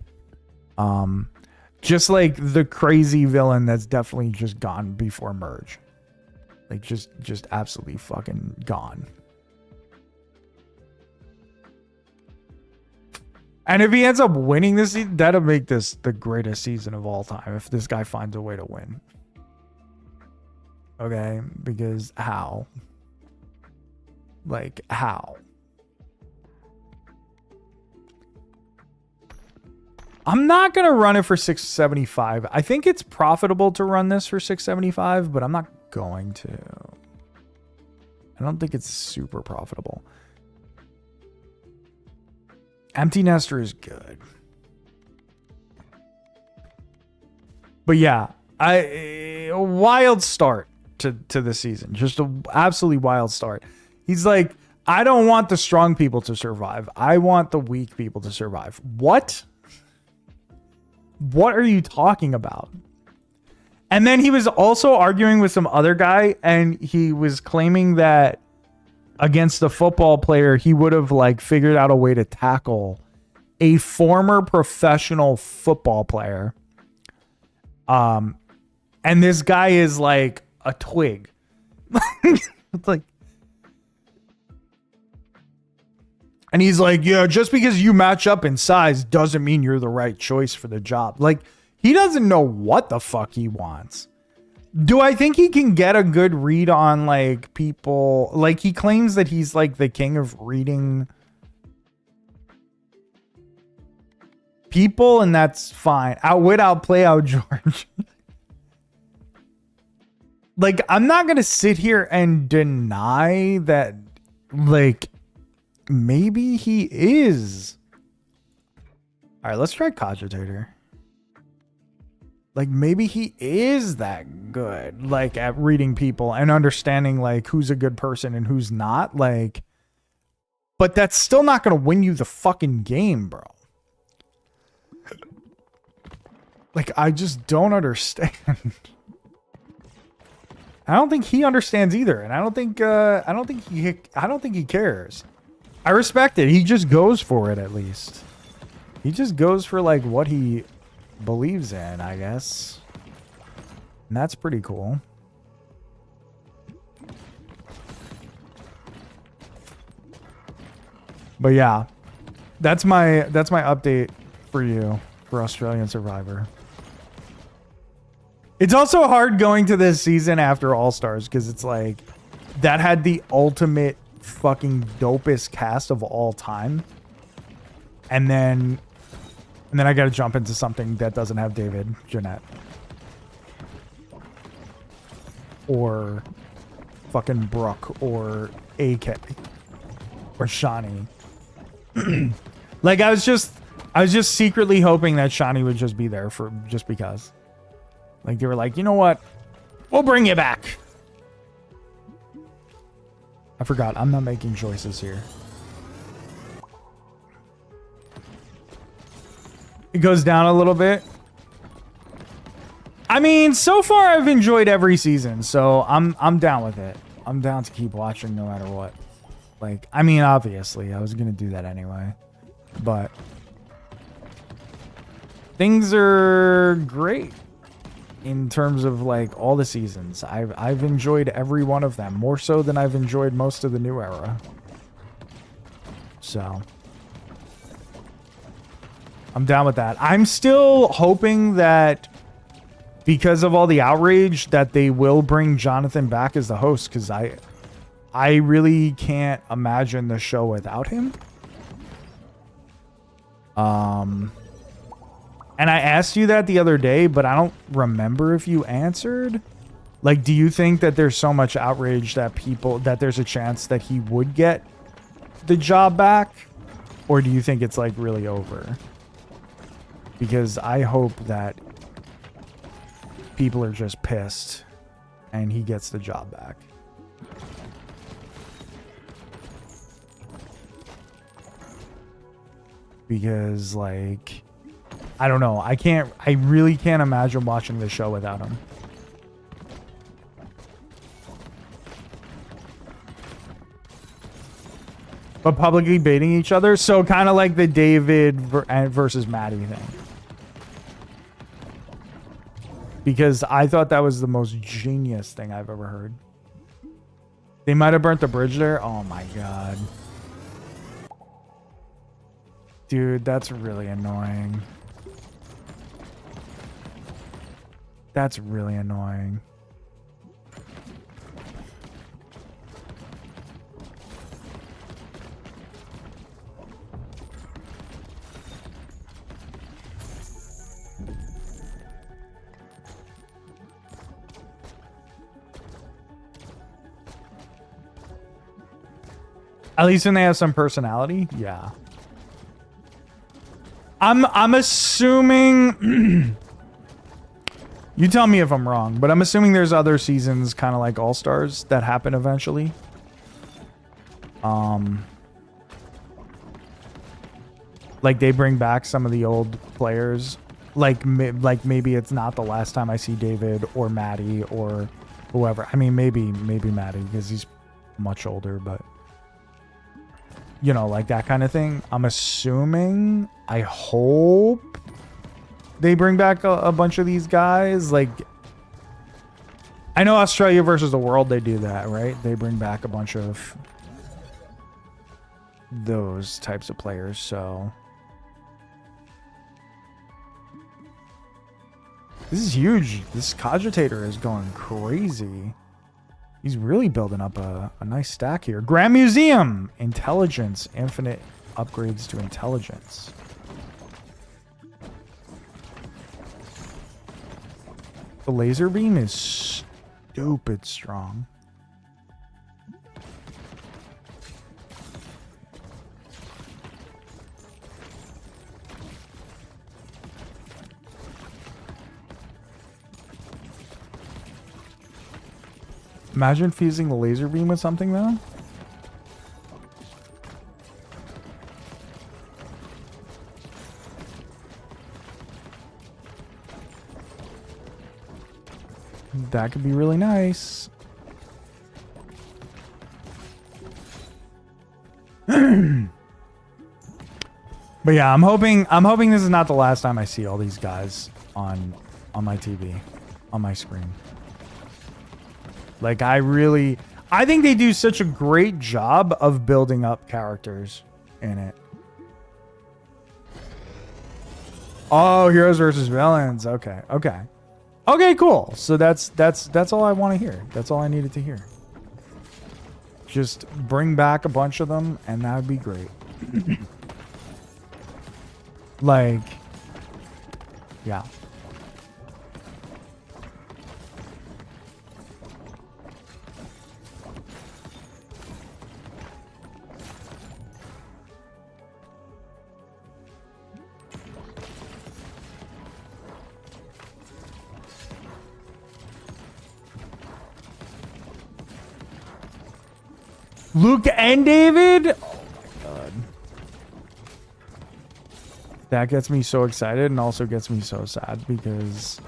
just like the crazy villain that's definitely just gone before merge. Like just absolutely fucking gone. And if he ends up winning this season, that'll make this the greatest season of all time if this guy finds a way to win. Okay? Because how? Like, how? I'm not going to run it for 675. I think it's profitable to run this for 675, but I'm not going to. I don't think it's super profitable. Empty Nester is good. But yeah, a wild start to the season. Just an absolutely wild start. He's like, I don't want the strong people to survive. I want the weak people to survive. What? What are you talking about? And then he was also arguing with some other guy, and he was claiming that against the football player, he would have like figured out a way to tackle a former professional football player. And this guy is like a twig. It's like, and he's like, yeah, just because you match up in size doesn't mean you're the right choice for the job. Like, he doesn't know what the fuck he wants. Do I think he can get a good read on like people? Like, he claims that he's like the king of reading people, and that's fine. Outwit, outplay, out George. Like, I'm not gonna sit here and deny that, like, maybe he is. All right, let's try Cogitator. Like, maybe he is that good, like, at reading people and understanding, like, who's a good person and who's not. Like, but that's still not going to win you the fucking game, bro. Like, I just don't understand. I don't think he understands either, and I don't think he cares. I respect it. He just goes for it, at least. He just goes for, like, what he believes in, I guess. And that's pretty cool. But yeah, that's my update for you for Australian Survivor. It's also hard going to this season after All-Stars, because it's like that had the ultimate fucking dopest cast of all time. And then I got to jump into something that doesn't have David Jeanette. or fucking Brooke or AK or Shawnee. Like I was just secretly hoping that Shawnee would just be there for just because. Like they were like, you know what? We'll bring you back. I forgot. I'm not making choices here. It goes down a little bit. I mean, so far I've enjoyed every season, so I'm down with it. I'm down to keep watching no matter what. Like, I mean, obviously, I was gonna do that anyway, but things are great in terms of like all the seasons. I've enjoyed every one of them, more so than I've enjoyed most of the new era. So I'm down with that. I'm still hoping that because of all the outrage that they will bring Jonathan back as the host, because I really can't imagine the show without him. And I asked you that the other day, but I don't remember if you answered. Like, do you think that there's so much outrage that there's a chance that he would get the job back? Or do you think it's like really over? Because I hope that people are just pissed and he gets the job back. Because like, I don't know. I really can't imagine watching the show without him. But publicly baiting each other. So kind of like the David versus Maddie thing. Because I thought that was the most genius thing I've ever heard. They might have burnt the bridge there. Oh my God. Dude, that's really annoying. That's really annoying. At least when they have some personality, yeah. I'm assuming you tell me if I'm wrong, but I'm assuming there's other seasons kind of like All Stars that happen eventually. Like they bring back some of the old players. Like maybe it's not the last time I see David or Maddie or whoever. I mean, maybe Maddie because he's much older, but you know, like that kind of thing. I'm assuming, I hope they bring back a bunch of these guys. Like, I know Australia versus the world, they do that, right? They bring back a bunch of those types of players, so. This is huge. This cogitator is going crazy. He's really building up a nice stack here. Grand Museum. Intelligence. Infinite upgrades to intelligence. The laser beam is stupid strong. Imagine fusing the laser beam with something, though. That could be really nice. But yeah, I'm hoping this is not the last time I see all these guys on my TV, on my screen. Like, I think they do such a great job of building up characters in it. Oh, heroes versus villains. Okay. Okay, cool. So that's all I want to hear. That's all I needed to hear. Just bring back a bunch of them and that would be great. Like, yeah. Luke and David? Oh my god. That gets me so excited and also gets me so sad because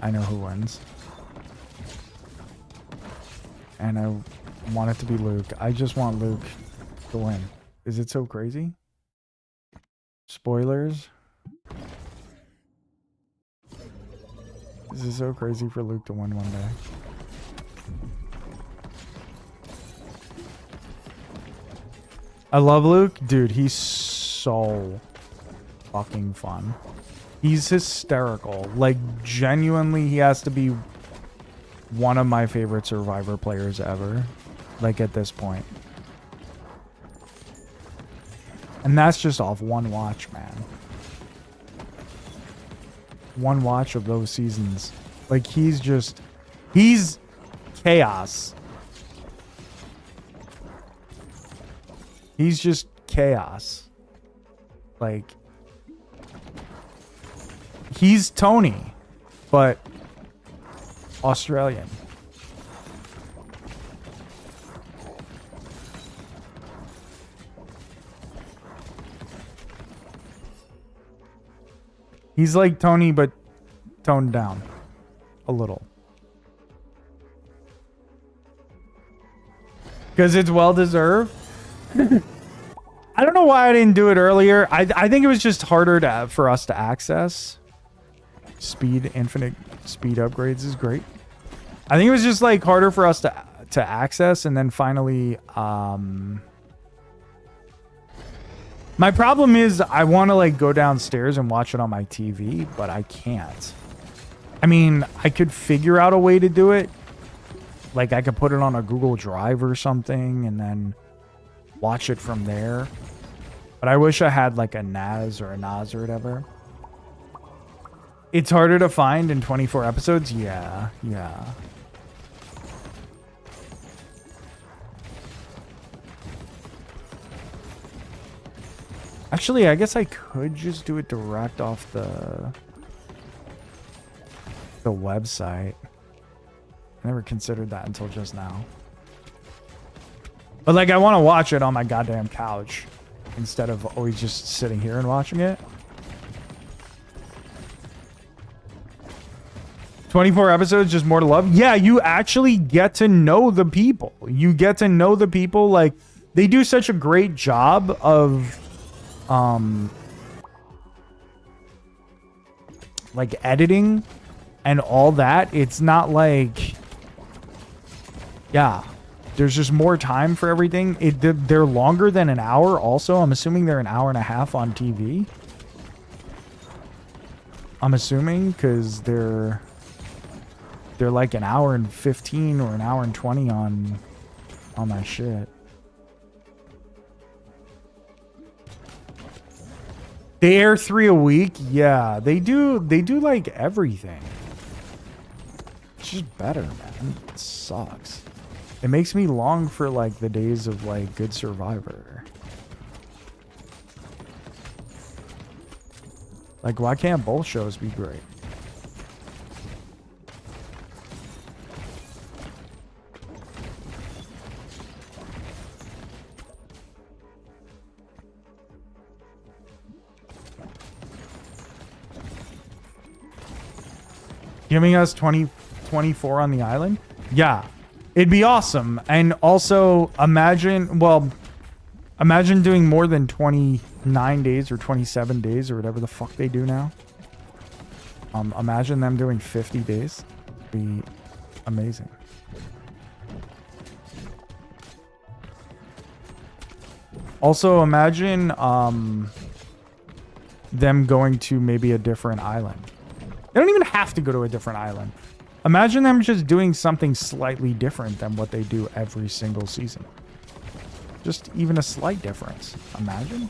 I know who wins. And I want it to be Luke. I just want Luke to win. Is it so crazy? Spoilers. This is so crazy for Luke to win one day. I love Luke. Dude, he's so fucking fun. He's hysterical. Like, genuinely, he has to be one of my favorite Survivor players ever. Like, at this point. And that's just off one watch, man. One watch of those seasons. Like, he's chaos. He's just chaos. Like, he's Tony, but Australian. He's like Tony, but toned down a little. Because it's well deserved. I don't know why I didn't do it earlier. I think it was just harder for us to access. Infinite speed upgrades is great. I think it was just like harder for us to access, and then finally my problem is I want to like go downstairs and watch it on my TV, but I can't. I mean, I could figure out a way to do it. Like I could put it on a Google Drive or something and then watch it from there. But I wish I had like a NAS or or whatever. It's harder to find in 24 episodes? Yeah. Actually, I guess I could just do it direct off the website. I never considered that until just now. But like, I want to watch it on my goddamn couch instead of always just sitting here and watching it. 24 episodes, just more to love. Yeah, you actually get to know the people. You get to know the people. Like, they do such a great job of like editing and all that. It's not like, yeah, there's just more time for everything. They're longer than an hour also. I'm assuming they're an hour and a half on TV. I'm assuming, because they're like an hour and 15 or an hour and 20 on my shit. They air 3 a week. Yeah, they do like everything. It's just better, man. It sucks. It makes me long for like the days of like good Survivor. Like, why can't both shows be great? Giving us 24 on the island? Yeah. It'd be awesome. And also imagine doing more than 29 days or 27 days or whatever the fuck they do now. Imagine them doing 50 days. It'd be amazing. Also imagine them going to maybe a different island. They don't even have to go to a different island. Imagine them just doing something slightly different than what they do every single season. Just even a slight difference. Imagine.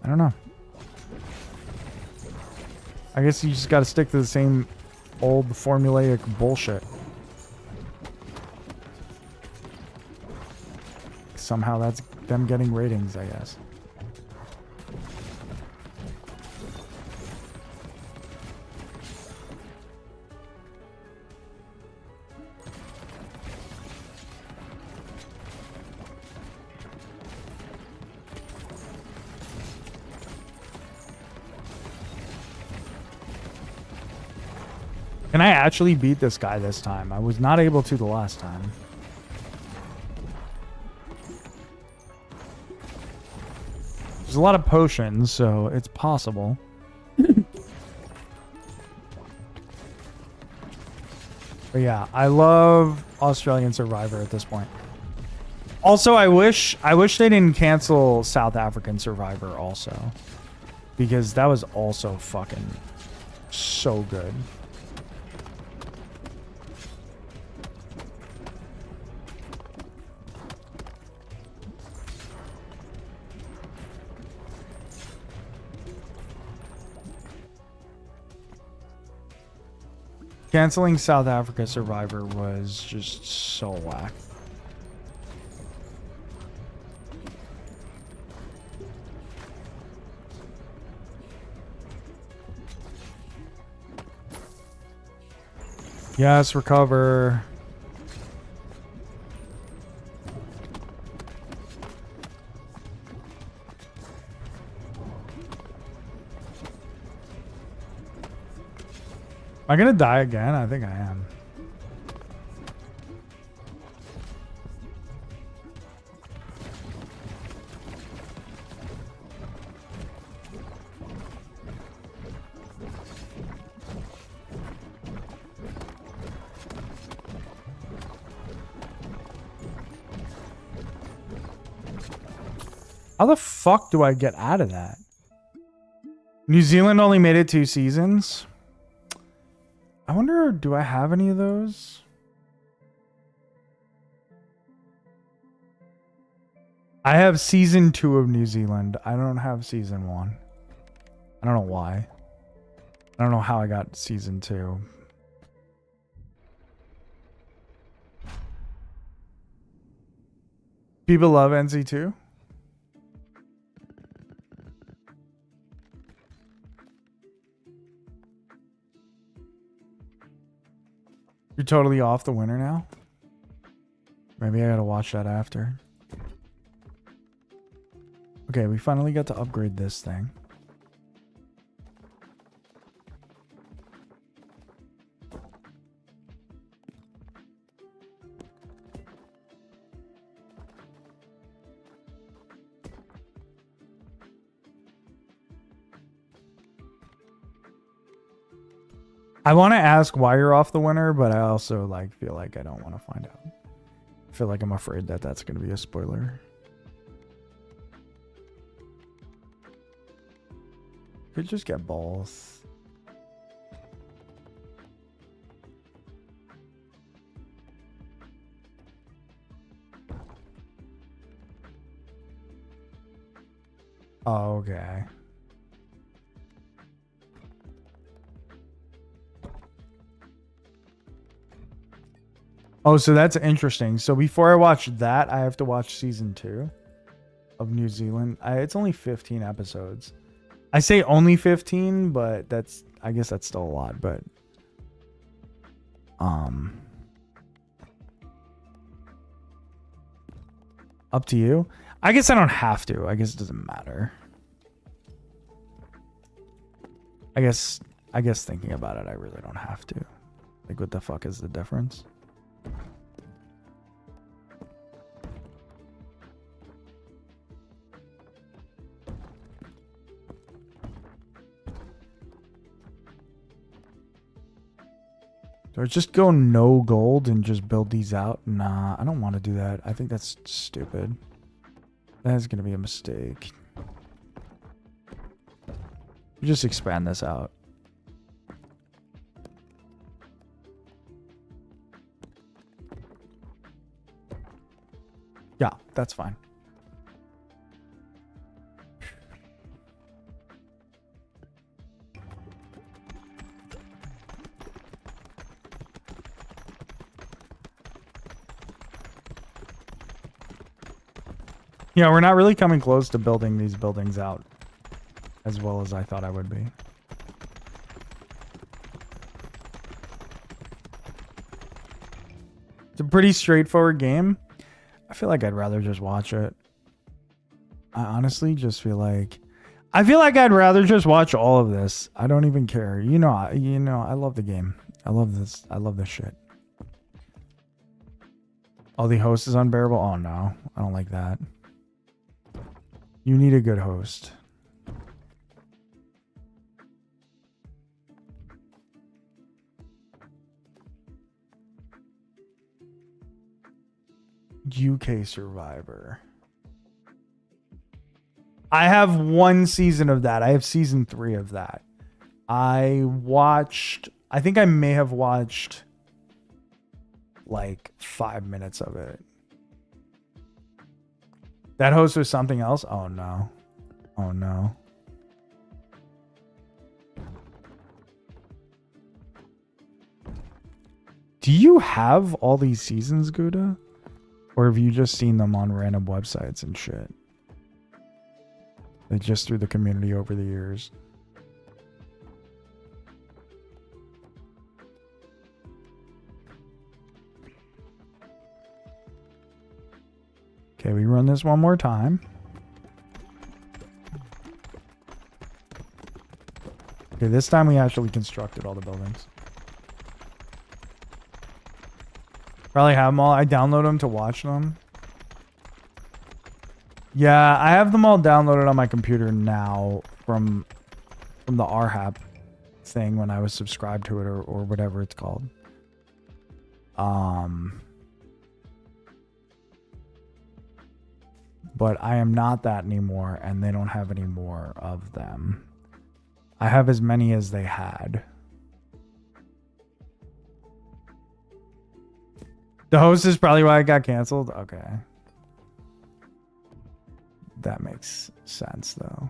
I don't know. I guess you just got to stick to the same old formulaic bullshit. somehow that's them getting ratings, I guess. Can I actually beat this guy this time? I was not able to the last time. There's a lot of potions, so it's possible. But yeah, I love Australian Survivor at this point. Also, I wish they didn't cancel South African Survivor also. Because that was also fucking so good. Canceling South Africa Survivor was just so whack. Yes, recover. Am I gonna die again? I think I am. How the fuck do I get out of that? New Zealand only made it 2 seasons. I wonder, do I have any of those? I have season 2 of New Zealand. I don't have season 1. I don't know why. I don't know how I got season 2. People love NC2. You're totally off the winner now? Maybe I gotta watch that after. Okay, we finally got to upgrade this thing. I want to ask why you're off the winner, but I also feel like I don't want to find out. I feel like I'm afraid that that's going to be a spoiler. Could just get both. Oh, okay. Oh, so that's interesting. So before I watch that, I have to watch season 2 of New Zealand. It's only 15 episodes. I say only 15, but I guess that's still a lot, but up to you. I guess I don't have to. I guess it doesn't matter. I guess thinking about it, I really don't have to. Like, what the fuck is the difference? Do I just go no gold and just build these out? Nah, I don't want to do that. I think that's stupid. That is going to be a mistake. Just expand this out. Yeah, that's fine. Yeah, we're not really coming close to building these buildings out as well as I thought I would be. It's a pretty straightforward game. I feel like I'd rather just watch it. I honestly just feel like I'd rather just watch all of this. I don't even care. You know, I love the game. I love this. I love this shit. Oh, the host is unbearable? Oh no, I don't like that. You need a good host. UK Survivor. I have one season of that. I have season 3 of that. I think I may have watched like 5 minutes of it. That host was something else? Oh no. Oh no. Do you have all these seasons, Gouda? Or have you just seen them on random websites and shit? Like just through the community over the years. Okay, we run this one more time. Okay, this time we actually constructed all the buildings. Probably have them all. I download them to watch them. Yeah, I have them all downloaded on my computer now from the RHAP thing when I was subscribed to it or whatever it's called. But I am not that anymore, and they don't have any more of them. I have as many as they had. The host is probably why it got canceled? Okay. That makes sense, though.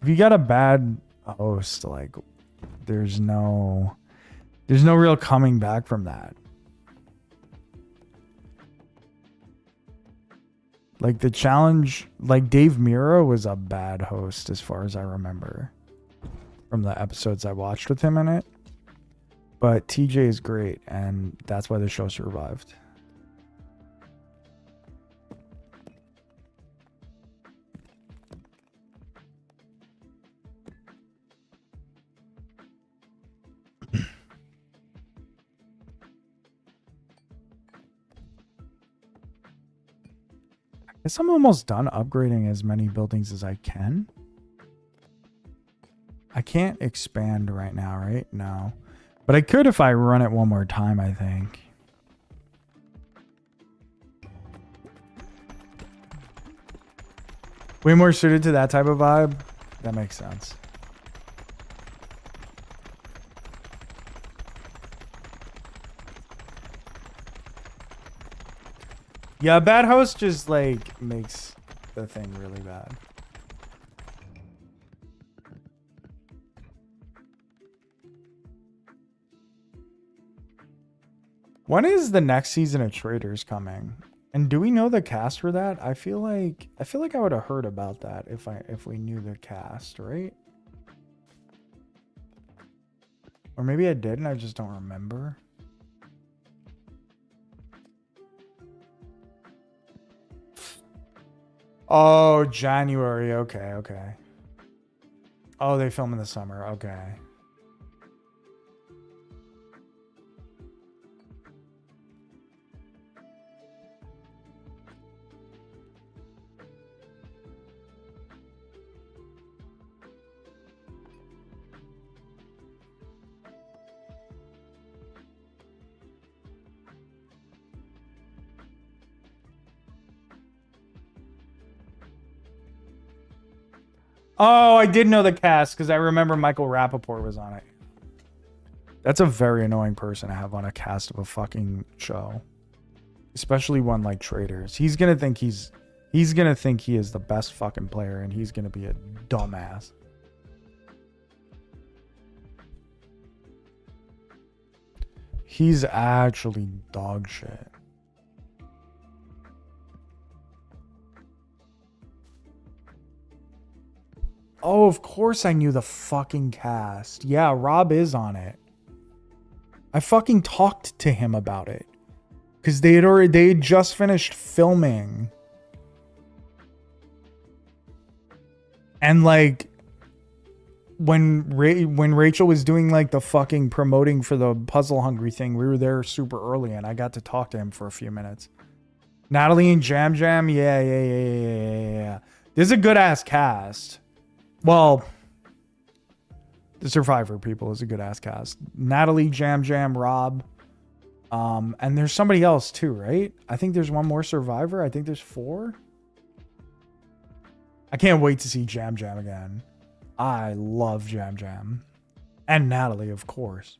If you got a bad host, like, there's no real coming back from that. Like the challenge, like Dave Mira was a bad host as far as I remember from the episodes I watched with him in it. But TJ is great, and that's why the show survived. I guess I'm almost done upgrading as many buildings as I can. I can't expand right now, right? No. But I could if I run it one more time, I think. Way more suited to that type of vibe? That makes sense. Yeah, bad host just like makes the thing really bad. When is the next season of Traders coming? And do we know the cast for that? I feel like I would have heard about that if we knew the cast, right? Or maybe I did and I just don't remember. Oh, January. Okay, okay. Oh, they film in the summer. Okay. Oh, I did know the cast because I remember Michael Rappaport was on it. That's a very annoying person to have on a cast of a fucking show. Especially one like Traders. He's gonna think he is the best fucking player and he's gonna be a dumbass. He's actually dog shit. Oh, of course I knew the fucking cast. Yeah, Rob is on it. I fucking talked to him about it. Because they had just finished filming. And like when Rachel was doing like the fucking promoting for the Puzzle Hungry thing, we were there super early and I got to talk to him for a few minutes. Natalie and Jam Jam, yeah. This is a good ass cast. Well, the Survivor people is a good ass cast. Natalie, Jam Jam, Rob. And there's somebody else too, right? I think there's one more Survivor. I think there's 4. I can't wait to see Jam Jam again. I love Jam Jam. And Natalie, of course.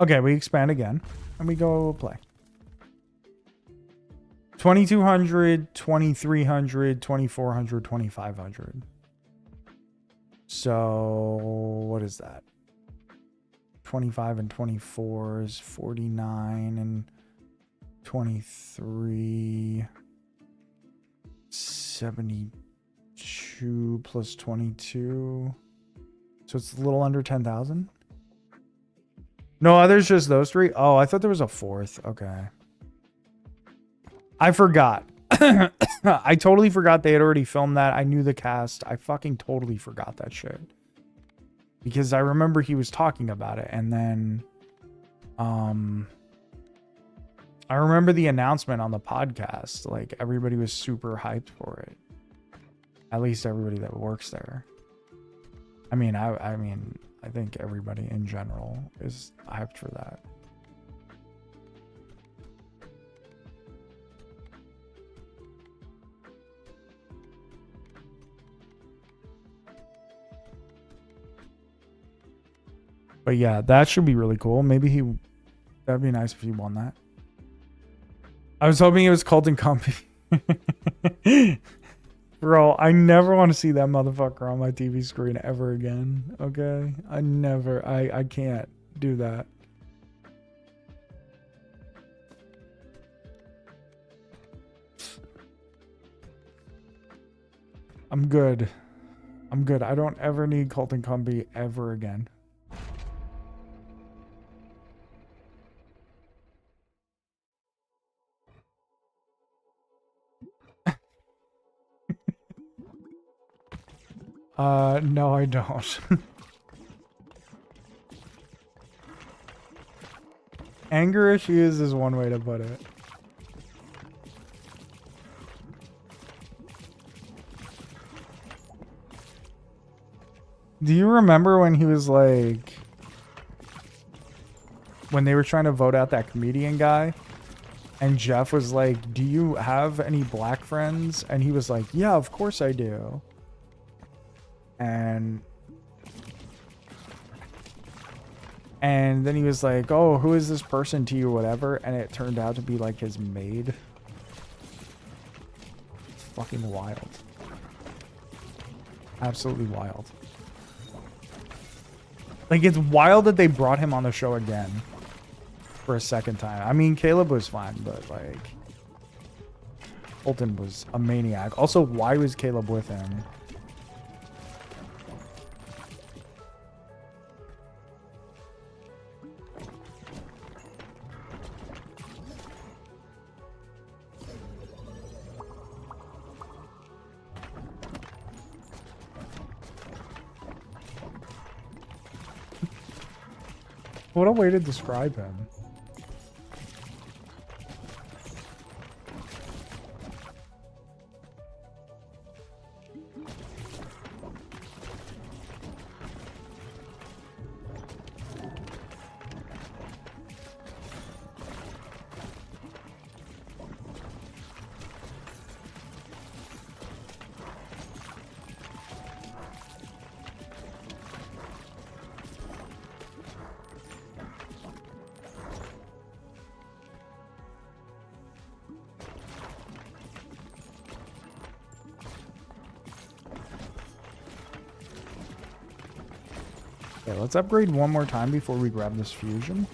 Okay, we expand again and we go play. 2200, 2300, 2400, 2500. So what is that? 25 and 24 is 49 and 23 72 plus 22. So it's a little under 10,000. No others, just those 3. Oh, I thought there was a 4th. Okay. I forgot. I totally forgot they had already filmed that. I knew the cast. I fucking totally forgot that shit. Because I remember he was talking about it. And then I remember the announcement on the podcast. Like everybody was super hyped for it. At least everybody that works there. I mean, I think everybody in general is hyped for that. But yeah, that should be really cool. Maybe that'd be nice if he won that. I was hoping it was Colton Company. Bro, I never want to see that motherfucker on my TV screen ever again. Okay? I can't do that. I'm good. I don't ever need Colton Cumbie ever again. No, I don't. Anger issues is one way to put it. Do you remember when he was like, when they were trying to vote out that comedian guy? And Jeff was like, do you have any black friends? And he was like, yeah, of course I do. And then he was like, oh, who is this person to you, whatever. And it turned out to be like his maid. It's fucking wild. Absolutely wild. Like, it's wild that they brought him on the show again for a second time. I mean, Caleb was fine, but like Colton was a maniac. Also, why was Caleb with him? What a way to describe him. Okay, let's upgrade one more time before we grab this fusion.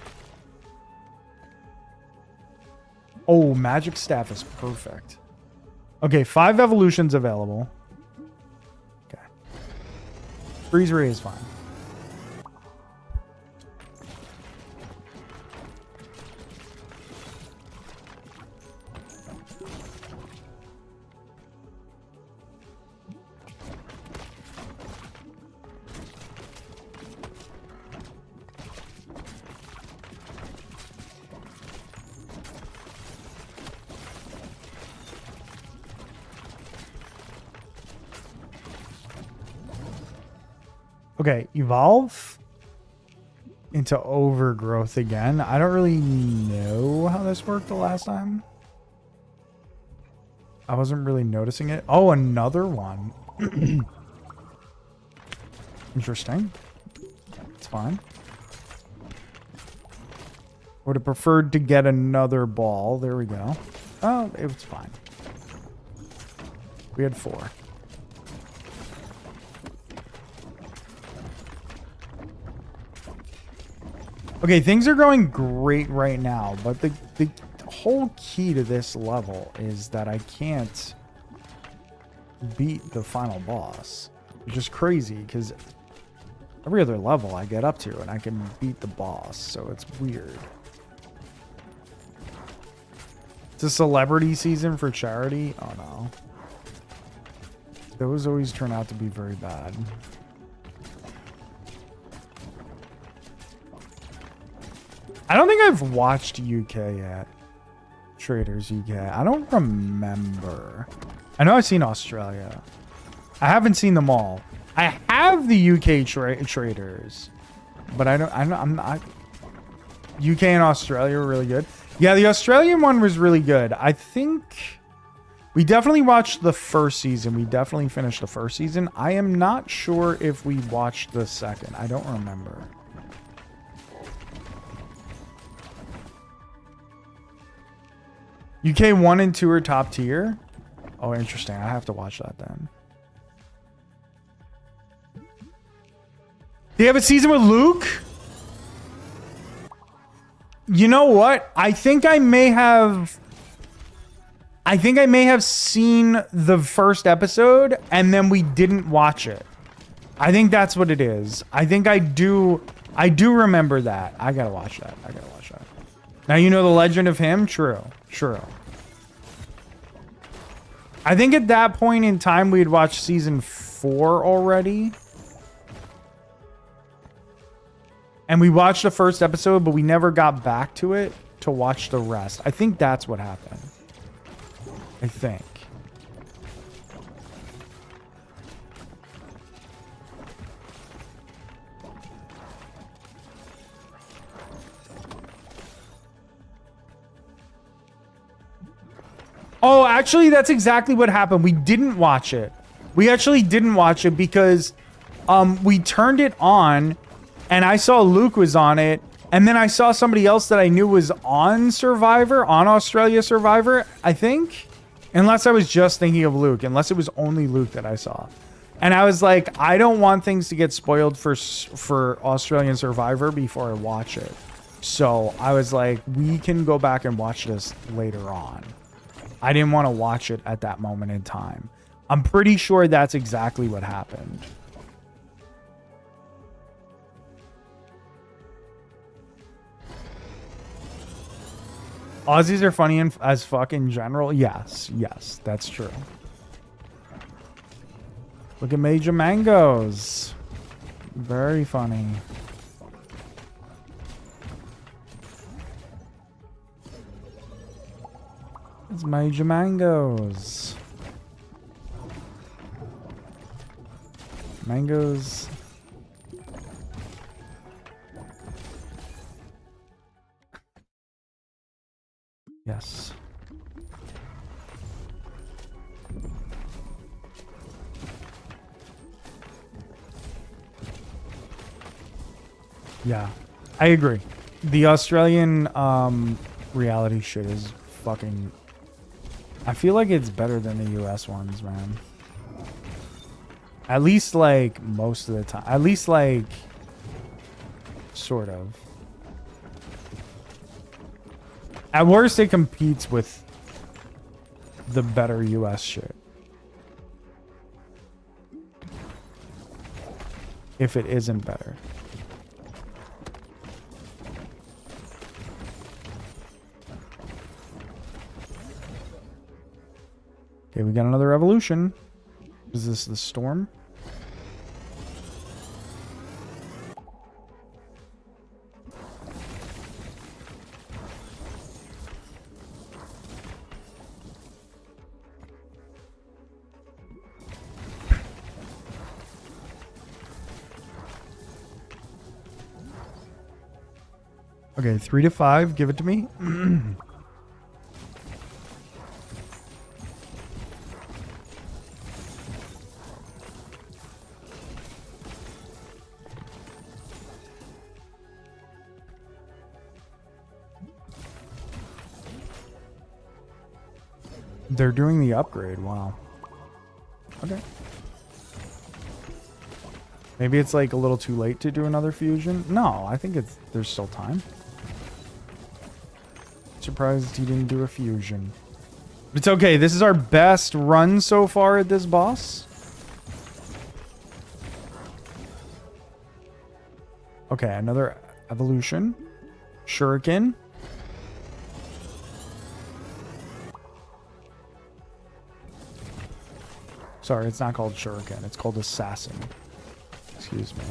Oh, magic staff is perfect. Okay, 5 evolutions available. Okay. Freeze ray is fine. Okay, evolve into overgrowth again. I don't really know how this worked the last time. I wasn't really noticing it. Oh, another one. Interesting. It's fine. Would have preferred to get another ball. There we go. Oh, it was fine. We had 4. Okay, things are going great right now, but the whole key to this level is that I can't beat the final boss, which is crazy because every other level I get up to and I can beat the boss, so it's weird. It's a celebrity season for charity. Oh no. Those always turn out to be very bad. I don't think I've watched UK yet. Traders UK. I don't remember. I know I've seen Australia. I haven't seen them all. I have the UK traders, but I'm not. UK and Australia were really good. Yeah, the Australian one was really good. I think we definitely watched the first season. We definitely finished the first season. I am not sure if we watched the second. I don't remember. UK 1 and 2 are top tier. Oh, interesting. I have to watch that then. They have a season with Luke? You know what? I think I may have seen the first episode and then we didn't watch it. I think that's what it is. I think I do remember that. I gotta watch that. Now you know the legend of him? True. I think at that point in time we had watched season 4 already. And we watched the first episode, but we never got back to it to watch the rest. I think that's what happened. I think. Oh, actually, that's exactly what happened. We didn't watch it. We actually didn't watch it because we turned it on and I saw Luke was on it. And then I saw somebody else that I knew was on Survivor, on Australia Survivor, I think. Unless I was just thinking of Luke, unless it was only Luke that I saw. And I was like, I don't want things to get spoiled for Australian Survivor before I watch it. So I was like, we can go back and watch this later on. I didn't want to watch it at that moment in time. I'm pretty sure that's exactly what happened. Aussies are funny as fuck in general. Yes, that's true. Look at Major Mangoes. Very funny. It's Major Mangoes. Mangoes. Yes. Yeah, I agree. The Australian reality shit is fucking... I feel like it's better than the US ones, man. At least, like, most of the time. At least, like, Sort of. At worst, it competes with the better US shit. If it isn't better. Okay, we got another evolution. Is this the storm? Okay, 3 to 5. Give it to me. They're doing the upgrade. Wow. Okay. Maybe it's like a little too late to do another fusion. No, I think there's still time. Surprised he didn't do a fusion. But it's okay. This is our best run so far at this boss. Okay, another evolution. Shuriken. Sorry, it's not called Shuriken. It's called Assassin. Excuse me.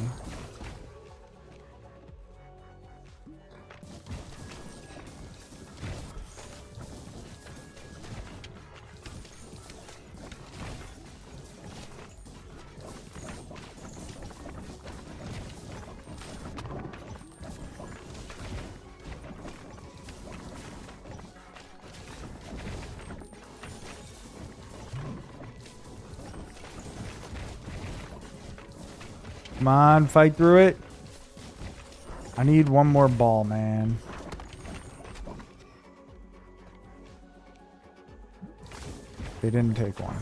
Come on, fight through it. I need one more ball, man. They didn't take one.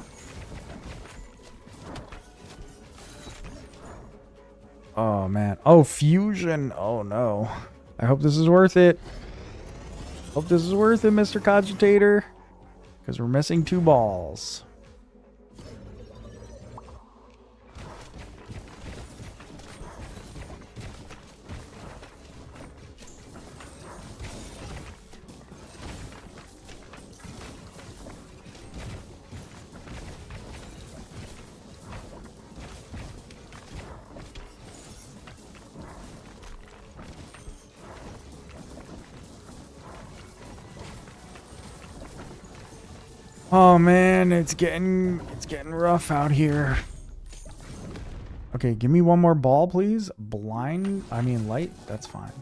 Oh, man. Oh, fusion. Oh, no. I hope this is worth it. Hope this is worth it, Mr. Cogitator. Because we're missing 2 balls. Oh man, it's getting rough out here. Okay, give me one more ball, please. Light, that's fine.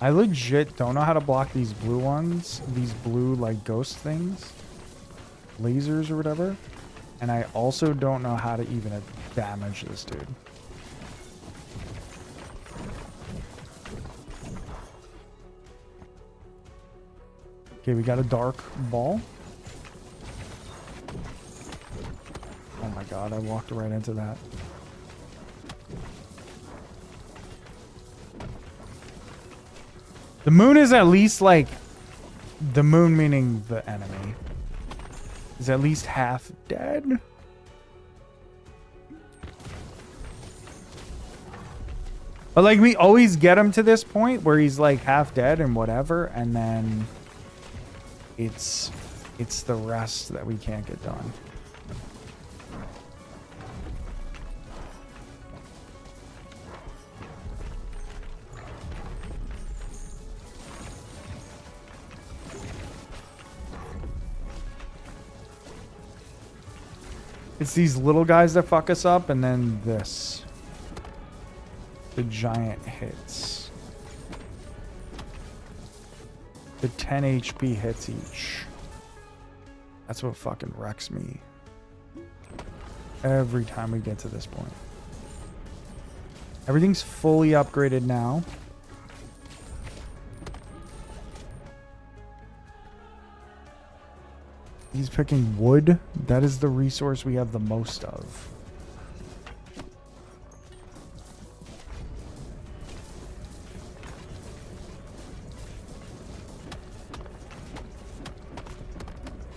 I legit don't know how to block these blue ones. These blue, like, ghost things. Lasers or whatever. And I also don't know how to even damage this dude. Okay, we got a dark ball. Oh my god, I walked right into that. The moon is at least like... The moon meaning the enemy. Is at least half dead. But like we always get him to this point where he's like half dead and whatever, and then it's the rest that we can't get done. It's these little guys that fuck us up, and then this. The giant hits. The 10 HP hits each. That's what fucking wrecks me. Every time we get to this point. Everything's fully upgraded now. He's picking wood. That is the resource we have the most of.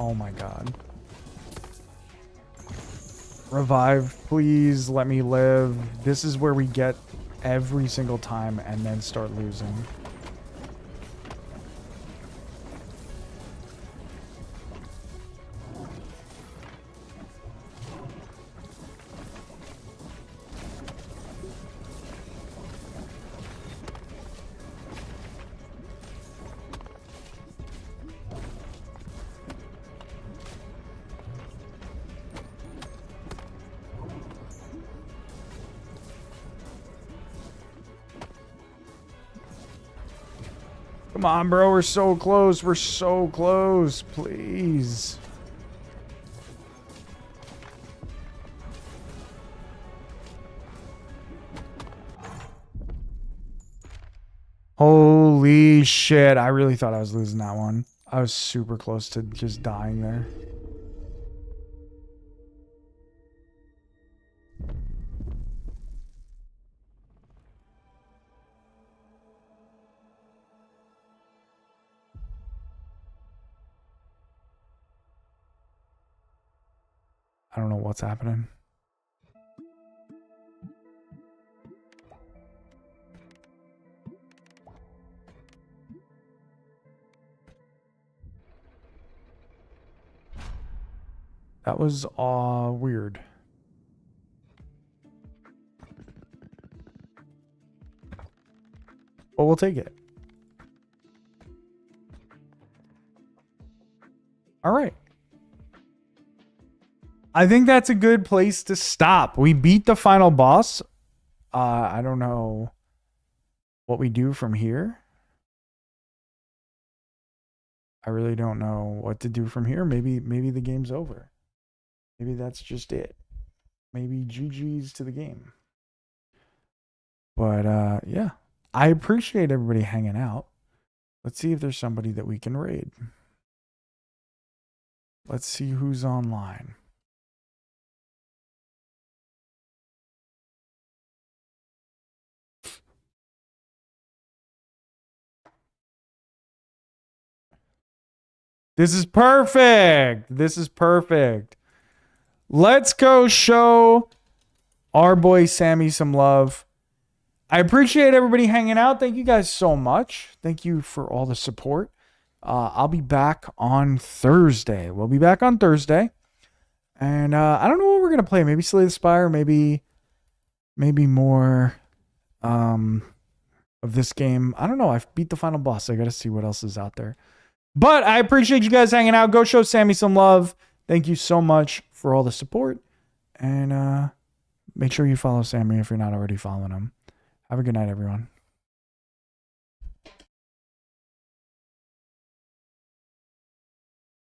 Oh my god. Revive, please let me live. This is where we get every single time and then start losing. Come on, bro. We're so close. We're so close. Please. Holy shit. I really thought I was losing that one. I was super close to just dying there. I don't know what's happening. That was weird. But we'll take it. All right. I think that's a good place to stop. We beat the final boss. I don't know what we do from here. I really don't know what to do from here. Maybe the game's over. Maybe that's just it. Maybe GG's to the game. But yeah. I appreciate everybody hanging out. Let's see if there's somebody that we can raid. Let's see who's online. This is perfect. This is perfect. Let's go show our boy Sammy some love. I appreciate everybody hanging out. Thank you guys so much. Thank you for all the support. I'll be back on Thursday. We'll be back on Thursday. And I don't know what we're going to play. Maybe Slay the Spire. Maybe more of this game. I don't know. I've beat the final boss. I got to see what else is out there. But I appreciate you guys hanging out. Go show Sammy some love. Thank you so much for all the support. And make sure you follow Sammy if you're not already following him. Have a good night, everyone.